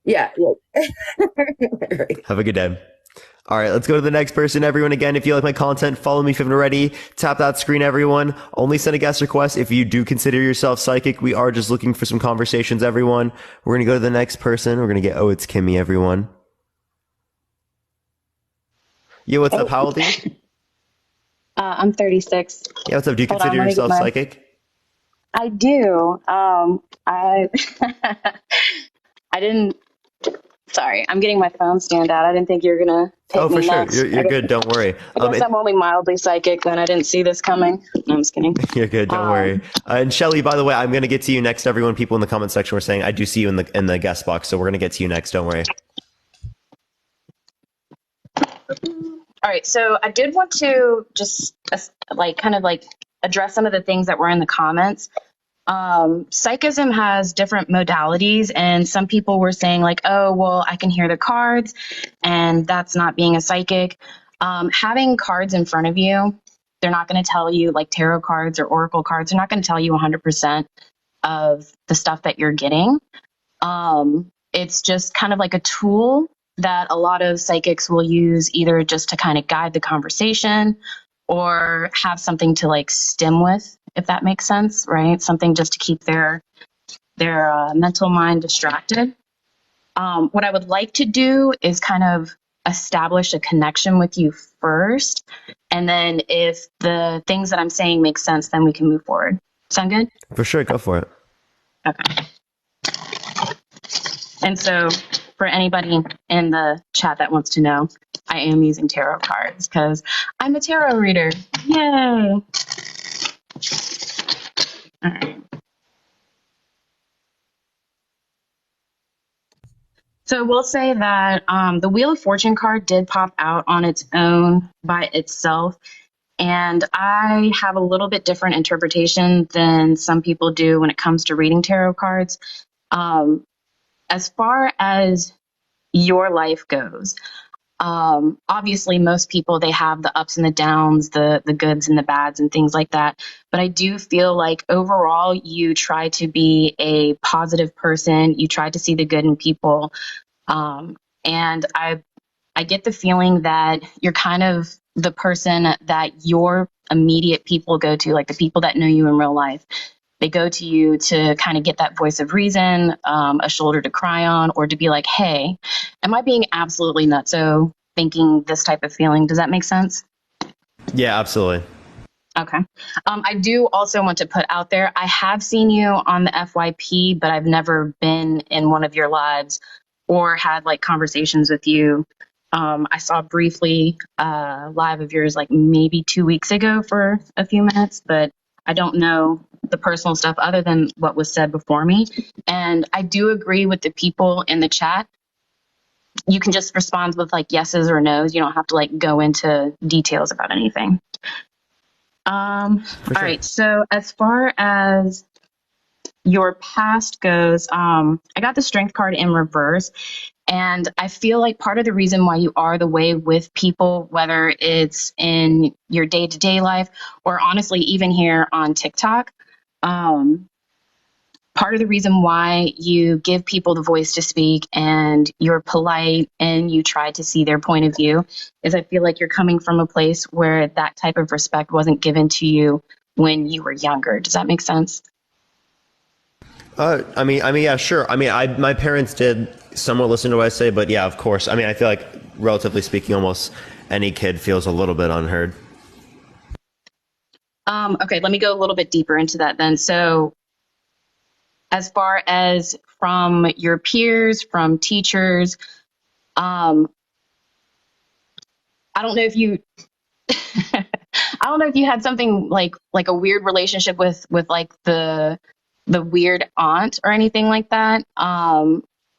Yeah. Have a good day. All right, let's go to the next person. Everyone, again, if you like my content, follow me if you haven't already. Tap that screen, everyone. Only send a guest request if you do consider yourself psychic. We are just looking for some conversations, everyone. We're going to go to the next person. We're going to get, it's Kimmy, everyone. Yo, what's up? How old are you? I'm 36. Yeah, what's up? Do you consider yourself psychic? I do. I didn't. Sorry, I'm getting my phone stand out. I didn't think you were gonna pick me next. Sure. You're good. Don't worry. I guess I'm only mildly psychic. Then I didn't see this coming. No, I'm just kidding. You're good. Don't worry. And Shelly, by the way, I'm gonna get to you next. Everyone, people in the comment section were saying I do see you in the guest box, so we're gonna get to you next. Don't worry. All right. So I did want to just kind of address some of the things that were in the comments. Psychism has different modalities, and some people were saying like, oh, well, I can hear the cards and that's not being a psychic. Having cards in front of you They're not going to tell you, like tarot cards or oracle cards, they're not going to tell you 100% of the stuff that you're getting. It's just kind of like a tool that a lot of psychics will use either just to kind of guide the conversation or have something to like stim with, if that makes sense, right? Something just to keep their mental mind distracted. What I would like to do is kind of establish a connection with you first. And then if the things that I'm saying make sense, then we can move forward. Sound good? For sure, go for it. Okay. And so for anybody in the chat that wants to know, I am using tarot cards because I'm a tarot reader. Yay. All right. So we'll say that the Wheel of Fortune card did pop out on its own by itself. And I have a little bit different interpretation than some people do when it comes to reading tarot cards. As far as your life goes, obviously most people, they have the ups and the downs, the goods and the bads and things like that. But I do feel like overall you try to be a positive person. You try to see the good in people. And I get the feeling that you're kind of the person that your immediate people go to, like the people that know you in real life. They go to you to kind of get that voice of reason, a shoulder to cry on, or to be like, hey, am I being absolutely nutso thinking this type of feeling? Does that make sense? Yeah, absolutely. Okay. I do also want to put out there, I have seen you on the FYP, but I've never been in one of your lives or had like conversations with you. I saw briefly live of yours like maybe 2 weeks ago for a few minutes, but I don't know the personal stuff other than what was said before me. And I do agree with the people in the chat. You can just respond with like yeses or nos. You don't have to like go into details about anything. All right. So as far as your past goes, I got the Strength card in reverse. And I feel like part of the reason why you are the way with people, whether it's in your day-to-day life or honestly even here on TikTok, part of the reason why you give people the voice to speak and you're polite and you try to see their point of view is I feel like you're coming from a place where that type of respect wasn't given to you when you were younger. Does that make sense? I mean, yeah, sure. I mean, my parents did somewhat listen to what I say, but yeah, of course. I mean, I feel like, relatively speaking, almost any kid feels a little bit unheard. Okay, let me go a little bit deeper into that then. So as far as from your peers, from teachers, I don't know if you I don't know if you had something like a weird relationship with like the weird aunt or anything like that,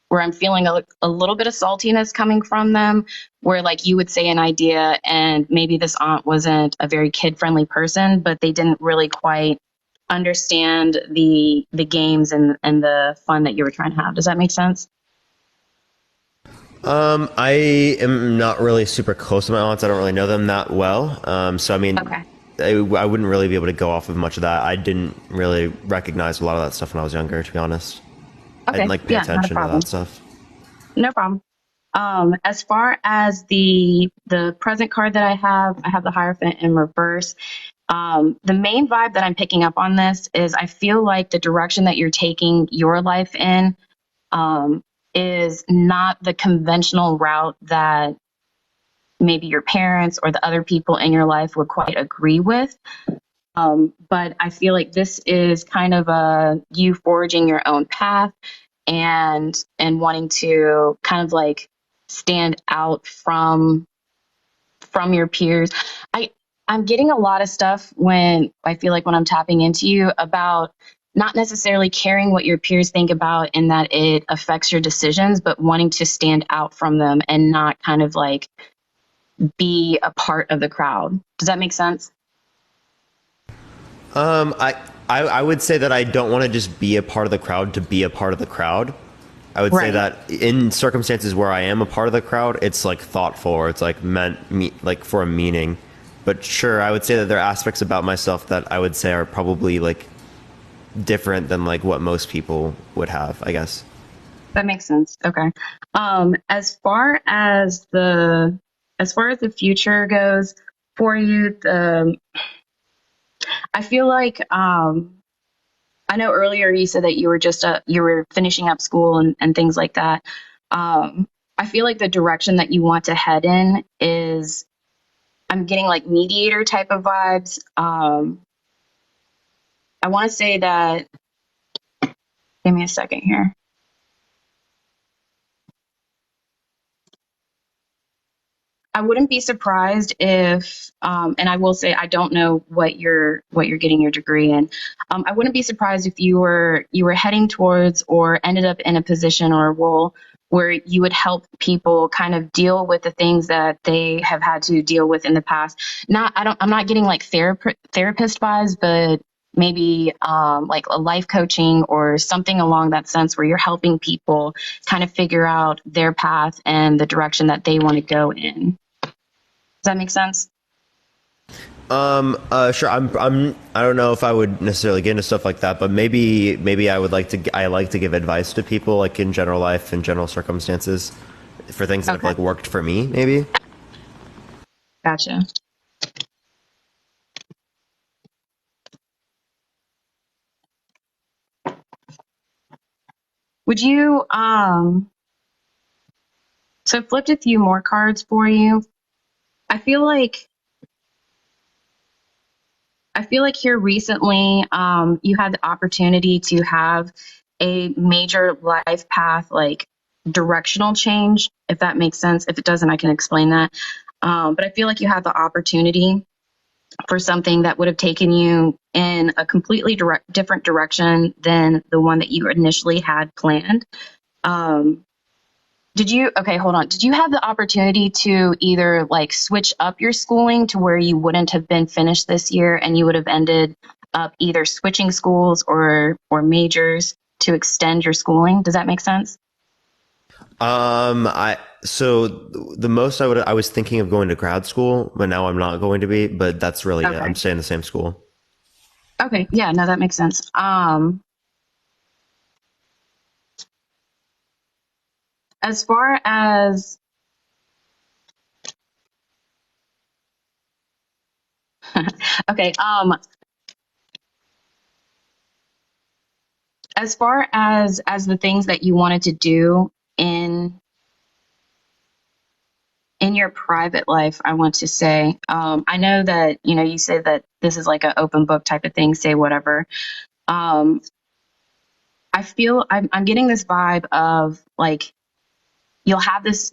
where I'm feeling a little bit of saltiness coming from them, where like you would say an idea and maybe this aunt wasn't a very kid-friendly person, but they didn't really quite understand the games and the fun that you were trying to have. Does that make sense? I am not really super close to my aunts. I don't really know them that well. So I mean, okay. I wouldn't really be able to go off of much of that. I didn't really recognize a lot of that stuff when I was younger, to be honest. Okay. I didn't like pay attention to that stuff. No problem. As far as the present card that I have the Hierophant in reverse. The main vibe that I'm picking up on this is I feel like the direction that you're taking your life in is not the conventional route that maybe your parents or the other people in your life would quite agree with. But I feel like this is kind of you forging your own path and wanting to kind of like stand out from your peers. I'm getting a lot of stuff when I feel like when I'm tapping into you about not necessarily caring what your peers think about and that it affects your decisions, but wanting to stand out from them and not kind of like be a part of the crowd. Does that make sense? I would say that I don't want to just be a part of the crowd to be a part of the crowd. I would say that in circumstances where I am a part of the crowd, it's like thoughtful or it's like meant like for a meaning. But sure, I would say that there are aspects about myself that I would say are probably like different than like what most people would have, I guess. That makes sense. Okay. As far as the future goes for you, I feel like I know earlier you said that you were you were finishing up school and things like that. I feel like the direction that you want to head in is, I'm getting like mediator type of vibes. I want to say that, give me a second here. I wouldn't be surprised if, and I will say I don't know what you're getting your degree in. I wouldn't be surprised if you were heading towards or ended up in a position or a role where you would help people kind of deal with the things that they have had to deal with in the past. I'm not getting like therapist vibes, but maybe like a life coaching or something along that sense, where you're helping people kind of figure out their path and the direction that they want to go in. Does that make sense? Sure. I don't know if I would necessarily get into stuff like that, but maybe I like to give advice to people, like in general life and general circumstances, for things that have like worked for me, maybe. Gotcha. Would you, so I flipped a few more cards for you. I feel like here recently, you had the opportunity to have a major life path, like directional change, if that makes sense. If it doesn't, I can explain that. But I feel like you had the opportunity for something that would have taken you in a completely different direction than the one that you initially had planned. Hold on. Did you have the opportunity to either like switch up your schooling to where you wouldn't have been finished this year and you would have ended up either switching schools or majors to extend your schooling? Does that make sense? So the most I was thinking of going to grad school, but now I'm not going to be, but that's really it. I'm staying in the same school. Okay. Yeah, no, that makes sense. As far as okay, as far as the things that you wanted to do in your private life, I want to say, I know that, you said that this is like an open book type of thing, say whatever. I feel I'm getting this vibe of like, you'll have this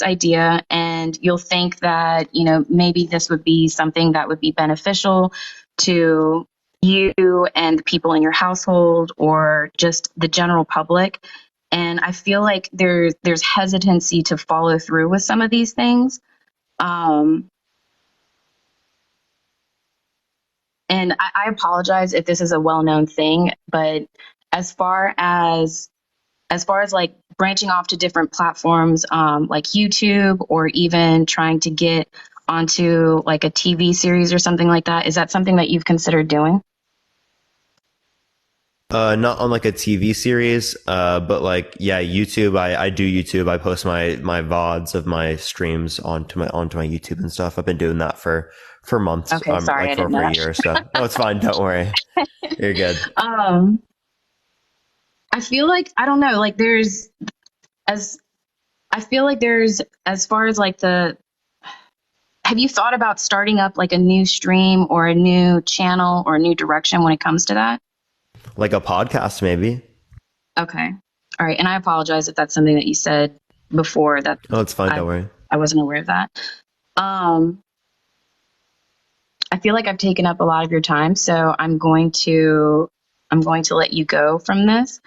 idea and you'll think that, maybe this would be something that would be beneficial to you and the people in your household or just the general public. And I feel like there's hesitancy to follow through with some of these things. And I apologize if this is a well-known thing, but as far as like branching off to different platforms, like YouTube, or even trying to get onto like a TV series or something like that, is that something that you've considered doing? Not on like a TV series, but like, yeah, YouTube. I do YouTube. I post my VODs of my streams onto my YouTube and stuff. I've been doing that for months. Okay, sorry, like I didn't for know a year. So no, it's fine. Don't worry. You're good. I feel like, I don't know, like as far as like have you thought about starting up like a new stream or a new channel or a new direction when it comes to that? Like a podcast, maybe. Okay. All right. And I apologize if that's something that you said before. That Oh, it's fine. Don't worry. I wasn't aware of that. I feel like I've taken up a lot of your time, so I'm going to let you go from this.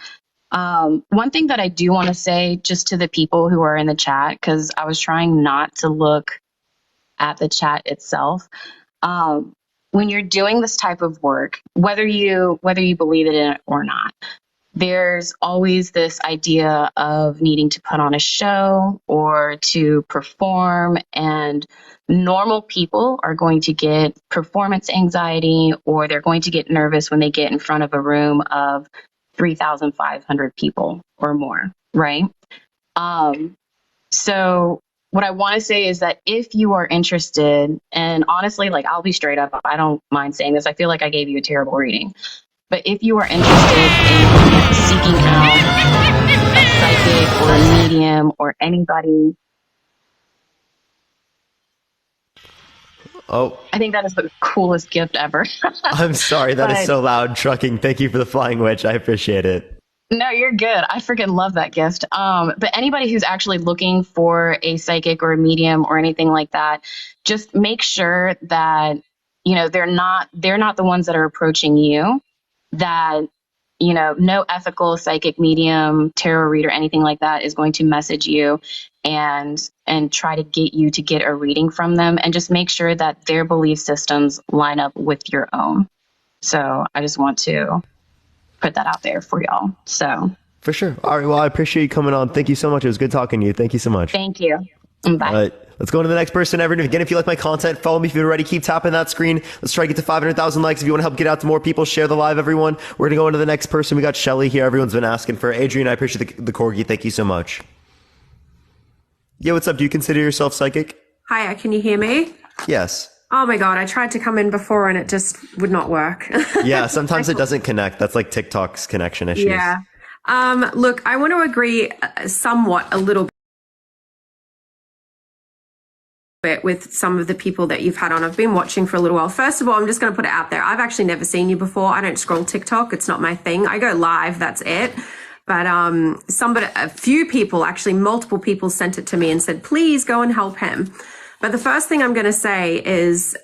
One thing that I do want to say just to the people who are in the chat, because I was trying not to look at the chat itself. When you're doing this type of work, whether you believe in it or not, there's always this idea of needing to put on a show or to perform, and normal people are going to get performance anxiety, or they're going to get nervous when they get in front of a room of 3,500 people or more, right? So what I want to say is that if you are interested, and honestly, like, I'll be straight up, I don't mind saying this. I feel like I gave you a terrible reading. But if you are interested in seeking out a psychic or a medium or anybody, Oh, I think that is the coolest gift ever. I'm sorry. That is But so loud. Trucking. Thank you for the flying witch. I appreciate it. no, you're good. I freaking love that gift. But anybody who's actually looking for a psychic or a medium or anything like that, just make sure that, you know, they're not the ones that are approaching you, that, you know, no ethical psychic, medium, tarot reader, anything like that is going to message you and try to get you to get a reading from them, and just make sure that their belief systems line up with your own. So I just want to put that out there for y'all. So For sure. All right. Well, I appreciate you coming on. Thank you so much. It was good talking to you. Thank you so much. thank you. Bye. All right. Let's go on to the next person. Everyone, again, if you like my content, follow me if you're ready. Keep tapping that screen. Let's try to get to 500,000 likes. If you want to help get out to more people, share the live, everyone. We're going to go on to the next person. We got Shelly here. Everyone's been asking for Adrian. I appreciate the corgi. Thank you so much. Yeah, what's up? Do you consider yourself psychic? Hiya, can you hear me? Yes. Oh my God, I tried to come in before and it just would not work. Yeah, sometimes it doesn't connect. That's like TikTok's connection issues. Yeah. Look, I want to agree somewhat a little bit with some of the people that you've had on. I've been watching for a little while. First of all, I'm just going to put it out there. I've actually never seen you before. I don't scroll TikTok. It's not my thing. I go live. That's it. But a few people, actually multiple people, sent it to me and said, please go and help him. But the first thing I'm going to say is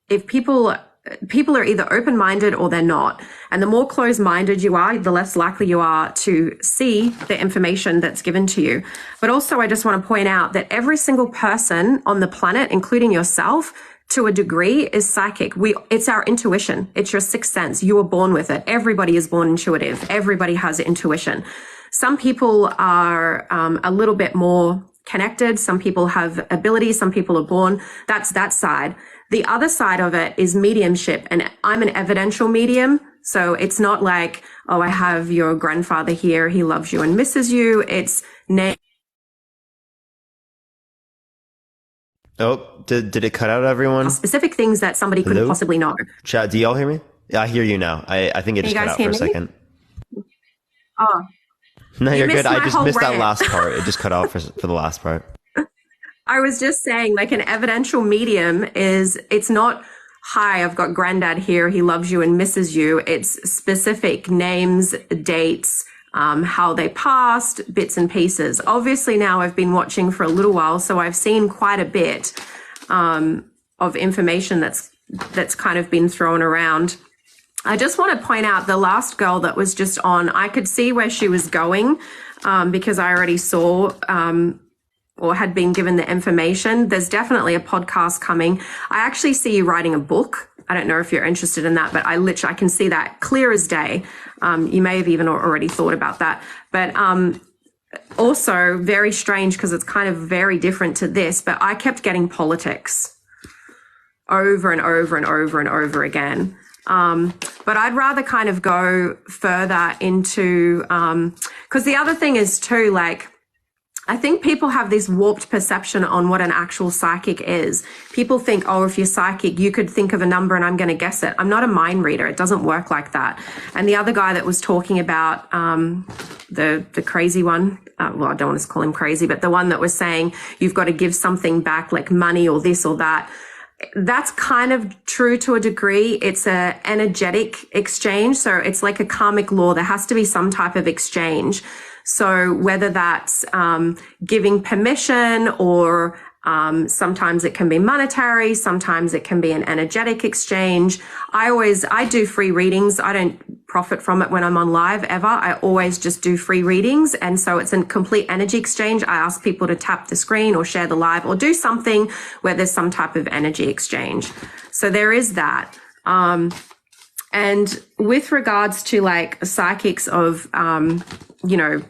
if people are either open-minded or they're not. And the more closed-minded you are, the less likely you are to see the information that's given to you. But also, I just want to point out that every single person on the planet, including yourself, to a degree, is psychic. It's our intuition. It's your sixth sense. You were born with it. Everybody is born intuitive. Everybody has intuition. Some people are a little bit more connected. Some people have abilities. Some people are born. That's that side. The other side of it is mediumship. And I'm an evidential medium. So it's not like, oh, I have your grandfather here. He loves you and misses you. It's Oh, did it cut out, everyone? specific things that somebody couldn't possibly know. Chat, do y'all hear me? Yeah, I hear you now. I think it Can just you cut guys out for hear a me? second. Oh, No, You you're good. missed I my just whole missed that rant. last part. It just cut out for the last part. I was just saying, like, an evidential medium it's not, hi, I've got granddad here. He loves you and misses you. It's specific names, dates, how they passed, bits and pieces. Obviously now I've been watching for a little while, so I've seen quite a bit of information that's kind of been thrown around. I just want to point out the last girl that was just on, I could see where she was going because I already saw or had been given the information. There's definitely a podcast coming. I actually see you writing a book. I don't know if you're interested in that, but I can see that clear as day. You may have even already thought about that. But also very strange because it's kind of very different to this, but I kept getting politics over and over and over and over again. But I'd rather kind of go further into, because the other thing is too, like, I think people have this warped perception on what an actual psychic is. People think, oh, if you're psychic, you could think of a number and I'm going to guess it. I'm not a mind reader. It doesn't work like that. And the other guy that was talking about the crazy one, well, I don't want to call him crazy, but the one that was saying you've got to give something back, like money or this or that. That's kind of true to a degree. It's a energetic exchange. So it's like a karmic law. There has to be some type of exchange. So whether that's giving permission or sometimes it can be monetary, sometimes it can be an energetic exchange. I do free readings. I don't profit from it when I'm on live ever. I always just do free readings. And so it's a complete energy exchange. I ask people to tap the screen or share the live or do something where there's some type of energy exchange. So there is that. And with regards to like psychics of, you know,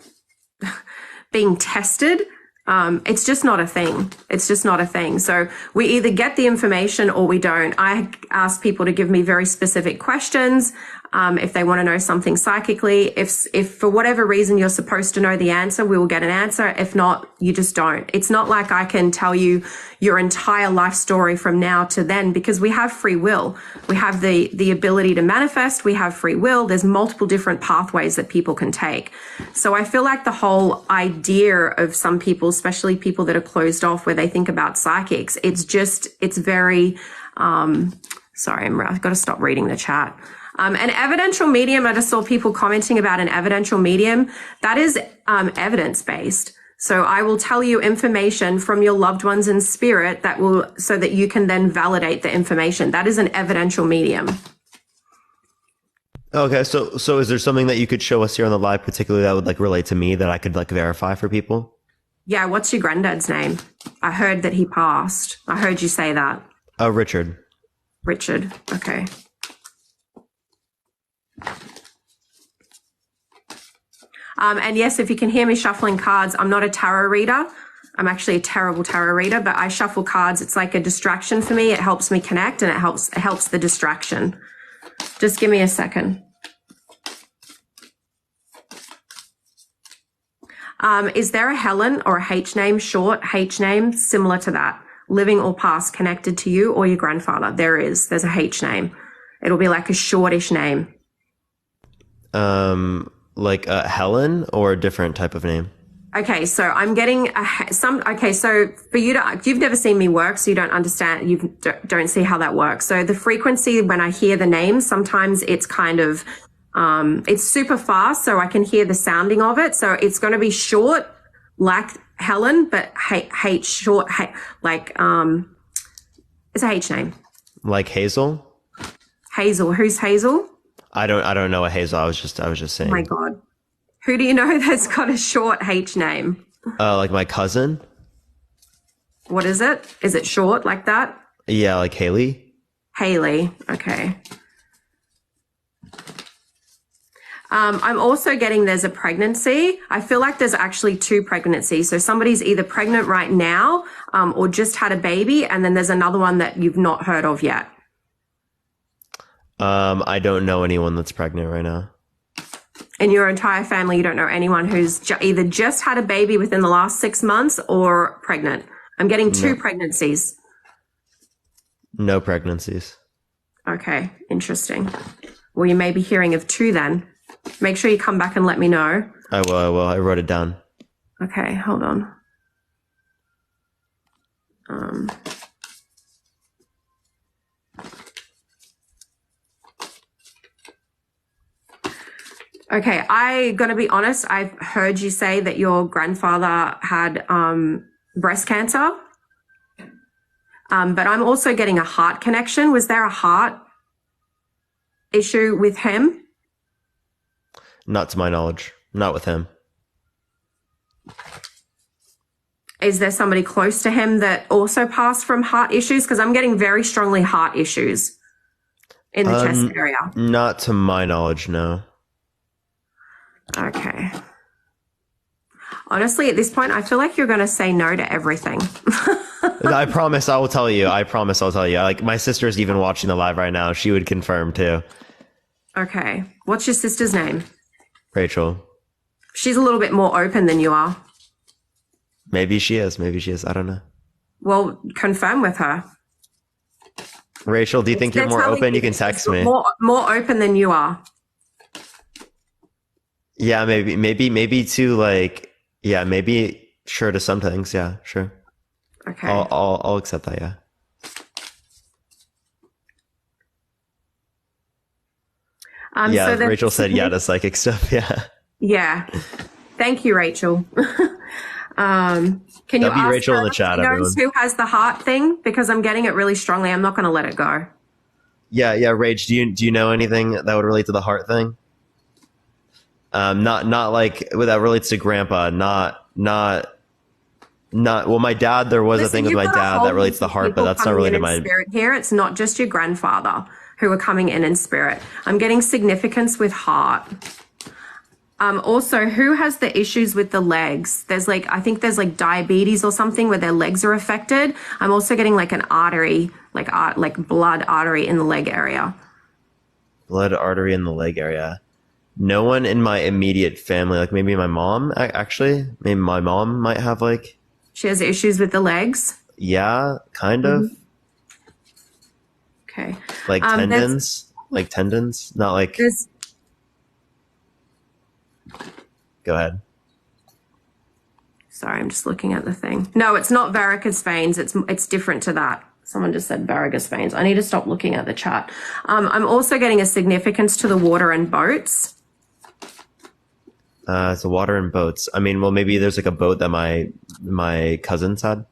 being tested, it's just not a thing. It's just not a thing. So we either get the information or we don't. I ask people to give me very specific questions. If they want to know something psychically, if for whatever reason you're supposed to know the answer, we will get an answer. If not, you just don't. It's not like I can tell you your entire life story from now to then, because we have free will. We have the ability to manifest. We have free will. There's multiple different pathways that people can take. So I feel like the whole idea of some people, especially people that are closed off where they think about psychics, it's very, sorry, I've got to stop reading the chat. An evidential medium, I just saw people commenting about an evidential medium. That is evidence-based. So I will tell you information from your loved ones in spirit that will, so that you can then validate the information. That is an evidential medium. Okay, so is there something that you could show us here on the live, particularly that would like relate to me, that I could like verify for people? Yeah, what's your granddad's name? I heard that he passed. I heard you say that. Richard. Richard, okay. And yes, if you can hear me shuffling cards, I'm not a tarot reader. I'm actually a terrible tarot reader, but I shuffle cards. It's like a distraction for me. It helps me connect and it helps the distraction. Just give me a second. Is there a Helen or a H name, short H name, similar to that, living or past, connected to you or your grandfather? There's a H name. It'll be like a shortish name. Like Helen or a different type of name? Okay, so I'm getting okay, so for you've never seen me work, so you don't understand, you don't see how that works. So the frequency when I hear the names, sometimes it's kind of, it's super fast, so I can hear the sounding of it. So it's going to be short, like Helen, but H short, like, it's a H name. Like Hazel? Hazel. Who's Hazel? I don't know a Hazel. I was just saying. Oh my God. Who do you know that's got a short H name? Like my cousin? What is it? Is it short like that? Yeah, like Haley. Haley. Okay. I'm also getting there's a pregnancy. I feel like there's actually two pregnancies. So somebody's either pregnant right now, or just had a baby, and then there's another one that you've not heard of yet. I don't know anyone that's pregnant right now. In your entire family, you don't know anyone who's either just had a baby within the last 6 months or pregnant. I'm getting two pregnancies. No pregnancies. Okay, interesting. Well, you may be hearing of two then. Make sure you come back and let me know. I will. I wrote it down. Okay, hold on. Okay, I gotta be honest, I've heard you say that your grandfather had breast cancer. But I'm also getting a heart connection. Was there a heart issue with him? Not to my knowledge. Not with him. Is there somebody close to him that also passed from heart issues? Because I'm getting very strongly heart issues in the chest area. Not to my knowledge, no. Okay. Honestly, at this point, I feel like you're going to say no to everything. I promise I will tell you. I promise I'll tell you. Like, my sister's even watching the live right now. She would confirm too. Okay. What's your sister's name? Rachel. She's a little bit more open than you are. Maybe she is. Maybe she is. I don't know. Well, confirm with her. Rachel, do you think you're more open? You can text me. More open than you are. Yeah, maybe to like, yeah, maybe sure to some things. Yeah, sure. Okay. I'll accept that. Yeah. Yeah, so Rachel said yeah to psychic stuff. Yeah. Yeah. Thank you, Rachel. Can you That'd be ask Rachel in the her chat, if she knows everyone. who has the heart thing? Because I'm getting it really strongly. I'm not going to let it go. Yeah. Rach, do you know anything that would relate to the heart thing? Not like that relates to grandpa. Not. Well, my dad. There was a thing with my dad that relates to the heart, but that's not related to my. Spirit here. It's not just your grandfather who are coming in spirit. I'm getting significance with heart. Also, who has the issues with the legs? There's like, I think there's like diabetes or something where their legs are affected. I'm also getting like an artery, like blood artery in the leg area. Blood artery in the leg area. No one in my immediate family, like maybe my mom, actually. Maybe my mom might have like... She has issues with the legs? Yeah, kind of. Okay. Like tendons? Like tendons? Not like... Go ahead. Sorry, I'm just looking at the thing. No, it's not varicose veins. It's different to that. Someone just said varicose veins. I need to stop looking at the chat. I'm also getting a significance to the water and boats. It's a water and boats. I mean, well, maybe there's like a boat that my cousins had.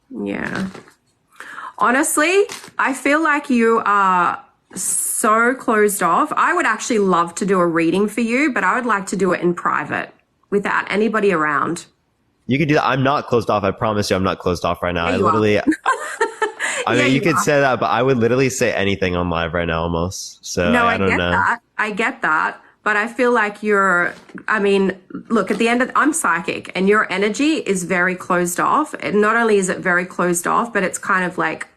Yeah. Honestly, I feel like you are so closed off. I would actually love to do a reading for you, but I would like to do it in private without anybody around. You could do that. I'm not closed off. I promise you I'm not closed off right now. Yeah, I literally... I mean, you could say that, but I would literally say anything on live right now almost. So no, I don't know. That. I get that. But I feel like look, at the end of, I'm psychic and your energy is very closed off. And not only is it very closed off, but it's kind of like,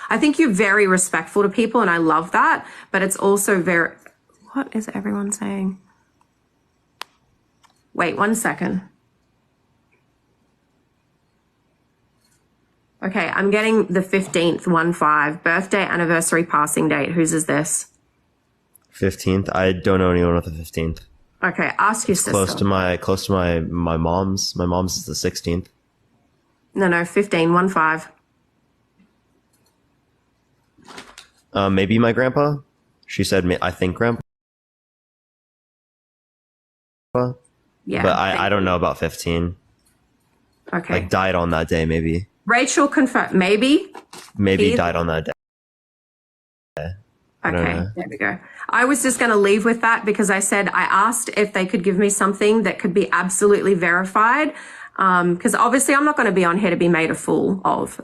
I think you're very respectful to people and I love that. But it's also very, what is everyone saying? Wait 1 second. Okay, I'm getting the 15th, 1-5, birthday, anniversary, passing date. Whose is this? 15th. I don't know anyone with the 15th. Okay, ask your sister. Close to my mom's. My mom's is the 16th. No, 15, 1-5. Maybe my grandpa. She said, I think grandpa. Yeah. But I don't know about 15. Okay. Like died on that day, maybe. Rachel confirmed. Maybe. Maybe died on that day. Okay, there we go. I was just going to leave with that because I said I asked if they could give me something that could be absolutely verified. Because obviously I'm not going to be on here to be made a fool of.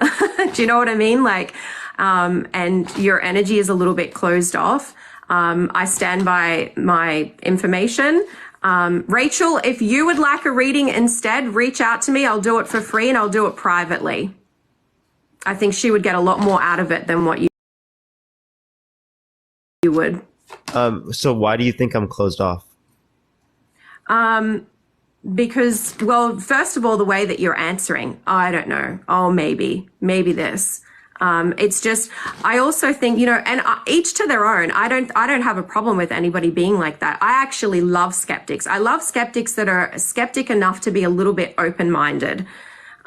Do you know what I mean? Like, and your energy is a little bit closed off. I stand by my information. Rachel, if you would like a reading instead, reach out to me. I'll do it for free and I'll do it privately. I think she would get a lot more out of it than what you would. So why do you think I'm closed off? Because, well, first of all, the way that you're answering, I don't know. Oh, maybe this. It's just, I also think, and each to their own. I don't have a problem with anybody being like that. I actually love skeptics. I love skeptics that are skeptic enough to be a little bit open-minded.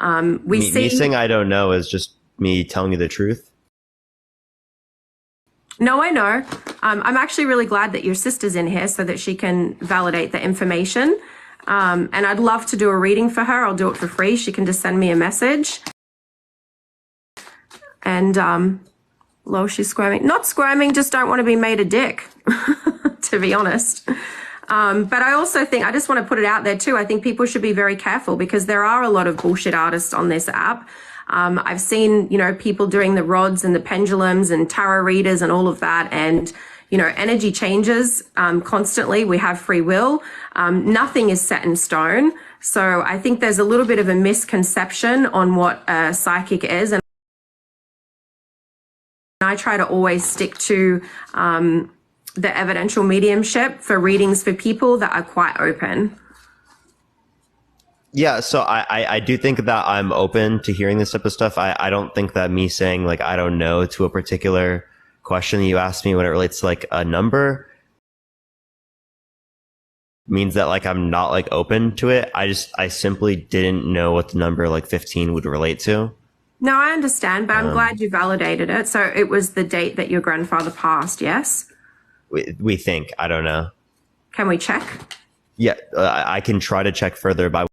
Me saying I don't know is just me telling you the truth. No, I know. I'm actually really glad that your sister's in here so that she can validate the information. And I'd love to do a reading for her. I'll do it for free. She can just send me a message. And, she's squirming. Not squirming, just don't want to be made a dick, to be honest. But I also think, I just want to put it out there too. I think people should be very careful because there are a lot of bullshit artists on this app. I've seen, people doing the rods and the pendulums and tarot readers and all of that. And, energy changes constantly. We have free will. Nothing is set in stone. So I think there's a little bit of a misconception on what a psychic is. And I try to always stick to the evidential mediumship for readings for people that are quite open. Yeah, so I do think that I'm open to hearing this type of stuff. I don't think that me saying like I don't know to a particular question that you asked me when it relates to like a number means that like I'm not like open to it. I simply didn't know what the number like 15 would relate to. No, I understand, but I'm glad you validated it. So it was the date that your grandfather passed, yes? We think. I don't know. Can we check? Yeah, I can try to check further, but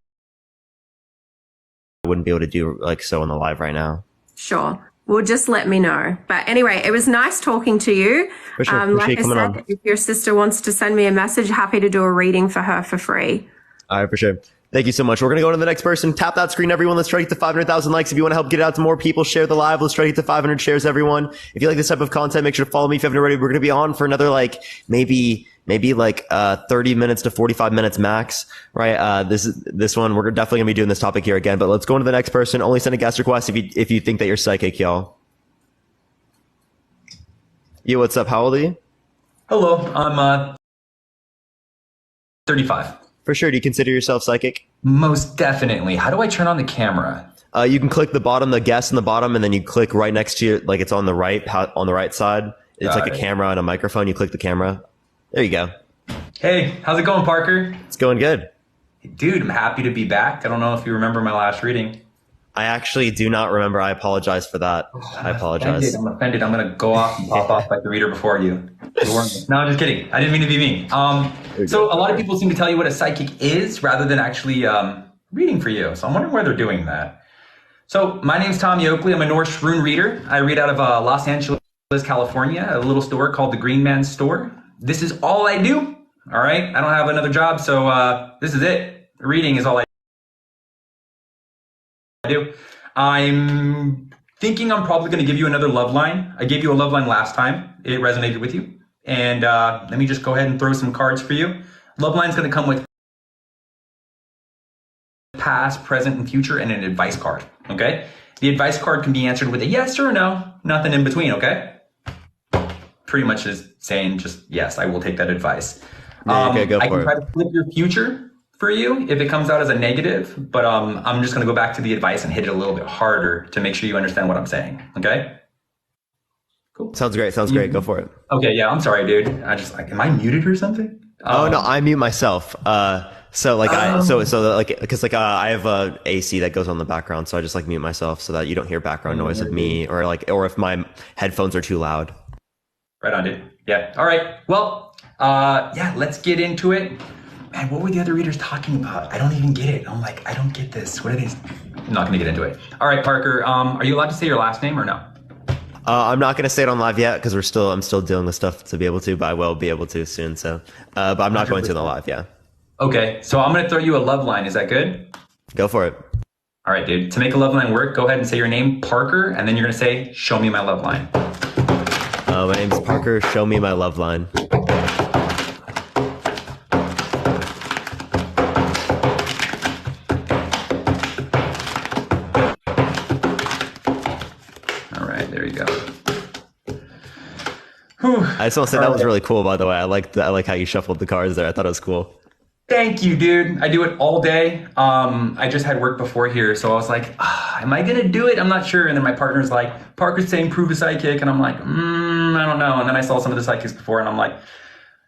I wouldn't be able to do like so on the live right now. Sure. Well, just let me know. But anyway, it was nice talking to you. For sure. Like I said, if your sister wants to send me a message, happy to do a reading for her for free. All right, for sure. Thank you so much. We're going to go to the next person. Tap that screen, everyone. Let's try to get to 500,000 likes. If you want to help get it out to more people, share the live. Let's try to get to 500 shares, everyone. If you like this type of content, make sure to follow me if you haven't already. We're going to be on for another maybe 30 minutes to 45 minutes max, right? This one, we're definitely going to be doing this topic here again, but let's go on to the next person. Only send a guest request if you think that you're psychic, y'all. Yo, what's up? How old are you? Hello, I'm 35. For sure. Do you consider yourself psychic? Most definitely. How do I turn on the camera? You can click the guest in the bottom, and then you click right next to you, like it's on the right side. It's like a camera and a microphone. You click the camera. There you go. Hey, how's it going, Parker? It's going good. Dude, I'm happy to be back. I don't know if you remember my last reading. I actually do not remember. I apologize for that. I apologize. I'm offended. I'm going to go off and pop off like the reader before you. No, I'm just kidding. I didn't mean to be mean. So a lot of people seem to tell you what a psychic is rather than actually reading for you. So I'm wondering why they're doing that. So my name's Tommy Oakley. I'm a Norse rune reader. I read out of Los Angeles, California, a little store called the Green Man Store. This is all I do. All right. I don't have another job. So this is it. Reading is all I do. I'm thinking I'm probably going to give you another love line. I gave you a love line last time. It resonated with you. And let me just go ahead and throw some cards for you. Love line's going to come with past, present, and future, and an advice card. Okay? The advice card can be answered with a yes or a no. Nothing in between, okay? Pretty much is saying just, yes, I will take that advice. Okay, go for it. I can try to flip your future for you if it comes out as a negative, but I'm just going to go back to the advice and hit it a little bit harder to make sure you understand what I'm saying. Okay? Cool. Sounds great. Go for it. Okay, yeah, I'm sorry, dude. Am I muted or something? Oh no, I mute myself. I have a AC that goes on the background, so I just mute myself so that you don't hear background noise of me or if my headphones are too loud. Right on, dude. Yeah. All right. Well, let's get into it. Man, what were the other readers talking about? I don't even get it. I'm like, I don't get this. What are these? I'm not going to get into it. All right, Parker. Are you allowed to say your last name or no? I'm not going to say it on live yet because I'm still dealing with stuff to be able to, but I will be able to soon. So, but I'm not 100%. Going to the live. Yeah. Okay. So I'm going to throw you a love line. Is that good? Go for it. All right, dude. To make a love line work, go ahead and say your name, Parker, and then you're going to say, show me my love line. My name's Parker. Show me my love line. I just want to say that was really cool, by the way. I like how you shuffled the cards there. I thought it was cool. Thank you, dude. I do it all day. I just had work before here, so I was like, am I going to do it? I'm not sure. And then my partner's like, Parker's saying prove a psychic. And I'm like, I don't know. And then I saw some of the psychics before, and I'm like,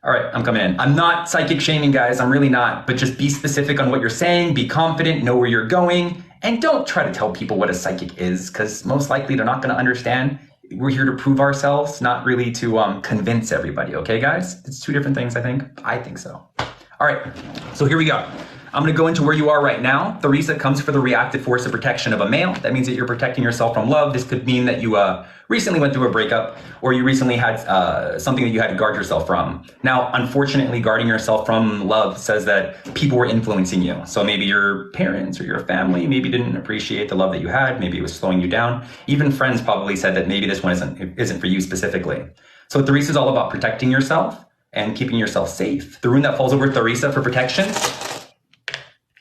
all right, I'm coming in. I'm not psychic shaming, guys. I'm really not. But just be specific on what you're saying. Be confident. Know where you're going. And don't try to tell people what a psychic is, because most likely they're not going to understand. We're here to prove ourselves, not really to convince everybody. Okay, guys? It's two different things, I think. I think so. All right, so here we go. I'm going to go into where you are right now. Theresa comes for the reactive force of protection of a male. That means that you're protecting yourself from love. This could mean that you recently went through a breakup, or you recently had something that you had to guard yourself from. Now, unfortunately, guarding yourself from love says that people were influencing you. So maybe your parents or your family maybe didn't appreciate the love that you had. Maybe it was slowing you down. Even friends probably said that maybe this one isn't for you specifically. So Theresa is all about protecting yourself and keeping yourself safe. The rune that falls over Theresa for protection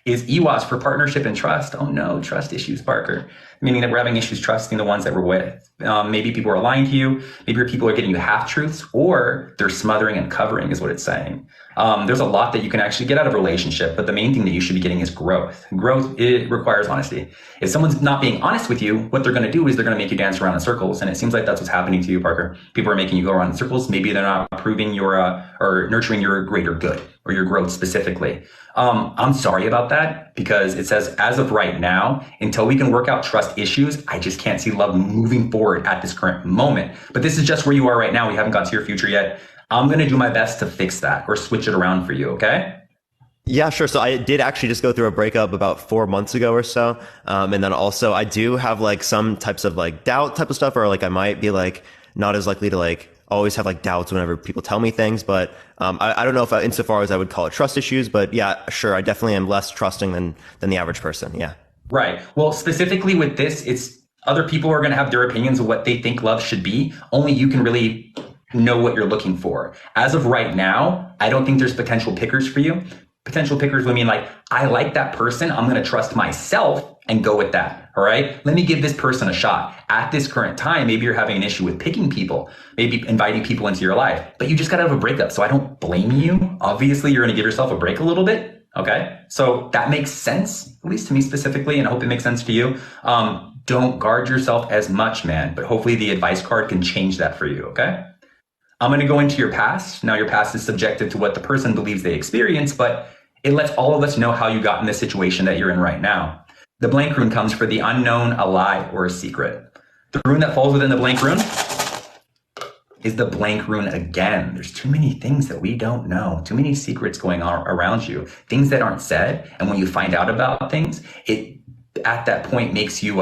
is Iwas for partnership and trust. Oh no, trust issues, Parker. Meaning that we're having issues trusting the ones that we're with. Maybe people are lying to you. Maybe people are getting you half-truths, or they're smothering and covering is what it's saying. There's a lot that you can actually get out of a relationship, but the main thing that you should be getting is growth. Growth, it requires honesty. If someone's not being honest with you, what they're going to do is they're going to make you dance around in circles. And it seems like that's what's happening to you, Parker. People are making you go around in circles. Maybe they're not approving your, or nurturing your greater good or your growth specifically. I'm sorry about that, because it says, as of right now, until we can work out trust issues, I just can't see love moving forward at this current moment. But this is just where you are right now. We haven't got to your future yet. I'm going to do my best to fix that or switch it around for you. Okay? Yeah, sure. So I did actually just go through a breakup about 4 months ago or so. And then also I do have some types of doubt type of stuff, or I might be not as likely to always have like doubts whenever people tell me things. But I don't know if insofar as I would call it trust issues, but yeah, sure, I definitely am less trusting than the average person. Yeah. Right. Well, specifically with this, it's other people are going to have their opinions of what they think love should be. Only you can really know what you're looking for. As of right now, I don't think there's potential pickers for you. Potential pickers would mean like, I like that person. I'm going to trust myself and go with that. All right. Let me give this person a shot. At this current time, maybe you're having an issue with picking people, maybe inviting people into your life, but you just got to have a breakup. So I don't blame you. Obviously, you're going to give yourself a break a little bit. Okay. So that makes sense, at least to me specifically, and I hope it makes sense to you. Don't guard yourself as much, man, but hopefully the advice card can change that for you. Okay. I'm going to go into your past. Now your past is subjective to what the person believes they experienced, but it lets all of us know how you got in the situation that you're in right now. The blank rune comes for the unknown, a lie, or a secret. The rune that falls within the blank rune is the blank rune again. There's too many things that we don't know, too many secrets going on around you, things that aren't said. And when you find out about things, it at that point makes you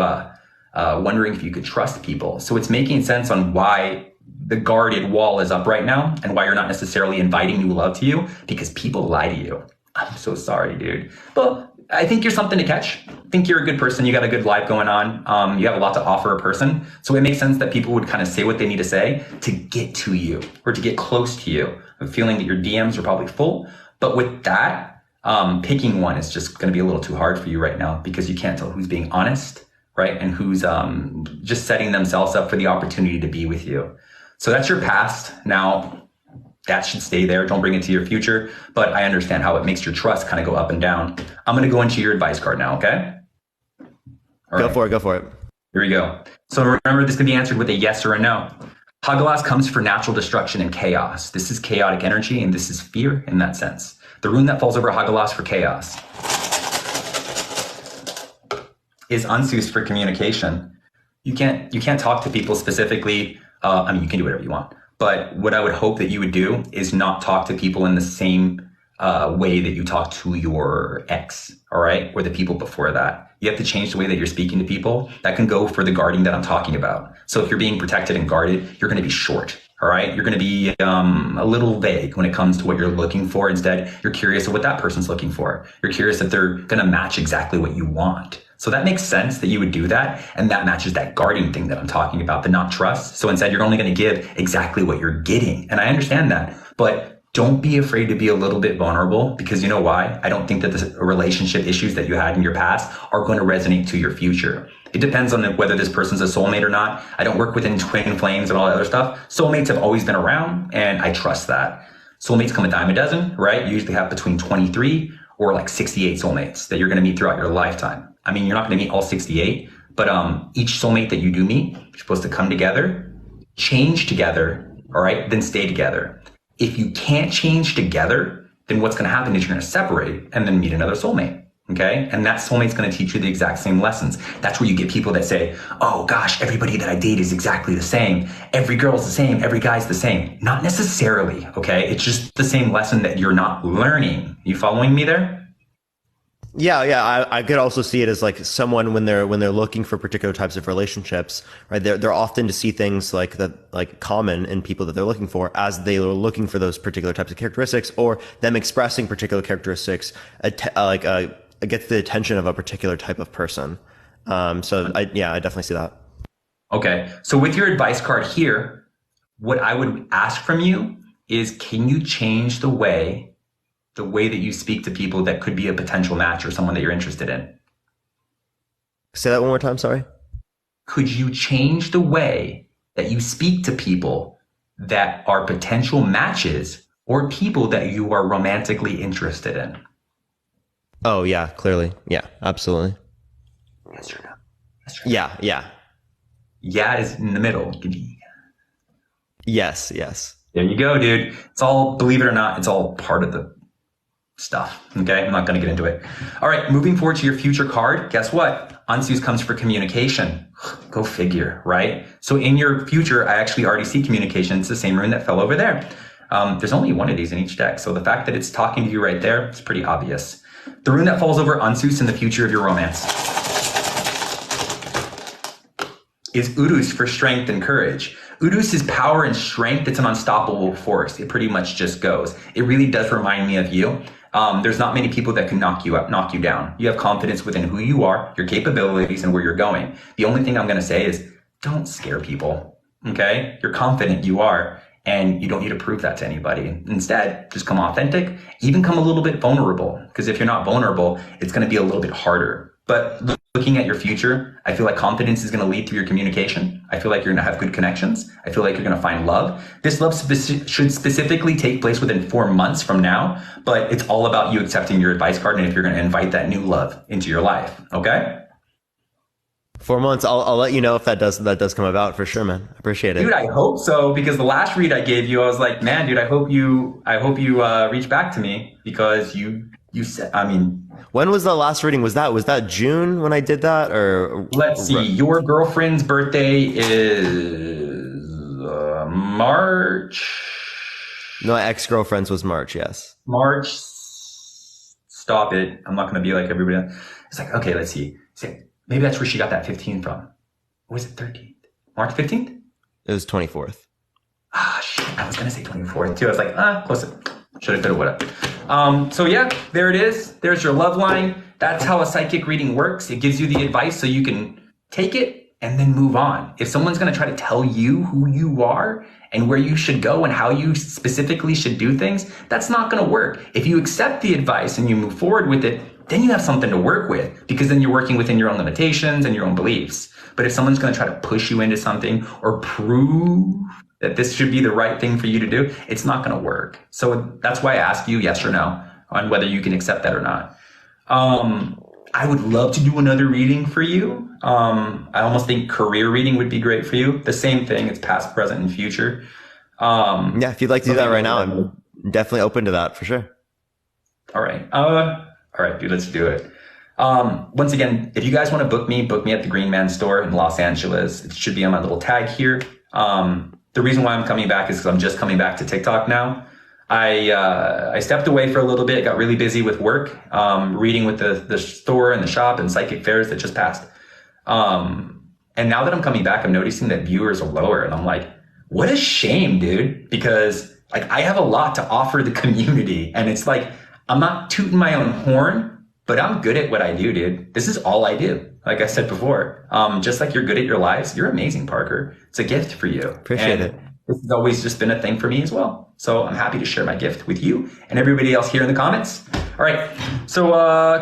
wondering if you could trust people. So it's making sense on why the guarded wall is up right now and why you're not necessarily inviting new love to you, because people lie to you. I'm so sorry, dude. But I think you're something to catch. I think you're a good person. You got a good life going on. You have a lot to offer a person. So it makes sense that people would kind of say what they need to say to get to you or to get close to you. I'm feeling that your DMs are probably full. But with that, picking one is just going to be a little too hard for you right now because you can't tell who's being honest, right? And who's just setting themselves up for the opportunity to be with you. So that's your past. Now, that should stay there. Don't bring it to your future. But I understand how it makes your trust kind of go up and down. I'm going to go into your advice card now, okay? Go for it. Here we go. So remember, this can be answered with a yes or a no. Hagalas comes for natural destruction and chaos. This is chaotic energy, and this is fear in that sense. The rune that falls over Hagalas for chaos is Unsus for communication. You can't talk to people specifically. I mean, you can do whatever you want. But what I would hope that you would do is not talk to people in the same way that you talk to your ex, all right? Or the people before that. You have to change the way that you're speaking to people. That can go for the guarding that I'm talking about. So if you're being protected and guarded, you're going to be short, all right? You're going to be a little vague when it comes to what you're looking for. Instead, you're curious of what that person's looking for. You're curious if they're going to match exactly what you want. So that makes sense that you would do that. And that matches that guarding thing that I'm talking about, the not trust. So instead, you're only going to give exactly what you're getting. And I understand that. But don't be afraid to be a little bit vulnerable, because you know why? I don't think that the relationship issues that you had in your past are going to resonate to your future. It depends on whether this person's a soulmate or not. I don't work within twin flames and all that other stuff. Soulmates have always been around, and I trust that. Soulmates come a dime a dozen, right? You usually have between 23 or like 68 soulmates that you're going to meet throughout your lifetime. I mean, you're not going to meet all 68, but each soulmate that you do meet, you're supposed to come together, change together, all right, then stay together. If you can't change together, then what's going to happen is you're going to separate and then meet another soulmate, okay? And that soulmate's going to teach you the exact same lessons. That's where you get people that say, oh gosh, everybody that I date is exactly the same. Every girl's the same. Every guy's the same. Not necessarily, okay? It's just the same lesson that you're not learning. You following me there? Yeah. I could also see it as like someone when they're looking for particular types of relationships, right? They're often to see things like that, like common in people that they're looking for, as they are looking for those particular types of characteristics, or them expressing particular characteristics, gets the attention of a particular type of person. So I definitely see that. Okay. So with your advice card here, what I would ask from you is, can you change the way that you speak to people that could be a potential match or someone that you're interested in? Say that one more time, sorry. Could you change the way that you speak to people that are potential matches or people that you are romantically interested in? Oh, yeah, clearly. Yeah, absolutely. Yes or no? Yeah. Yeah is in the middle. Yes. There you go, dude. It's all, believe it or not, it's all part of the stuff. Okay, I'm not going to get into it. All right, moving forward to your future card. Guess what? Unsus comes for communication. Go figure, right? So in your future, I actually already see communication. It's the same rune that fell over there. There's only one of these in each deck. So the fact that it's talking to you right there, it's pretty obvious. The rune that falls over Unsus in the future of your romance is Urus for strength and courage. Udus is power and strength. It's an unstoppable force. It pretty much just goes. It really does remind me of you. There's not many people that can knock you up, knock you down. You have confidence within who you are, your capabilities, and where you're going. The only thing I'm going to say is don't scare people. Okay? You're confident, you are, and you don't need to prove that to anybody. Instead, just come authentic, even come a little bit vulnerable. Because if you're not vulnerable, it's going to be a little bit harder. But looking at your future, I feel like confidence is going to lead through your communication. I feel like you're going to have good connections. I feel like you're going to find love. This love should specifically take place within 4 months from now, but it's all about you accepting your advice card and if you're going to invite that new love into your life. Okay? 4 months. I'll let you know if that does come about for sure, man. I appreciate it. Dude, I hope so, because the last read I gave you, I was like, man, dude, I hope you reach back to me, because you said, I mean, when was the last reading? Was that June when I did that, or let's see, your girlfriend's birthday is March. No, my ex-girlfriend's was March. Yes, March. Stop it! I'm not going to be like everybody else. It's like, okay, let's see. Maybe that's where she got that 15 from. Or was it 13th? March 15th? It was 24th. Ah, shit! I was going to say 24th too. I was like, close. Should have, could have, would have. So yeah, there it is. There's your love line. That's how a psychic reading works. It gives you the advice so you can take it and then move on. If someone's going to try to tell you who you are and where you should go and how you specifically should do things, that's not going to work. If you accept the advice and you move forward with it, then you have something to work with, because then you're working within your own limitations and your own beliefs. But if someone's going to try to push you into something or prove that this should be the right thing for you to do, it's not going to work. So that's why I ask you yes or no on whether you can accept that or not. I would love to do another reading for you. I almost think career reading would be great for you. The same thing. It's past, present, and future. Yeah, if you'd like to do that right now, I'm definitely open to that for sure. All right. All right, dude, let's do it. Once again, if you guys want to book me at the Green Man store in Los Angeles. It should be on my little tag here. The reason why I'm coming back is because I'm just coming back to TikTok now. I stepped away for a little bit, got really busy with work, reading with the store and the shop and psychic fairs that just passed. And now that I'm coming back, I'm noticing that viewers are lower, and I'm like, what a shame, dude, because like I have a lot to offer the community, and it's like, I'm not tooting my own horn, but I'm good at what I do, dude. This is all I do. Like I said before, just like you're good at your lives, you're amazing, Parker. It's a gift for you. Appreciate it. This has always just been a thing for me as well. So I'm happy to share my gift with you and everybody else here in the comments. All right. So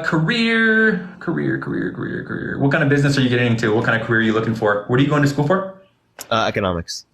career. What kind of business are you getting into? What kind of career are you looking for? What are you going to school for? Economics.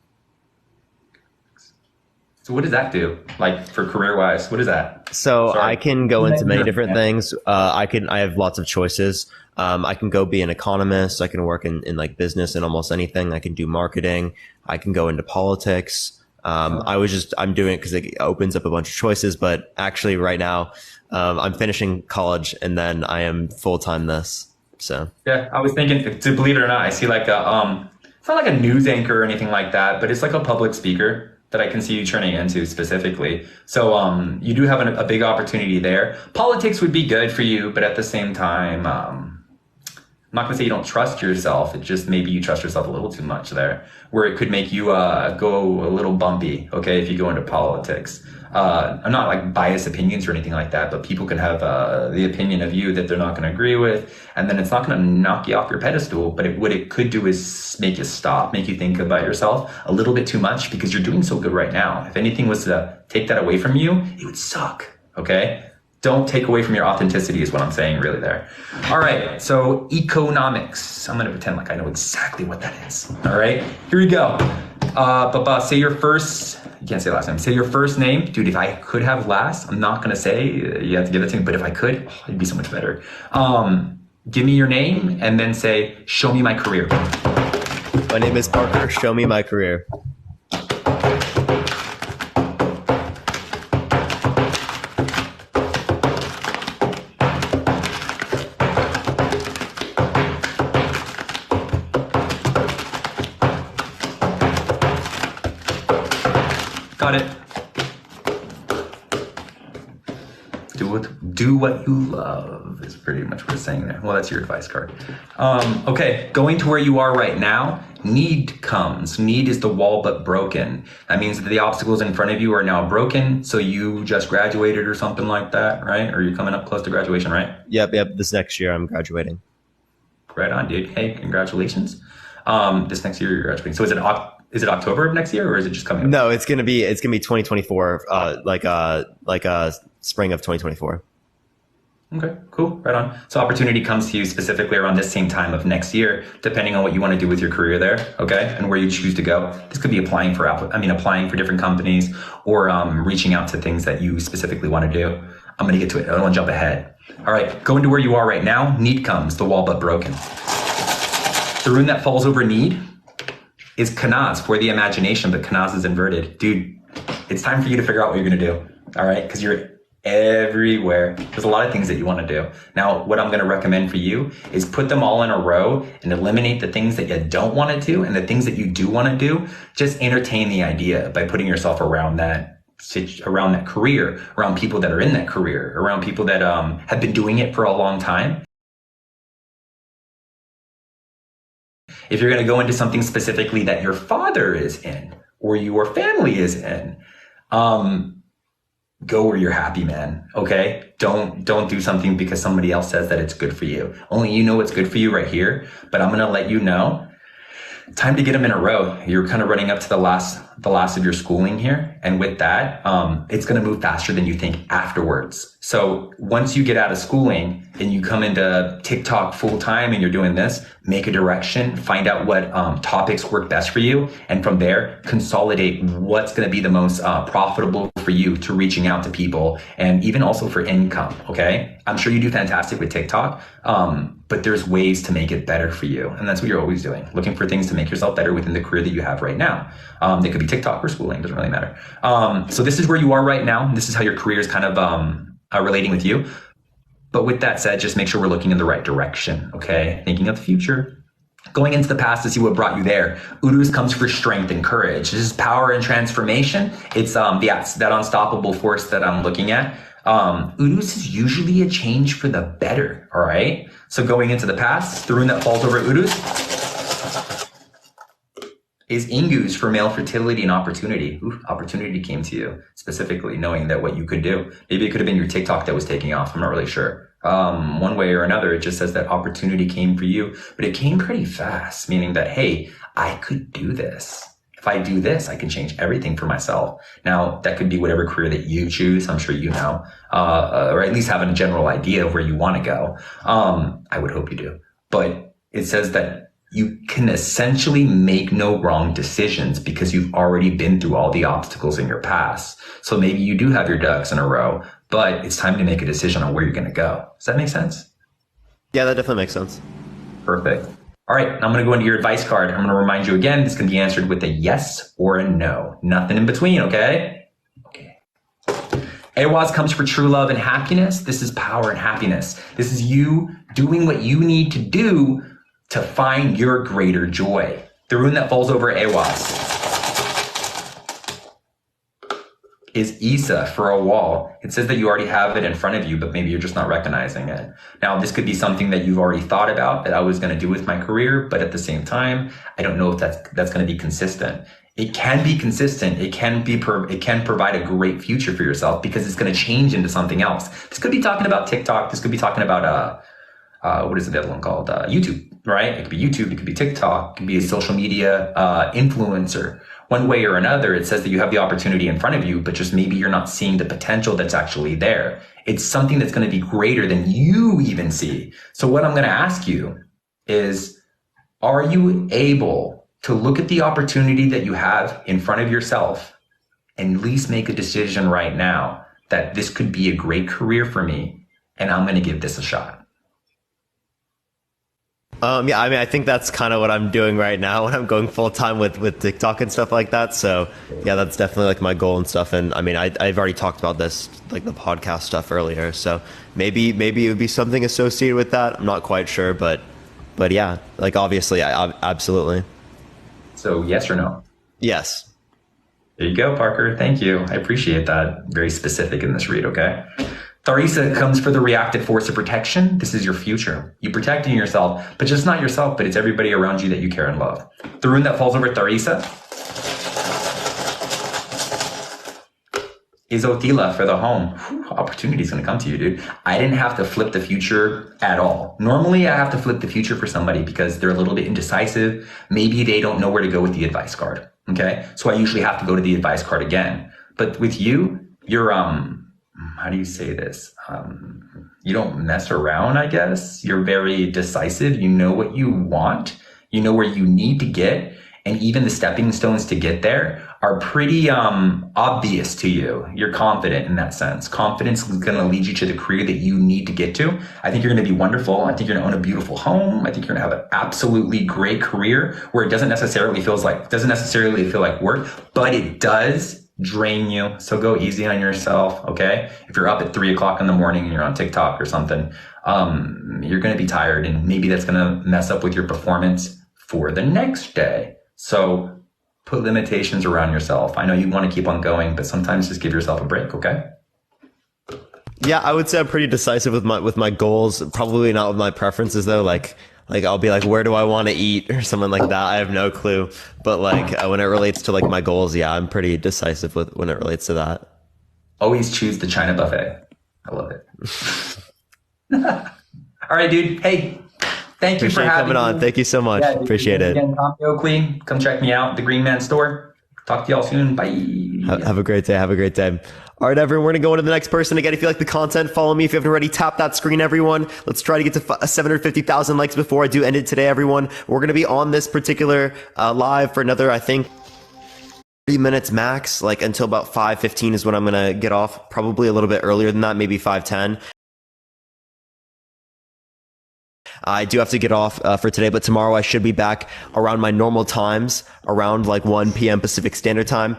So what does that do? Like for career wise, what is that? So I can go into many different things. I have lots of choices. I can go be an economist. I can work in like business and almost anything. I can do marketing. I can go into politics. I'm doing it because it opens up a bunch of choices, but actually right now, I'm finishing college and then I am full-time this. So yeah, I was thinking, to believe it or not, I see like it's not like a news anchor or anything like that, but it's like a public speaker that I can see you turning into specifically. So you do have a big opportunity there. Politics would be good for you, but at the same time, I'm not gonna say you don't trust yourself. It just maybe you trust yourself a little too much there, where it could make you go a little bumpy, okay, if you go into politics. I'm not like biased opinions or anything like that, but people can have the opinion of you that they're not gonna agree with, and then it's not gonna knock you off your pedestal, but what it could do is make you stop, make you think about yourself a little bit too much, because you're doing so good right now. If anything was to take that away from you, it would suck, okay? Don't take away from your authenticity is what I'm saying really there. All right, so economics. I'm gonna pretend like I know exactly what that is. All right, here we go. Say your first, you can't say last name, say your first name. Dude, if I could have last, I'm not gonna say, you have to give it to me, but if I could, it'd be so much better. Give me your name and then say, show me my career. My name is Parker, show me my career. Got it. Do what you love is pretty much what it's saying there. Well, that's your advice card. Okay, going to where you are right now, need comes. Need is the wall but broken. That means that the obstacles in front of you are now broken. So you just graduated or something like that, right? Or you're coming up close to graduation, right? Yep. This next year I'm graduating. Right on, dude. Hey, congratulations. This next year you're graduating. So is it October of next year, or is it just coming up? No, it's gonna be 2024, like spring of 2024. Okay, cool, right on. So opportunity comes to you specifically around this same time of next year, depending on what you want to do with your career there, okay, and where you choose to go. This could be applying for different companies, or reaching out to things that you specifically want to do. I'm going to get to it. I don't want to jump ahead. All right, going to where you are right now. Need comes, the wall but broken. The rune that falls over need is Kanaz, for the imagination, but Kanaz is inverted. Dude, it's time for you to figure out what you're going to do, all right? Because you're everywhere. There's a lot of things that you want to do. Now, what I'm going to recommend for you is put them all in a row and eliminate the things that you don't want to do, and the things that you do want to do, just entertain the idea by putting yourself around that career, around people that are in that career, around people that have been doing it for a long time. If you're going to go into something specifically that your father is in or your family is in, go where you're happy, man. Okay. Don't do something because somebody else says that it's good for you. Only you know what's good for you right here. But I'm going to let you know, time to get them in a row. You're kind of running up to the last of your schooling here. And with that, it's going to move faster than you think afterwards. So once you get out of schooling and you come into TikTok full time and you're doing this, make a direction, find out what topics work best for you. And from there, consolidate what's going to be the most profitable for you to reaching out to people, and even also for income. Okay. I'm sure you do fantastic with TikTok. But there's ways to make it better for you. And that's what you're always doing. Looking for things to make yourself better within the career that you have right now. They could be TikTok or schooling, doesn't really matter. So this is where you are right now. This is how your career is kind of relating with you. But with that said, just make sure we're looking in the right direction, okay? Thinking of the future. Going into the past to see what brought you there. Uruz comes for strength and courage. This is power and transformation. It's that unstoppable force that I'm looking at. Uruz is usually a change for the better, all right? So going into the past, the rune that falls over Uruz is Ingus, for male fertility and opportunity. Ooh, opportunity came to you specifically, knowing that what you could do. Maybe it could have been your TikTok that was taking off. I'm not really sure. One way or another, it just says that opportunity came for you, but it came pretty fast, meaning that, hey, I could do this. If I do this, I can change everything for myself. Now, that could be whatever career that you choose. I'm sure you know, or at least having a general idea of where you want to go. I would hope you do. But it says that you can essentially make no wrong decisions because you've already been through all the obstacles in your past. So maybe you do have your ducks in a row, but it's time to make a decision on where you're going to go. Does that make sense? Yeah, that definitely makes sense. Perfect. All right, I'm going to go into your advice card. I'm going to remind you again, this can be answered with a yes or a no. Nothing in between, okay? Okay. Awaz comes for true love and happiness. This is power and happiness. This is you doing what you need to do to find your greater joy. The rune that falls over Awaz is Isa, for a wall. It says that you already have it in front of you, but maybe you're just not recognizing it. Now, this could be something that you've already thought about that I was going to do with my career, but at the same time, I don't know if that's going to be consistent. It can be consistent. It can provide a great future for yourself because it's going to change into something else. This could be talking about TikTok. This could be talking about, what is the other one called? YouTube, right? It could be YouTube. It could be TikTok. It could be a social media influencer. One way or another, it says that you have the opportunity in front of you, but just maybe you're not seeing the potential that's actually there. It's something that's going to be greater than you even see. So what I'm going to ask you is, are you able to look at the opportunity that you have in front of yourself and at least make a decision right now that this could be a great career for me and I'm going to give this a shot? Yeah, I mean, I think that's kind of what I'm doing right now when I'm going full time with TikTok and stuff like that. So yeah, that's definitely like my goal and stuff. And I mean, I've already talked about this, like the podcast stuff earlier. So maybe it would be something associated with that. I'm not quite sure, but yeah, like obviously, absolutely. So yes or no? Yes. There you go, Parker. Thank you. I appreciate that. Very specific in this read. Okay. Tharisa comes for the reactive force of protection. This is your future. You protecting yourself, but just not yourself, but it's everybody around you that you care and love. The rune that falls over Tharisa is Othila for the home. Opportunity is going to come to you, dude. I didn't have to flip the future at all. Normally, I have to flip the future for somebody because they're a little bit indecisive. Maybe they don't know where to go with the advice card. Okay, so I usually have to go to the advice card again. But with you, you're how do you say this? You don't mess around, I guess. You're very decisive. You know what you want. You know where you need to get. And even the stepping stones to get there are pretty obvious to you. You're confident in that sense. Confidence is going to lead you to the career that you need to get to. I think you're going to be wonderful. I think you're going to own a beautiful home. I think you're going to have an absolutely great career where it doesn't necessarily feel like work, but it does drain you. So go easy on yourself, okay? If you're up at 3 o'clock in the morning and you're on TikTok or something, you're going to be tired, and maybe that's going to mess up with your performance for the next day. So put limitations around yourself. I know you want to keep on going, but sometimes just give yourself a break, okay? Yeah, I would say I'm pretty decisive with my goals. Probably not with my preferences though. Like I'll be like, where do I want to eat or something like that? I have no clue. But like when it relates to like my goals, yeah, I'm pretty decisive when it relates to that. Always choose the China buffet. I love it. All right, dude. Hey, thank you for having coming on. me. Thank you so much. Appreciate it. Again, Tommy Oakley, come check me out, the Green Man Store. Talk to y'all soon. Bye. Have a great day. Have a great day. All right, everyone, we're going to go on to the next person. Again, if you like the content, follow me. If you haven't already, tap that screen, everyone. Let's try to get to 750,000 likes before I do end it today, everyone. We're going to be on this particular live for another, I think, 30 minutes max, like until about 5:15 is when I'm going to get off. Probably a little bit earlier than that, maybe 5:10. I do have to get off for today, but tomorrow I should be back around my normal times, around like 1 p.m. Pacific Standard Time.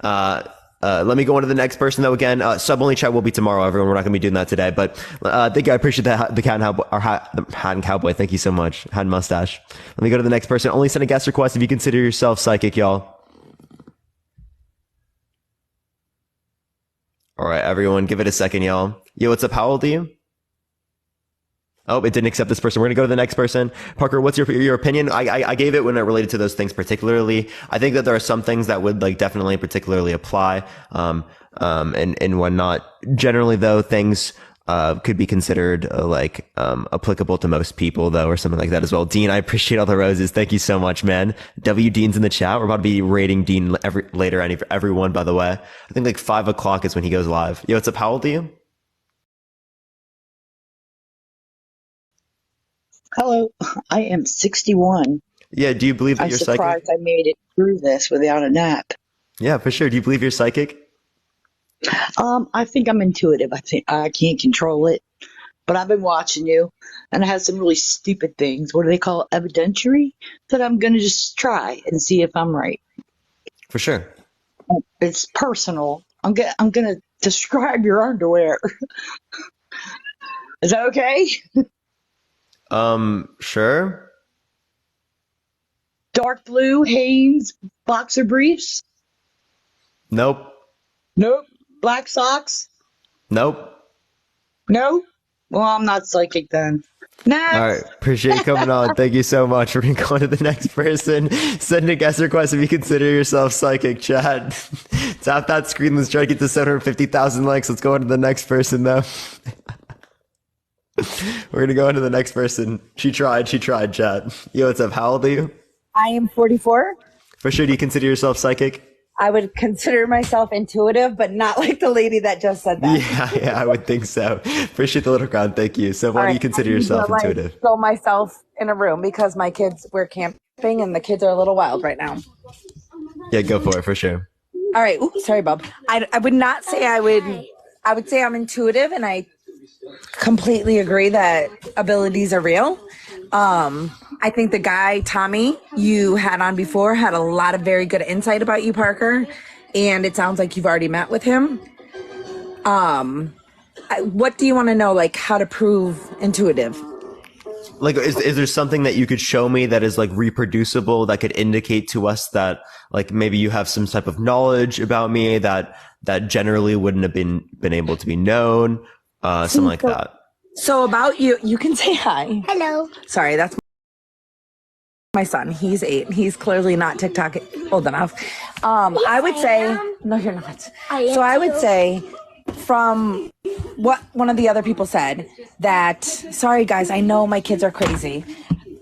Let me go on to the next person though. Again, sub-only chat will be tomorrow, everyone. We're not going to be doing that today, but thank you. I appreciate the hat and cowboy. Thank you so much. Hat and mustache. Let me go to the next person. Only send a guest request if you consider yourself psychic, y'all. All right, everyone, give it a second, y'all. Yo, what's up? How old are you? Oh, it didn't accept this person. We're going to go to the next person. Parker, what's your opinion? I gave it when it related to those things particularly. I think that there are some things that would like definitely particularly apply, and whatnot. Generally though, things, could be considered, applicable to most people though, or something like that as well. Dean, I appreciate all the roses. Thank you so much, man. W Dean's in the chat. We're about to be rating Dean later, everyone, by the way. I think like 5 o'clock is when he goes live. Yo, what's up? How old are you? Hello, I am 61. Yeah, do you believe that I'm you're surprised psychic? I made it through this without a nap. Yeah, for sure. Do you believe you're psychic? I think I'm intuitive. I think I can't control it, but I've been watching you, and I have some really stupid things. What do they call it? Evidentiary? That I'm gonna just try and see if I'm right. For sure. It's personal. I'm gonna describe your underwear. Is that okay? Sure. Dark blue Hanes boxer briefs. Nope. Nope. Black socks. Nope. No. Well, I'm not psychic then. Next. All right. Appreciate you coming on. Thank you so much. We're going to go on to the next person. Send a guest request if you consider yourself psychic, chat. Tap that screen. Let's try to get to 750,000 likes. Let's go on to the next person, though. We're going to go on to the next person. She tried, chat. Yo, what's up? How old are you? I am 44. For sure. Do you consider yourself psychic? I would consider myself intuitive, but not like the lady that just said that. Yeah, I would think so. Appreciate the little crown. Thank you. So why do you consider yourself intuitive? Throw myself in a room because my kids, we're camping and the kids are a little wild right now. Yeah, go for it, for sure. All right. Oops, sorry, Bob. I would not say I would say I'm intuitive, and I completely agree that abilities are real. I think the guy, Tommy, you had on before had a lot of very good insight about you, Parker, and it sounds like you've already met with him. What do you want to know, like how to prove intuitive? Like, is there something that you could show me that is like reproducible that could indicate to us that like maybe you have some type of knowledge about me that that generally wouldn't have been able to be known, something like that. So about you, you can say hi. Hello. Sorry, that's my son. He's 8. He's clearly not TikTok old enough. I would say, no, you're not. So I would say from what one of the other people said that, sorry guys, I know my kids are crazy.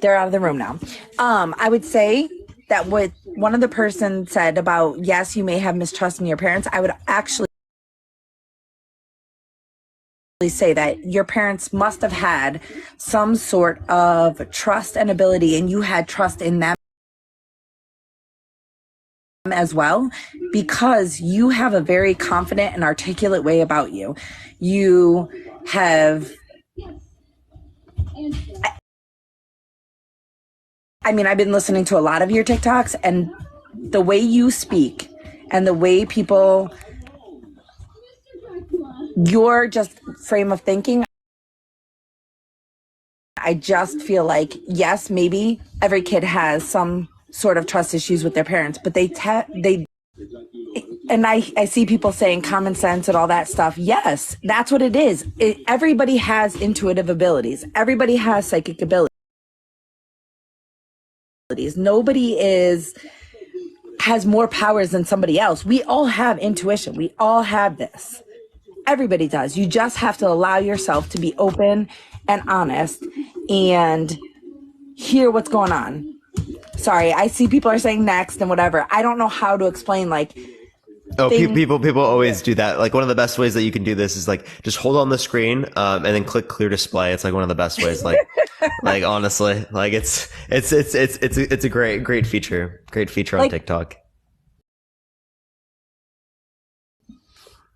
They're out of the room now. I would say that what one of the person said about, yes, you may have mistrust in your parents. I would actually say that your parents must have had some sort of trust and ability, and you had trust in them as well, because you have a very confident and articulate way about you. You have, I mean, I've been listening to a lot of your TikToks, and the way you speak and the way people, your just frame of thinking, I just feel like, yes, maybe every kid has some sort of trust issues with their parents, but and I see people saying common sense and all that stuff. Yes, that's what it is. Everybody has intuitive abilities. Everybody has psychic abilities. Nobody has more powers than somebody else. We all have intuition. We all have this. Everybody does. You just have to allow yourself to be open and honest and hear what's going on. Sorry, I see people are saying next and whatever. I don't know how to explain, like, people always do that. Like, one of the best ways that you can do this is like just hold on the screen and then click clear display. It's like one of the best ways. Like, like honestly, like it's a great feature. Great feature on TikTok.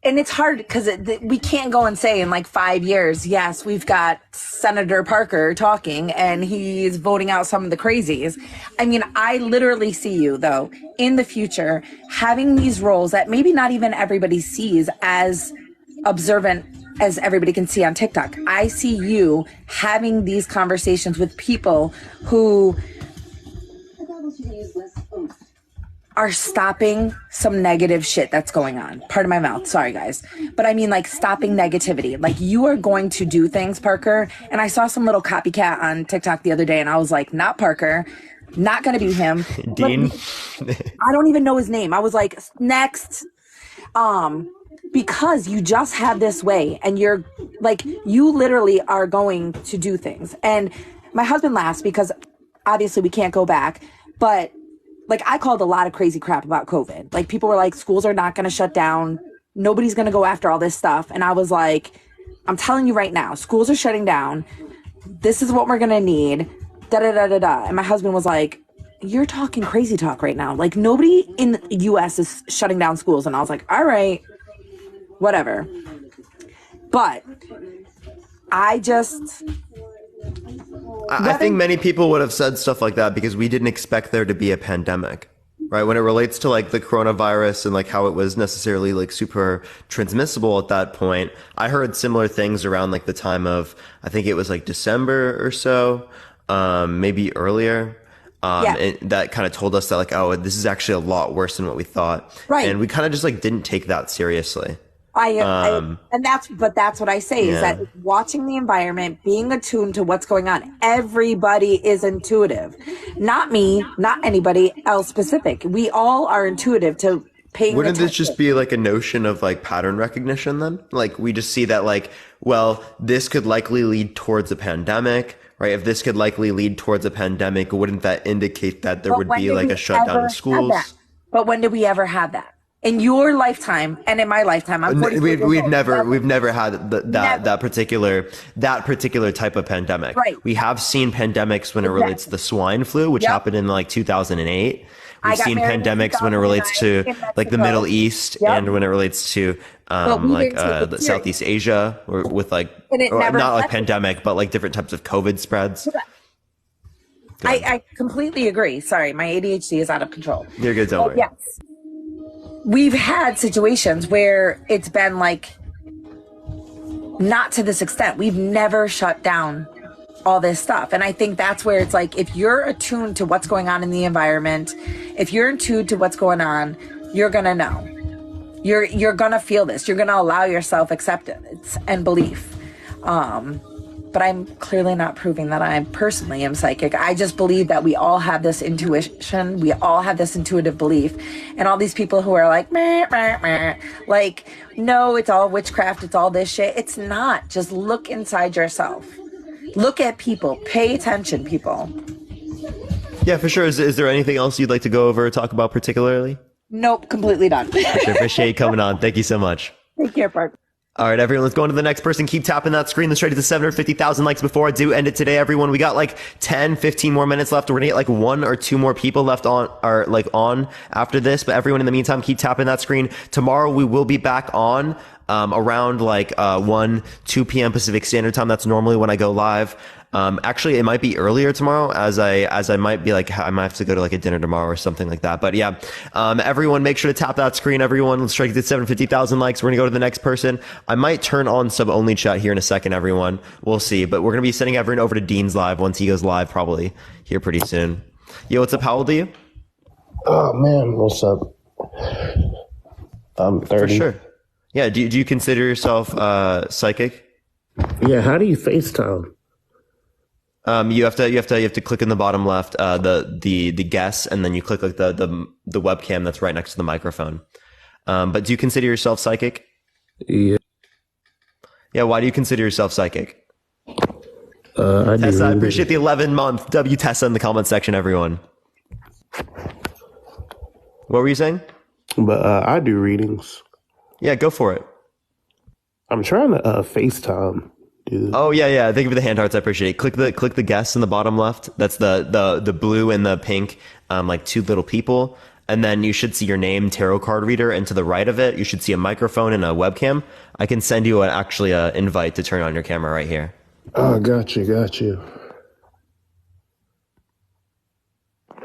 And it's hard because we can't go and say in like 5 years, yes, we've got Senator Parker talking and he's voting out some of the crazies. I mean, I literally see you, though, in the future having these roles that maybe not even everybody sees as observant as everybody can see on TikTok. I see you having these conversations with people who are stopping some negative shit that's going on. Pardon my mouth. Sorry, guys. But I mean, like, stopping negativity. Like, you are going to do things, Parker. And I saw some little copycat on TikTok the other day, and I was like, not Parker. Not going to be him. Dean? I don't even know his name. I was like, next. Because you just have this way, and you're, like, you literally are going to do things. And my husband laughs because obviously we can't go back, but like, I called a lot of crazy crap about COVID. Like, people were like, schools are not going to shut down. Nobody's going to go after all this stuff. And I was like, I'm telling you right now, schools are shutting down. This is what we're going to need. Da, da, da, da, da. And my husband was like, you're talking crazy talk right now. Like, nobody in the U.S. is shutting down schools. And I was like, all right, whatever. But I think many people would have said stuff like that because we didn't expect there to be a pandemic, right? When it relates to like the coronavirus and like how it was necessarily like super transmissible at that point, I heard similar things around like the time of, I think it was like December or so, maybe earlier. And that kind of told us that like, oh, this is actually a lot worse than what we thought. Right. And we kind of just like didn't take that seriously. And that's what I say is that watching the environment, being attuned to what's going on. Everybody is intuitive, not me, not anybody else specific. We all are intuitive to paying Wouldn't attention. this just be like a notion of like pattern recognition then? Like, we just see that like, well, this could likely lead towards a pandemic, right? If this could likely lead towards a pandemic, wouldn't that indicate that there would be like a shutdown of schools? But when did we ever have that? In your lifetime and in my lifetime, I'm 44 years old. We've never had that particular type of pandemic. Right. We have seen pandemics when it relates to the swine flu, which happened in like 2008. We've seen pandemics when it relates to like the Middle East and when it relates to Southeast Asia, or with like, not like pandemic, but like different types of COVID spreads. I completely agree. Sorry, my ADHD is out of control. You're good, don't worry. Yes. We've had situations where it's been like, not to this extent. We've never shut down all this stuff. And I think that's where it's like, if you're attuned to what's going on in the environment, if you're attuned to what's going on, you're going to know. You're gonna feel this. You're gonna allow yourself acceptance and belief. But I'm clearly not proving that I personally am psychic. I just believe that we all have this intuition. We all have this intuitive belief. And all these people who are like, meh, meh, meh, like, no, it's all witchcraft. It's all this shit. It's not. Just look inside yourself. Look at people. Pay attention, people. Yeah, for sure. Is there anything else you'd like to go over or talk about particularly? Nope, completely done. Sure, appreciate you coming on. Thank you so much. Take care, Park. All right, everyone, let's go on to the next person. Keep tapping that screen. Let's try to get to 750,000 likes before I do end it today, everyone. We got like 10, 15 more minutes left. We're going to get like 1 or 2 more people left on after this. But everyone in the meantime, keep tapping that screen. Tomorrow we will be back on around like 1, 2 p.m. Pacific Standard Time. That's normally when I go live. Actually, it might be earlier tomorrow as I might be like, I might have to go to like a dinner tomorrow or something like that. But yeah, everyone make sure to tap that screen. Everyone, let's try to get 750,000 likes. We're going to go to the next person. I might turn on sub only chat here in a second, everyone. We'll see, but we're going to be sending everyone over to Dean's live once he goes live, probably here pretty soon. Yo, what's up? How old are you? Oh man, what's up? I'm 30. For sure. Yeah. Do you consider yourself, psychic? Yeah. How do you FaceTime? You have to click in the bottom left, the guess, and then you click like the webcam that's right next to the microphone. But do you consider yourself psychic? Yeah. Yeah. Why do you consider yourself psychic? I Tessa, I appreciate the 11-month W Tessa in the comment section, everyone. What were you saying? But I do readings. Yeah, go for it. I'm trying to FaceTime. Dude. Oh yeah. Thank you for the hand hearts. I appreciate it. Click the guess in the bottom left. That's the blue and the pink, like 2 little people. And then you should see your name, tarot card reader, and to the right of it, you should see a microphone and a webcam. I can send you an invite to turn on your camera right here. Oh, got you.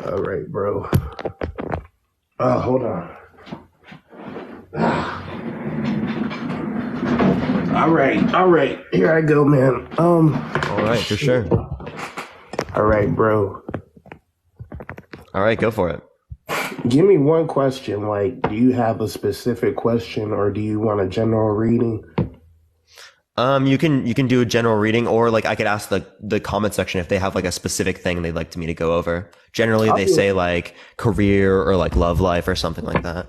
All right, bro. Oh, hold on. All right. Here I go, man. All right, for sure. All right, bro. All right, go for it. Give me one question. Like, do you have a specific question, or do you want a general reading? You can do a general reading, or like I could ask the comment section if they have like a specific thing they'd like me to go over. Generally, they say like career or like love life or something like that.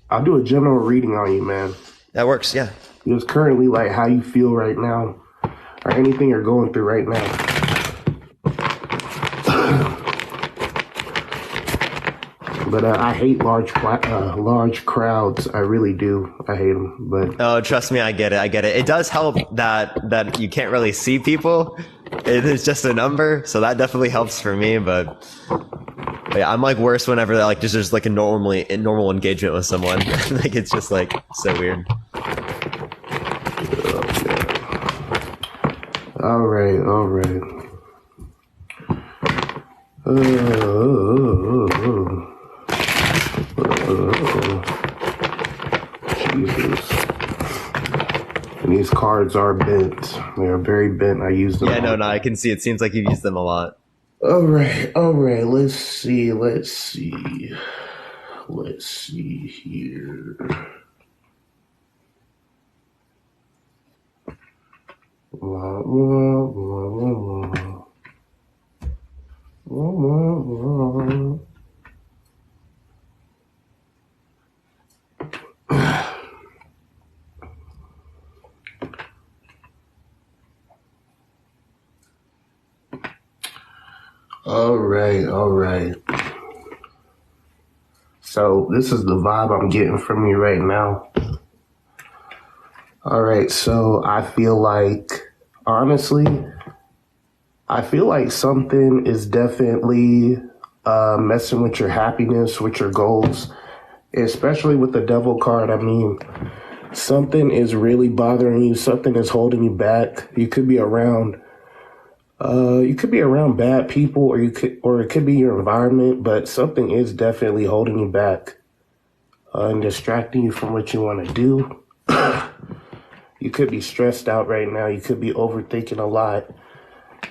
I'll do a general reading on you, man. That works, yeah. It's currently like how you feel right now, or anything you're going through right now. But I hate large crowds. I really do. I hate them. But oh, trust me, I get it. It does help that you can't really see people. It is just a number, so that definitely helps for me. But yeah, I'm like worse whenever like there's like a normal engagement with someone. Like it's just like so weird. All right. Jesus. And these cards are bent. They are very bent. I use them. Yeah, no, I can see. It seems like you've used them a lot. All right. Let's see here. All right. So this is the vibe I'm getting from you right now. All right, so I feel like, honestly, something is definitely messing with your happiness, with your goals, especially with the devil card. I mean, something is really bothering you. Something is holding you back. You could be around bad people, or it could be your environment, but something is definitely holding you back and distracting you from what you want to do. You could be stressed out right now. You could be overthinking a lot.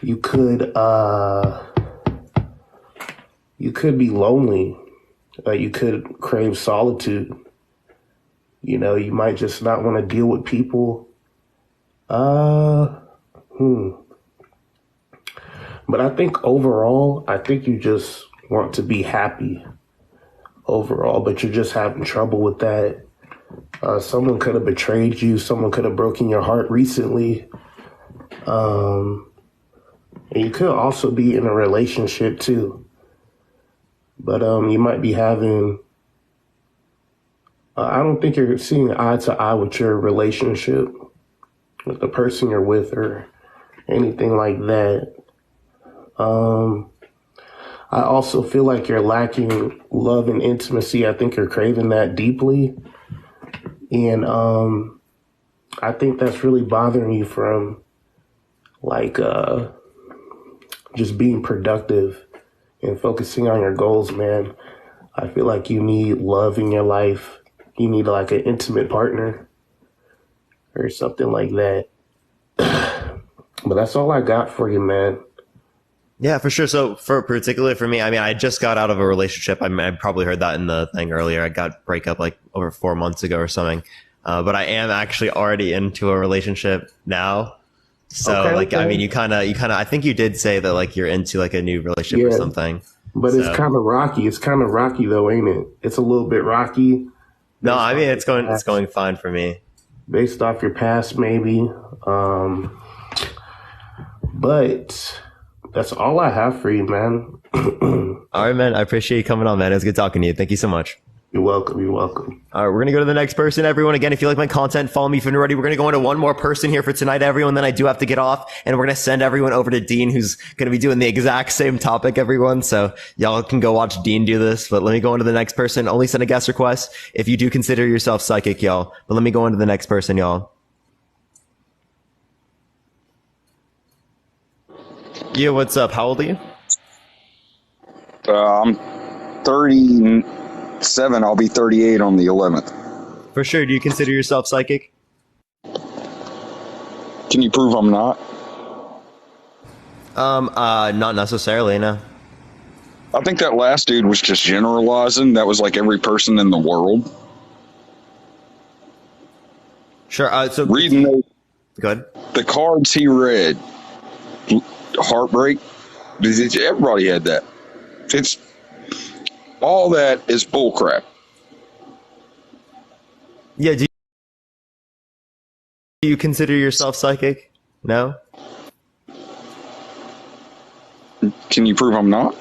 You could be lonely. You could crave solitude. You might just not want to deal with people. But I think overall, you just want to be happy overall, but you're just having trouble with that. Someone could have betrayed you. Someone could have broken your heart recently. And you could also be in a relationship too. But you might be having, I don't think you're seeing eye to eye with your relationship with the person you're with or anything like that. I also feel like you're lacking love and intimacy. I think you're craving that deeply. And I think that's really bothering you from just being productive and focusing on your goals, man. I feel like you need love in your life. You need like an intimate partner or something like that. But that's all I got for you, man. Yeah, for sure. So particularly for me, I mean, I just got out of a relationship. I probably heard that in the thing earlier. I got break up like over 4 months ago or something. But I am actually already into a relationship now. So I mean, you kind of, I think you did say that like you're into like a new relationship or something. But it's kind of rocky. It's kind of rocky though, ain't it? It's a little bit rocky. No, I mean, it's going fine for me. Based off your past, maybe. But that's all I have for you, man. All right, man. I appreciate you coming on, man. It was good talking to you. Thank you so much. You're welcome. You're welcome. All right, we're going to go to the next person, everyone. Again, if you like my content, follow me if you're ready. We're going to go into one more person here for tonight, everyone. Then I do have to get off, and we're going to send everyone over to Dean, who's going to be doing the exact same topic, everyone. So y'all can go watch Dean do this. But let me go into the next person. Only send a guest request if you do consider yourself psychic, y'all. But let me go into the next person, y'all. Yeah, what's up? How old are you? I'm 37. I'll be 38 on the 11th. For sure. Do you consider yourself psychic? Can you prove I'm not? Not necessarily, no. I think that last dude was just generalizing. That was like every person in the world. Sure. So reading good. The cards he read, heartbreak. Everybody had that. It's all that is bullcrap. Yeah. Do you consider yourself psychic? No. Can you prove I'm not?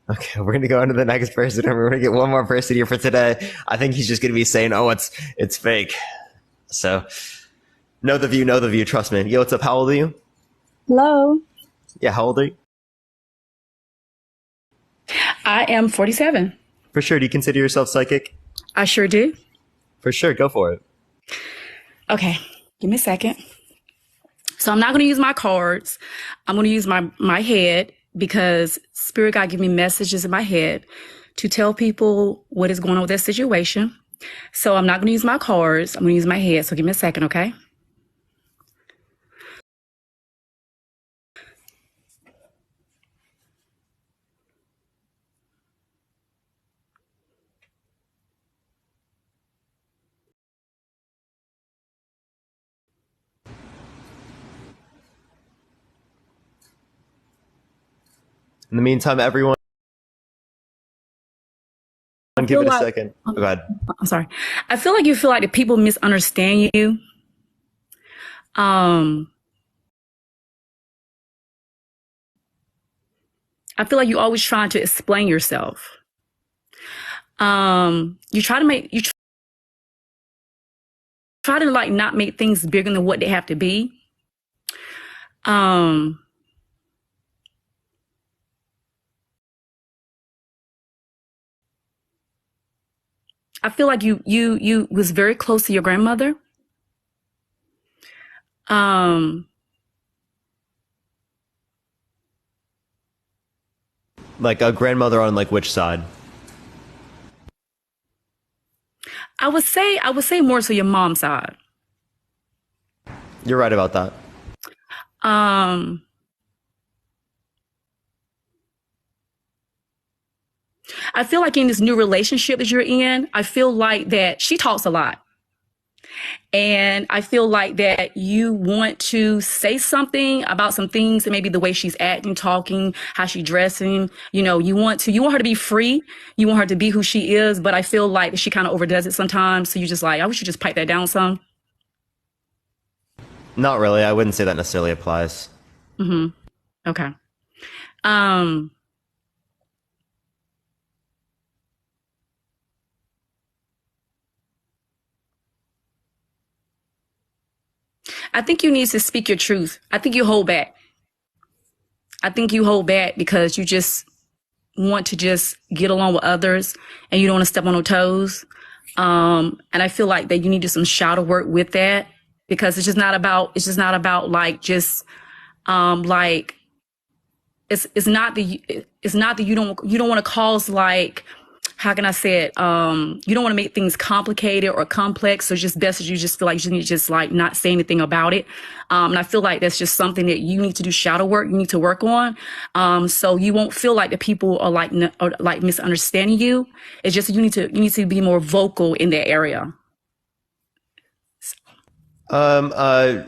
Okay, we're gonna go on to the next person, and we're gonna get one more person here for today. I think he's just gonna be saying, "Oh, it's fake." So, know the view. Trust me. Yo, what's up? How old are you? Hello. Yeah, how old are you? I am 47. For sure. Do you consider yourself psychic? I sure do. For sure. Go for it. Okay, give me a second. So I'm not going to use my cards. I'm going to use my head because Spirit God give me messages in my head to tell people what is going on with their situation. So I'm not going to use my cards. I'm going to use my head. So give me a second, okay? In the meantime, everyone, give it a second. Oh, go ahead. I'm sorry. I feel like you feel like the people misunderstand you. I feel like you're always trying to explain yourself. You try to like not make things bigger than what they have to be. I feel like you was very close to your grandmother. Like a grandmother on like which side? I would say more so your mom's side. You're right about that. I feel like in this new relationship that you're in, I feel like that she talks a lot. And I feel like that you want to say something about some things, and maybe the way she's acting, talking, how she's dressing. You want her to be free. You want her to be who she is. But I feel like she kind of overdoes it sometimes. So you just like, I wish you just pipe that down some. Not really. I wouldn't say that necessarily applies. Okay. I think you need to speak your truth. I think you hold back. I think you hold back because you just want to just get along with others and you don't want to step on their toes. And I feel like that you need to do some shadow work with that, because it's just not about like just like it's not that you don't want to cause, like, how can I say it? You don't want to make things complicated or complex. So it's just best that you just feel like you need to just like not say anything about it. And I feel like that's just something that you need to do shadow work. You need to work on. So you won't feel like the people are like misunderstanding you. It's just you need to be more vocal in that area.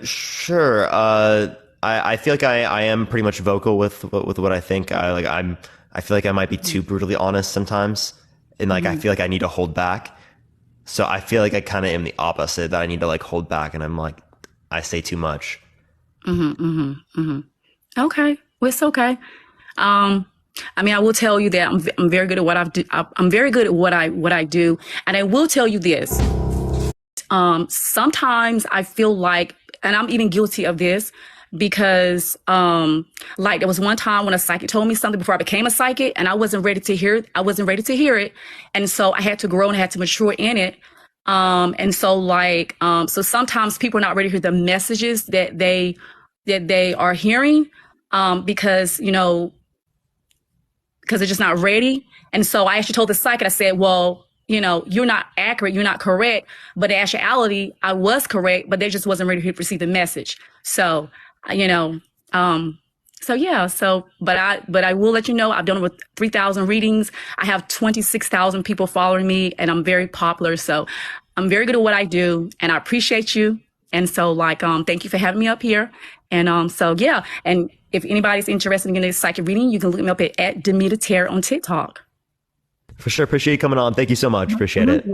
Sure. I feel like I am pretty much vocal with what I think. I feel like I might be too brutally honest sometimes. And like, I feel like I need to hold back. So I feel like I kind of am the opposite, that I need to like hold back, and I'm like, I say too much. Okay. Well, it's okay. I mean, I will tell you that I'm very good at what I'm very good at what I do. And I will tell you this. Sometimes I feel like, and I'm even guilty of this, because like there was one time when a psychic told me something before I became a psychic, and I wasn't ready to hear it. And so I had to grow and I had to mature in it. And so like, so sometimes people are not ready to hear the messages that they are hearing, because they're just not ready. And so I actually told the psychic, I said, well, you're not accurate, you're not correct, but in actuality, I was correct, but they just wasn't ready to receive the message. So, but I will let you know, I've done over 3,000 readings. I have 26,000 people following me, and I'm very popular. So I'm very good at what I do, and I appreciate you. And so like, thank you for having me up here. And, and if anybody's interested in getting a psychic reading, you can look me up at Demita Terror on TikTok. For sure. Appreciate you coming on. Thank you so much. Appreciate it.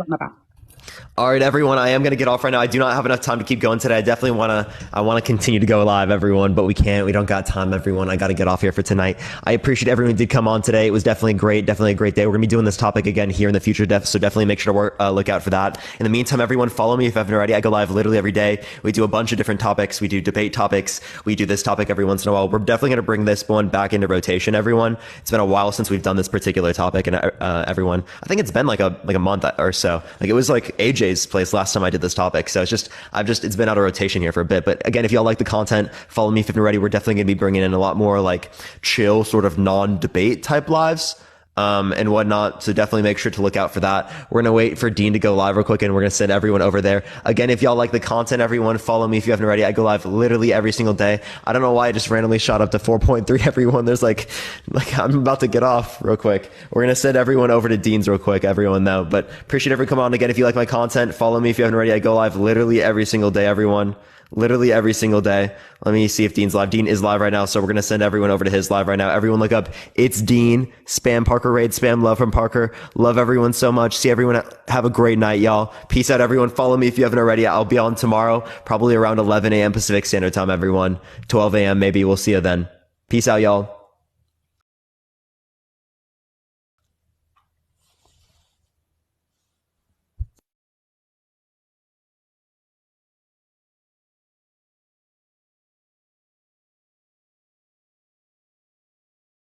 All right, everyone. I am going to get off right now. I do not have enough time to keep going today. I want to continue to go live, everyone, but we can't. We don't got time, everyone. I got to get off here for tonight. I appreciate everyone who did come on today. It was definitely a great day. We're going to be doing this topic again here in the future, so definitely make sure to look out for that. In the meantime, everyone, follow me if you haven't already. I go live literally every day. We do a bunch of different topics. We do debate topics. We do this topic every once in a while. We're definitely going to bring this one back into rotation, everyone. It's been a while since we've done this particular topic, and everyone, I think it's been like a month or so. Like, it was like AJ's place last time I did this topic. So it's been out of rotation here for a bit. But again, if y'all like the content, follow me if you're ready. We're definitely going to be bringing in a lot more like chill, sort of non-debate type lives, and whatnot. So definitely make sure to look out for that. We're going to wait for Dean to go live real quick, and we're going to send everyone over there. Again, if y'all like the content, everyone, follow me if you haven't already. I go live literally every single day. I don't know why I just randomly shot up to 4.3, everyone. There's like I'm about to get off real quick. We're going to send everyone over to Dean's real quick, everyone, though. But appreciate everyone coming on. Again, if you like my content, follow me if you haven't already. I go live literally every single day, everyone. Literally every single day. Let me see if Dean's live. Dean is live right now, so we're going to send everyone over to his live right now. Everyone look up, it's Dean. Spam Parker Raid. Spam love from Parker. Love everyone so much. See everyone. Have a great night, y'all. Peace out, everyone. Follow me if you haven't already. I'll be on tomorrow, probably around 11 a.m. Pacific Standard Time, everyone. 12 a.m. maybe. We'll see you then. Peace out, y'all.